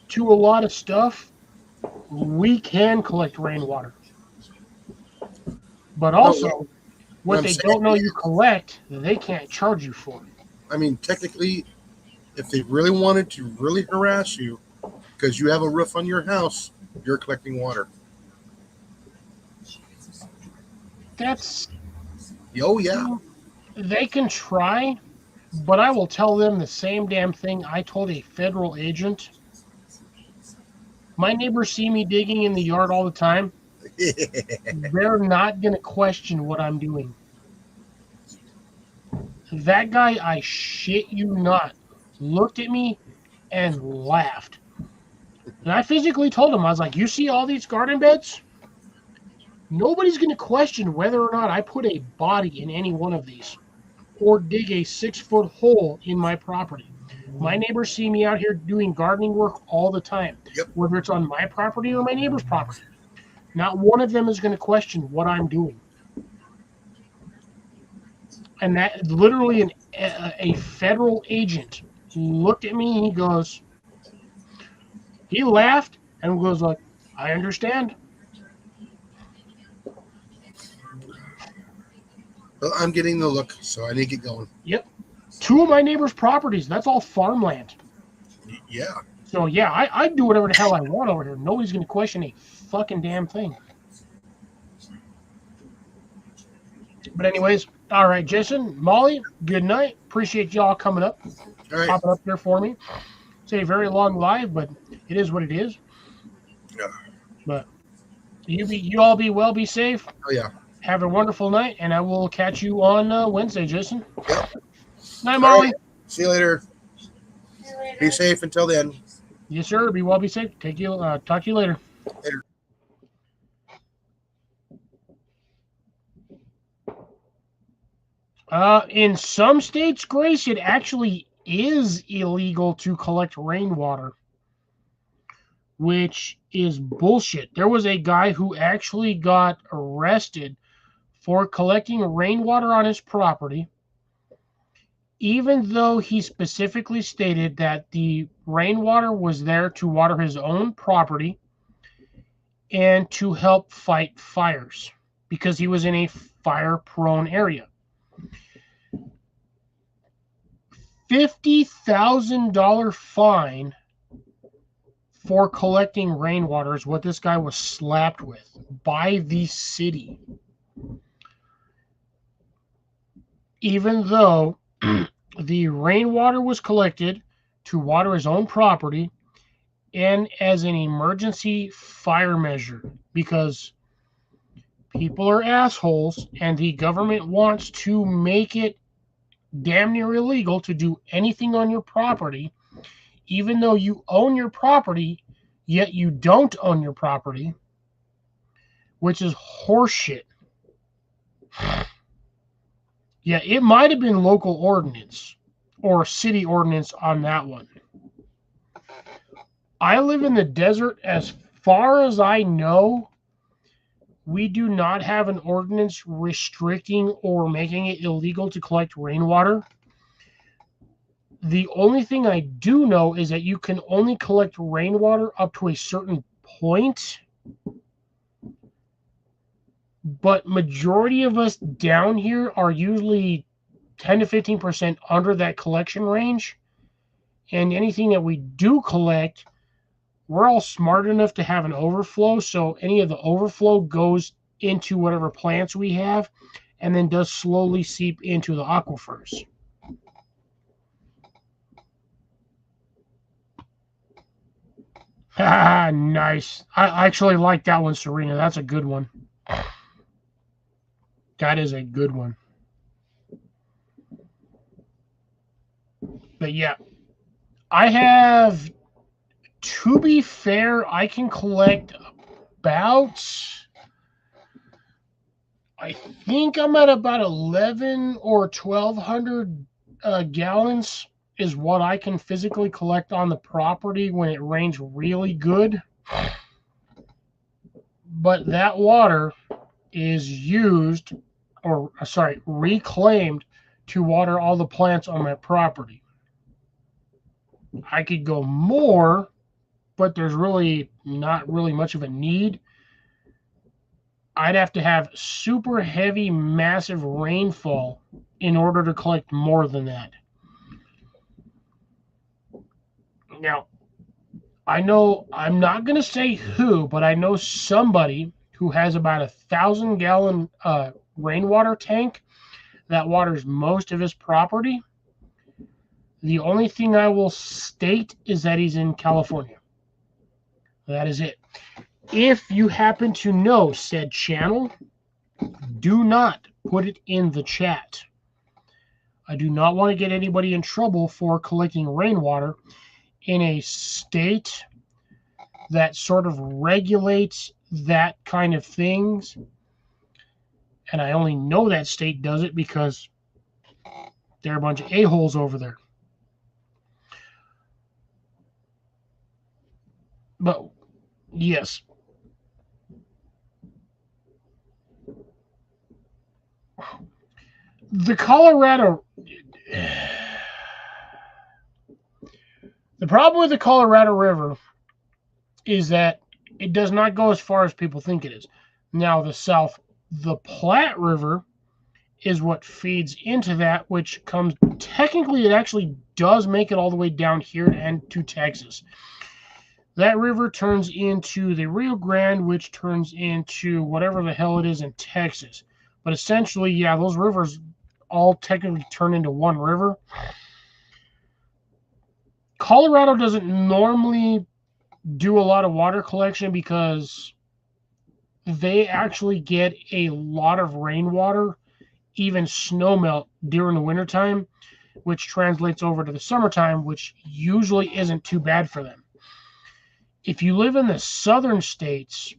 to a lot of stuff, we can collect rainwater. But also, what what I'm they saying don't know you collect, they can't charge you for. I mean, technically, if they really wanted to really harass you because you have a roof on your house, you're collecting water. That's Oh, yeah. They can try, but I will tell them the same damn thing I told a federal agent. My neighbors see me digging in the yard all the time. They're not going to question what I'm doing. That guy, I shit you not, looked at me and laughed. And I physically told him, I was like, you see all these garden beds? Nobody's going to question whether or not I put a body in any one of these or dig a 6-foot hole in my property. My neighbors see me out here doing gardening work all the time, Yep. whether it's on my property or my neighbor's property. Not one of them is going to question what I'm doing. And that literally a federal agent looked at me and he laughed and goes like, I understand. Well, I'm getting the look, so I need to get going. Yep. 2 of my neighbors' properties, that's all farmland. Yeah. So yeah, I do whatever the hell I want over here. Nobody's going to question a fucking damn thing. But anyways, all right, Jason, Molly, good night. Appreciate y'all coming up, All right. popping up here for me. It's a very long live, but it is what it is. Yeah. But you all be well, be safe. Oh, yeah. Have a wonderful night, and I will catch you on Wednesday, Jason. Yep. Night, All Molly. right. See you later. Be safe until then. Yes, sir. Be well, be safe. Talk to you later. Later. In some states, Grace, it actually is illegal to collect rainwater, which is bullshit. There was a guy who actually got arrested for collecting rainwater on his property, even though he specifically stated that the rainwater was there to water his own property and to help fight fires because he was in a fire-prone area. $50,000 fine for collecting rainwater is what this guy was slapped with by the city. Even though the rainwater was collected to water his own property and as an emergency fire measure, because people are assholes and the government wants to make it damn near illegal to do anything on your property, even though you own your property, yet you don't own your property, which is horseshit. Yeah, it might have been local ordinance or city ordinance on that one. I live in the desert. As far as I know, we do not have an ordinance restricting or making it illegal to collect rainwater. The only thing I do know is that you can only collect rainwater up to a certain point. But majority of us down here are usually 10 to 15% under that collection range. And anything that we do collect, we're all smart enough to have an overflow. So any of the overflow goes into whatever plants we have and then does slowly seep into the aquifers. Ah, nice. I actually like that one, Serena. That's a good one. That is a good one. But yeah, I have, to be fair, I can collect about, I think I'm at about 11 or 1,200 gallons is what I can physically collect on the property when it rains really good. But that water is used, or sorry, reclaimed to water all the plants on my property. I could go more, but there's really not really much of a need. I'd have to have super heavy, massive rainfall in order to collect more than that. Now, I know, I'm not going to say who, but I know somebody who has about 1,000-gallon rainwater tank that waters most of his property. The only thing I will state is that he's in California. That is it. If you happen to know said channel, do not put it in the chat. I do not want to get anybody in trouble for collecting rainwater in a state that sort of regulates that kind of things. And I only know that state does it because there are a bunch of a-holes over there. But, yes. The Colorado... The problem with the Colorado River is that it does not go as far as people think it is. Now, the Platte River is what feeds into that, which comes, technically, it actually does make it all the way down here and to Texas. That river turns into the Rio Grande, which turns into whatever the hell it is in Texas. But essentially, yeah, those rivers all technically turn into one river. Colorado doesn't normally do a lot of water collection because they actually get a lot of rainwater, even snowmelt during the wintertime, which translates over to the summertime, which usually isn't too bad for them. If you live in the southern states,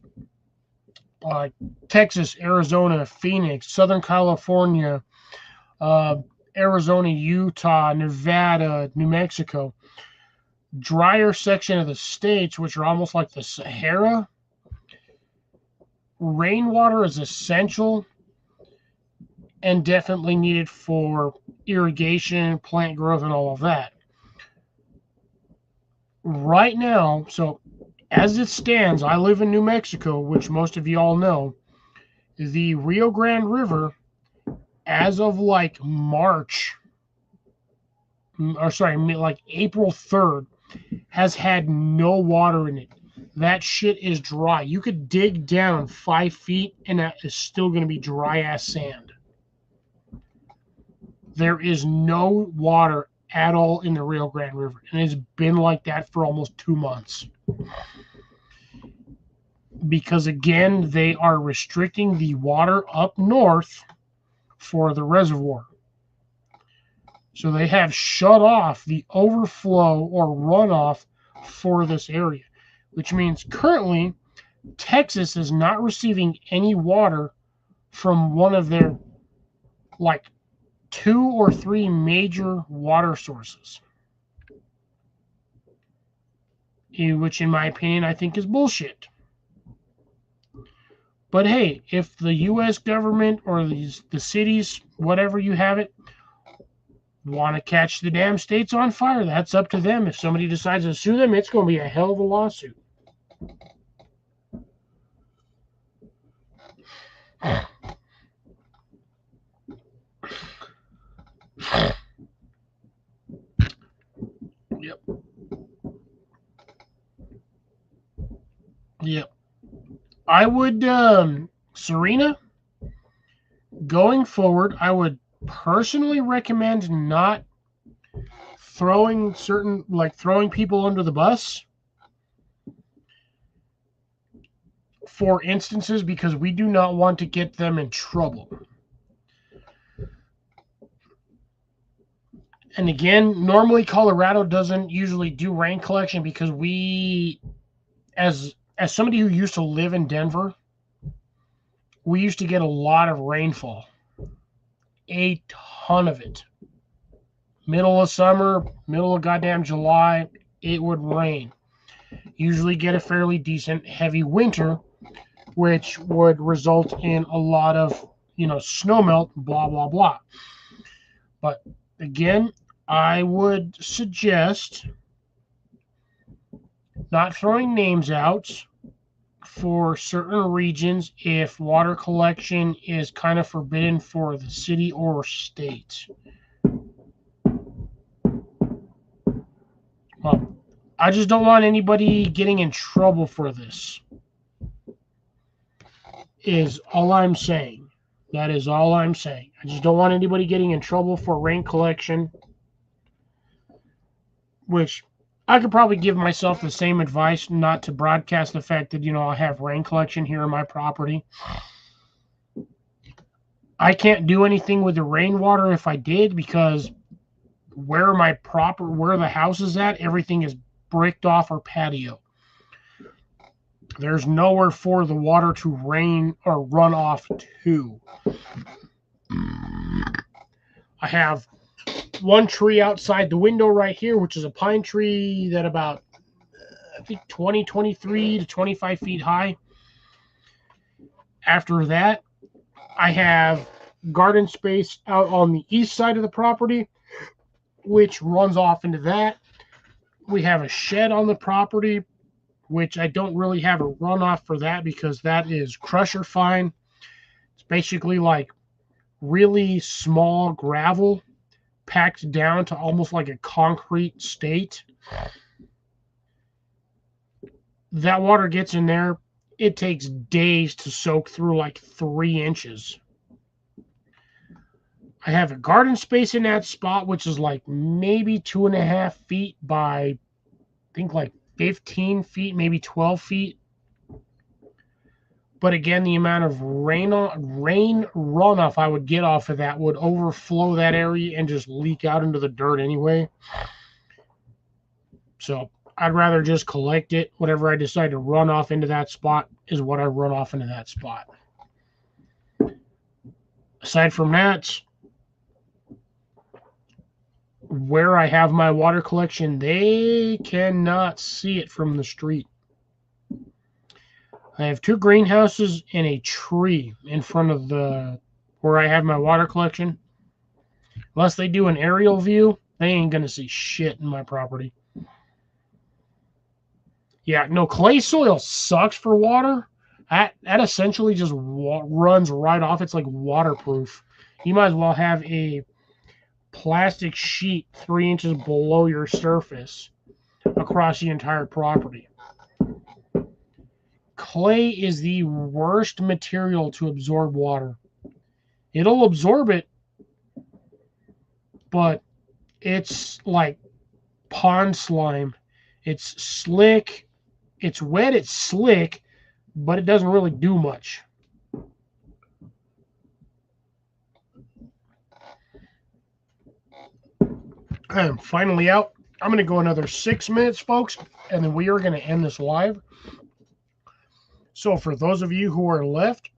like Texas, Arizona, Phoenix, Southern California, Arizona, Utah, Nevada, New Mexico, drier section of the states, which are almost like the Sahara, rainwater is essential and definitely needed for irrigation, plant growth, and all of that. Right now, so as it stands, I live in New Mexico, which most of you all know. The Rio Grande River, as of like like April 3rd, has had no water in it. That shit is dry. You could dig down 5 feet and that is still going to be dry ass sand. There is no water at all in the Rio Grande River, and it's been like that for almost 2 months. Because again, they are restricting the water up north for the reservoir. So they have shut off the overflow or runoff for this area, which means currently Texas is not receiving any water from one of their like 2 or 3 major water sources, which in my opinion I think is bullshit. But hey, if the U.S. government or the cities, whatever you have it, want to catch the damn states on fire, that's up to them. If somebody decides to sue them, it's going to be a hell of a lawsuit. Yep. I would, Serena, going forward, I would personally recommend not throwing people under the bus for instances, because we do not want to get them in trouble. And again, normally Colorado doesn't usually do rain collection because we, as somebody who used to live in Denver, we used to get a lot of rainfall. A ton of it. middle of summer, middle of goddamn July, it would rain. Usually get a fairly decent heavy winter, which would result in a lot of, snow melt, blah, blah, blah. But again, I would suggest not throwing names out for certain regions if water collection is kind of forbidden for the city or state. Well, I just don't want anybody getting in trouble for this. Is all I'm saying. That is all I'm saying. I just don't want anybody getting in trouble for rain collection, which I could probably give myself the same advice not to broadcast the fact that, I have rain collection here on my property. I can't do anything with the rainwater if I did, because where the house is at, everything is bricked off our patio. There's nowhere for the water to rain or run off to. I have one tree outside the window right here, which is a pine tree that about, I think, 23 to 25 feet high. After that, I have garden space out on the east side of the property, which runs off into that. We have a shed on the property, which I don't really have a runoff for that because that is crusher fine. It's basically like really small gravel packed down to almost like a concrete state. That water gets in there. It takes days to soak through like 3 inches. I have a garden space in that spot, which is like maybe 2.5 feet by, I think, like 15 feet, maybe 12 feet. But again, the amount of rain runoff I would get off of that would overflow that area and just leak out into the dirt anyway. So I'd rather just collect it. Whatever I decide to run off into that spot is what I run off into that spot. Aside from that, where I have my water collection, they cannot see it from the street. I have 2 greenhouses and a tree in front of where I have my water collection. Unless they do an aerial view, they ain't going to see shit in my property. Yeah, no, clay soil sucks for water. That essentially just runs right off. It's like waterproof. You might as well have a plastic sheet 3 inches below your surface across the entire property. Clay is the worst material to absorb water. It'll absorb it, but it's like pond slime. It's slick. It's wet, it's slick, but it doesn't really do much. I am finally out. I'm going to go another 6 minutes, folks, and then we are going to end this live. So for those of you who are left,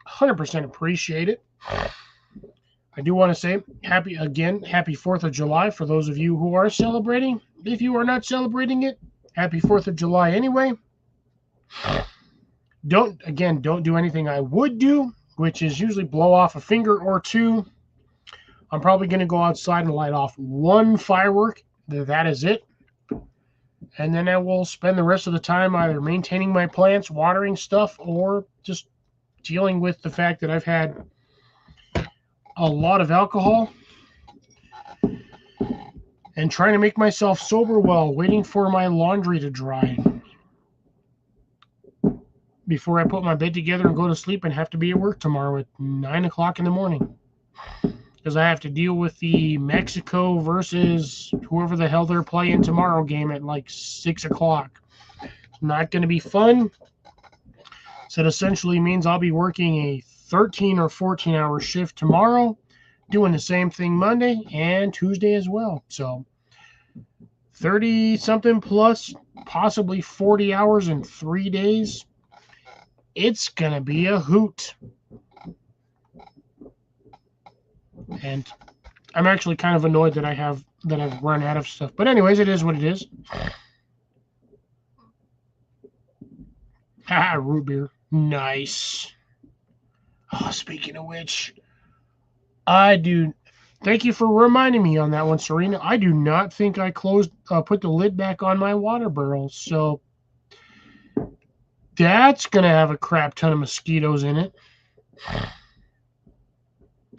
100% appreciate it. I do want to say happy 4th of July for those of you who are celebrating. If you are not celebrating it, happy 4th of July anyway. Don't do anything I would do, which is usually blow off a finger or two. I'm probably going to go outside and light off 1 firework. That is it. And then I will spend the rest of the time either maintaining my plants, watering stuff, or just dealing with the fact that I've had a lot of alcohol and trying to make myself sober while waiting for my laundry to dry before I put my bed together and go to sleep and have to be at work tomorrow at 9 o'clock in the morning. Because I have to deal with the Mexico versus whoever the hell they're playing tomorrow game at like 6 o'clock. It's not going to be fun. So it essentially means I'll be working a 13 or 14-hour shift tomorrow, doing the same thing Monday and Tuesday as well. So 30-something plus, possibly 40 hours in 3 days. It's going to be a hoot. And I'm actually kind of annoyed that I have that I've run out of stuff. But anyways, it is what it is. Ah, root beer. Nice. Oh, speaking of which, thank you for reminding me on that one, Serena. I do not think I put the lid back on my water barrel, so that's going to have a crap ton of mosquitoes in it.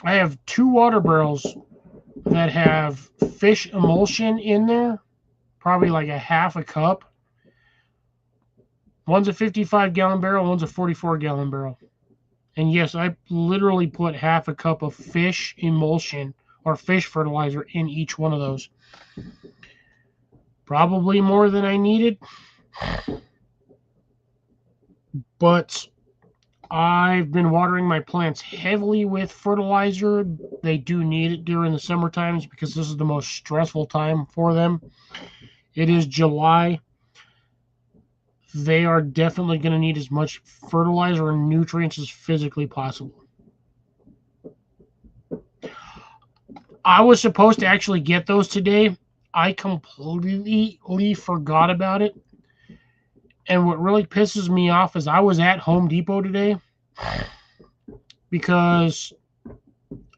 I have 2 water barrels that have fish emulsion in there, probably like a half a cup. One's a 55-gallon barrel, one's a 44-gallon barrel. And yes, I literally put half a cup of fish emulsion or fish fertilizer in each one of those. Probably more than I needed. But I've been watering my plants heavily with fertilizer. They do need it during the summer times because this is the most stressful time for them. It is July. They are definitely going to need as much fertilizer and nutrients as physically possible. I was supposed to actually get those today. I completely forgot about it. And what really pisses me off is I was at Home Depot today because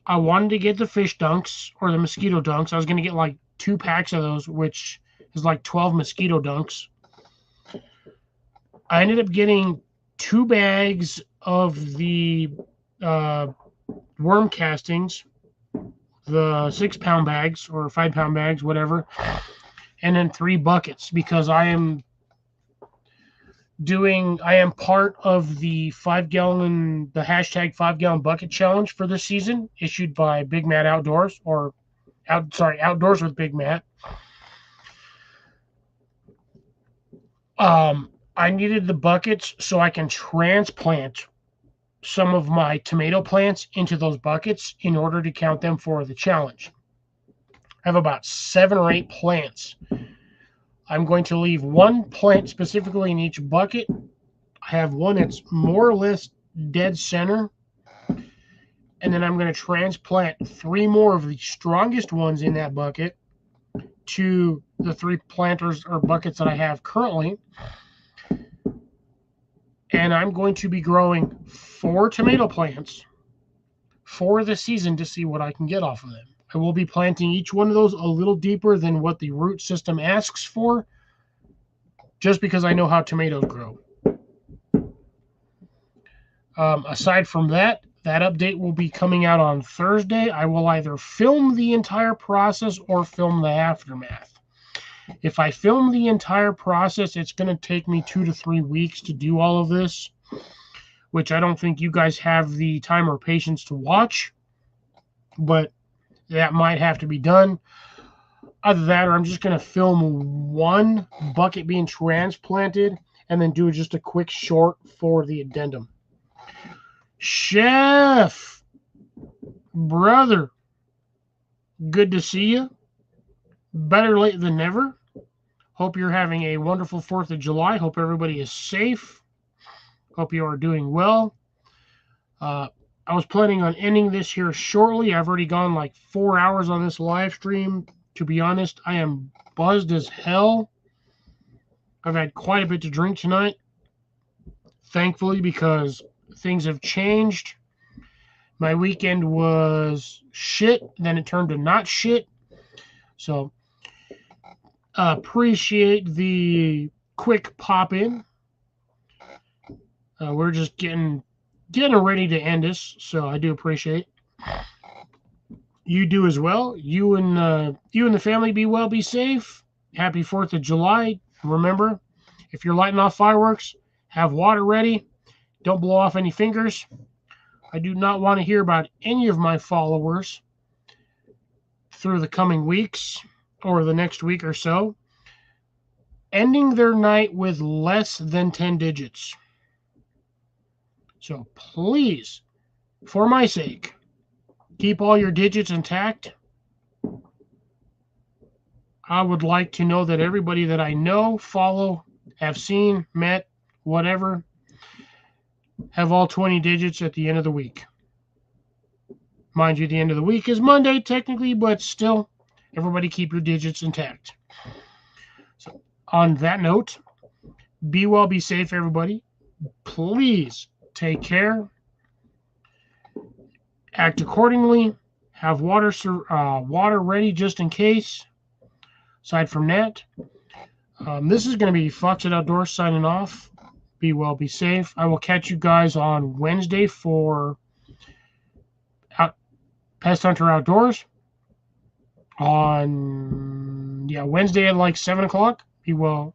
I wanted to get the fish dunks or the mosquito dunks. I was going to get like 2 packs of those, which is like 12 mosquito dunks. I ended up getting 2 bags of the worm castings, the 6-pound bags or 5-pound bags, whatever, and then 3 buckets because I am part of the 5-gallon, the hashtag 5-gallon bucket challenge for this season, issued by Big Matt Outdoors, Outdoors with Big Matt. I needed the buckets so I can transplant some of my tomato plants into those buckets in order to count them for the challenge. I have about 7 or 8 plants. I'm going to leave 1 plant specifically in each bucket. I have one that's more or less dead center. And then I'm going to transplant 3 more of the strongest ones in that bucket to the 3 planters or buckets that I have currently. And I'm going to be growing 4 tomato plants for the season to see what I can get off of them. I will be planting each one of those a little deeper than what the root system asks for, just because I know how tomatoes grow. Aside from that update will be coming out on Thursday. I will either film the entire process or film the aftermath. If I film the entire process, it's going to take me 2 to 3 weeks to do all of this, which I don't think you guys have the time or patience to watch, but that might have to be done. Either that or I'm just going to film 1 bucket being transplanted and then do just a quick short for the addendum. Chef, brother, good to see you. Better late than never. Hope you're having a wonderful 4th of July. Hope everybody is safe. Hope you are doing well. I was planning on ending this here shortly. I've already gone like 4 hours on this live stream. To be honest, I am buzzed as hell. I've had quite a bit to drink tonight. Thankfully, because things have changed. My weekend was shit, then it turned to not shit. So, appreciate the quick pop in. We're just getting ready to end this, so I do appreciate it. You do as well. You and the family be well, be safe. Happy 4th of July. Remember, if you're lighting off fireworks, have water ready. Don't blow off any fingers. I do not want to hear about any of my followers through the coming weeks or the next week or so ending their night with less than 10 digits. So please, for my sake, keep all your digits intact. I would like to know that everybody that I know, follow, have seen, met, whatever, have all 20 digits at the end of the week. Mind you, the end of the week is Monday technically, but still, Everybody keep your digits intact. So on that note, be well, be safe, everybody. Please take care. Act accordingly. Have water ready just in case. Aside from that, this is going to be Fox It Outdoors signing off. Be well, be safe. I will catch you guys on Wednesday for Pest Hunter Outdoors. On Wednesday at like 7 o'clock. Be well.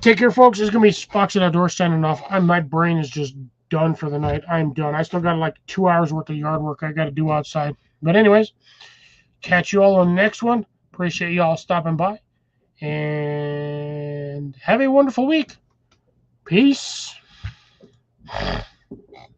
Take care, folks. This is going to be Fox It Outdoors signing off. My brain is just done for the night. I'm done. I still got like 2 hours worth of yard work I got to do outside. But anyways, catch you all on the next one. Appreciate you all stopping by. And have a wonderful week. Peace.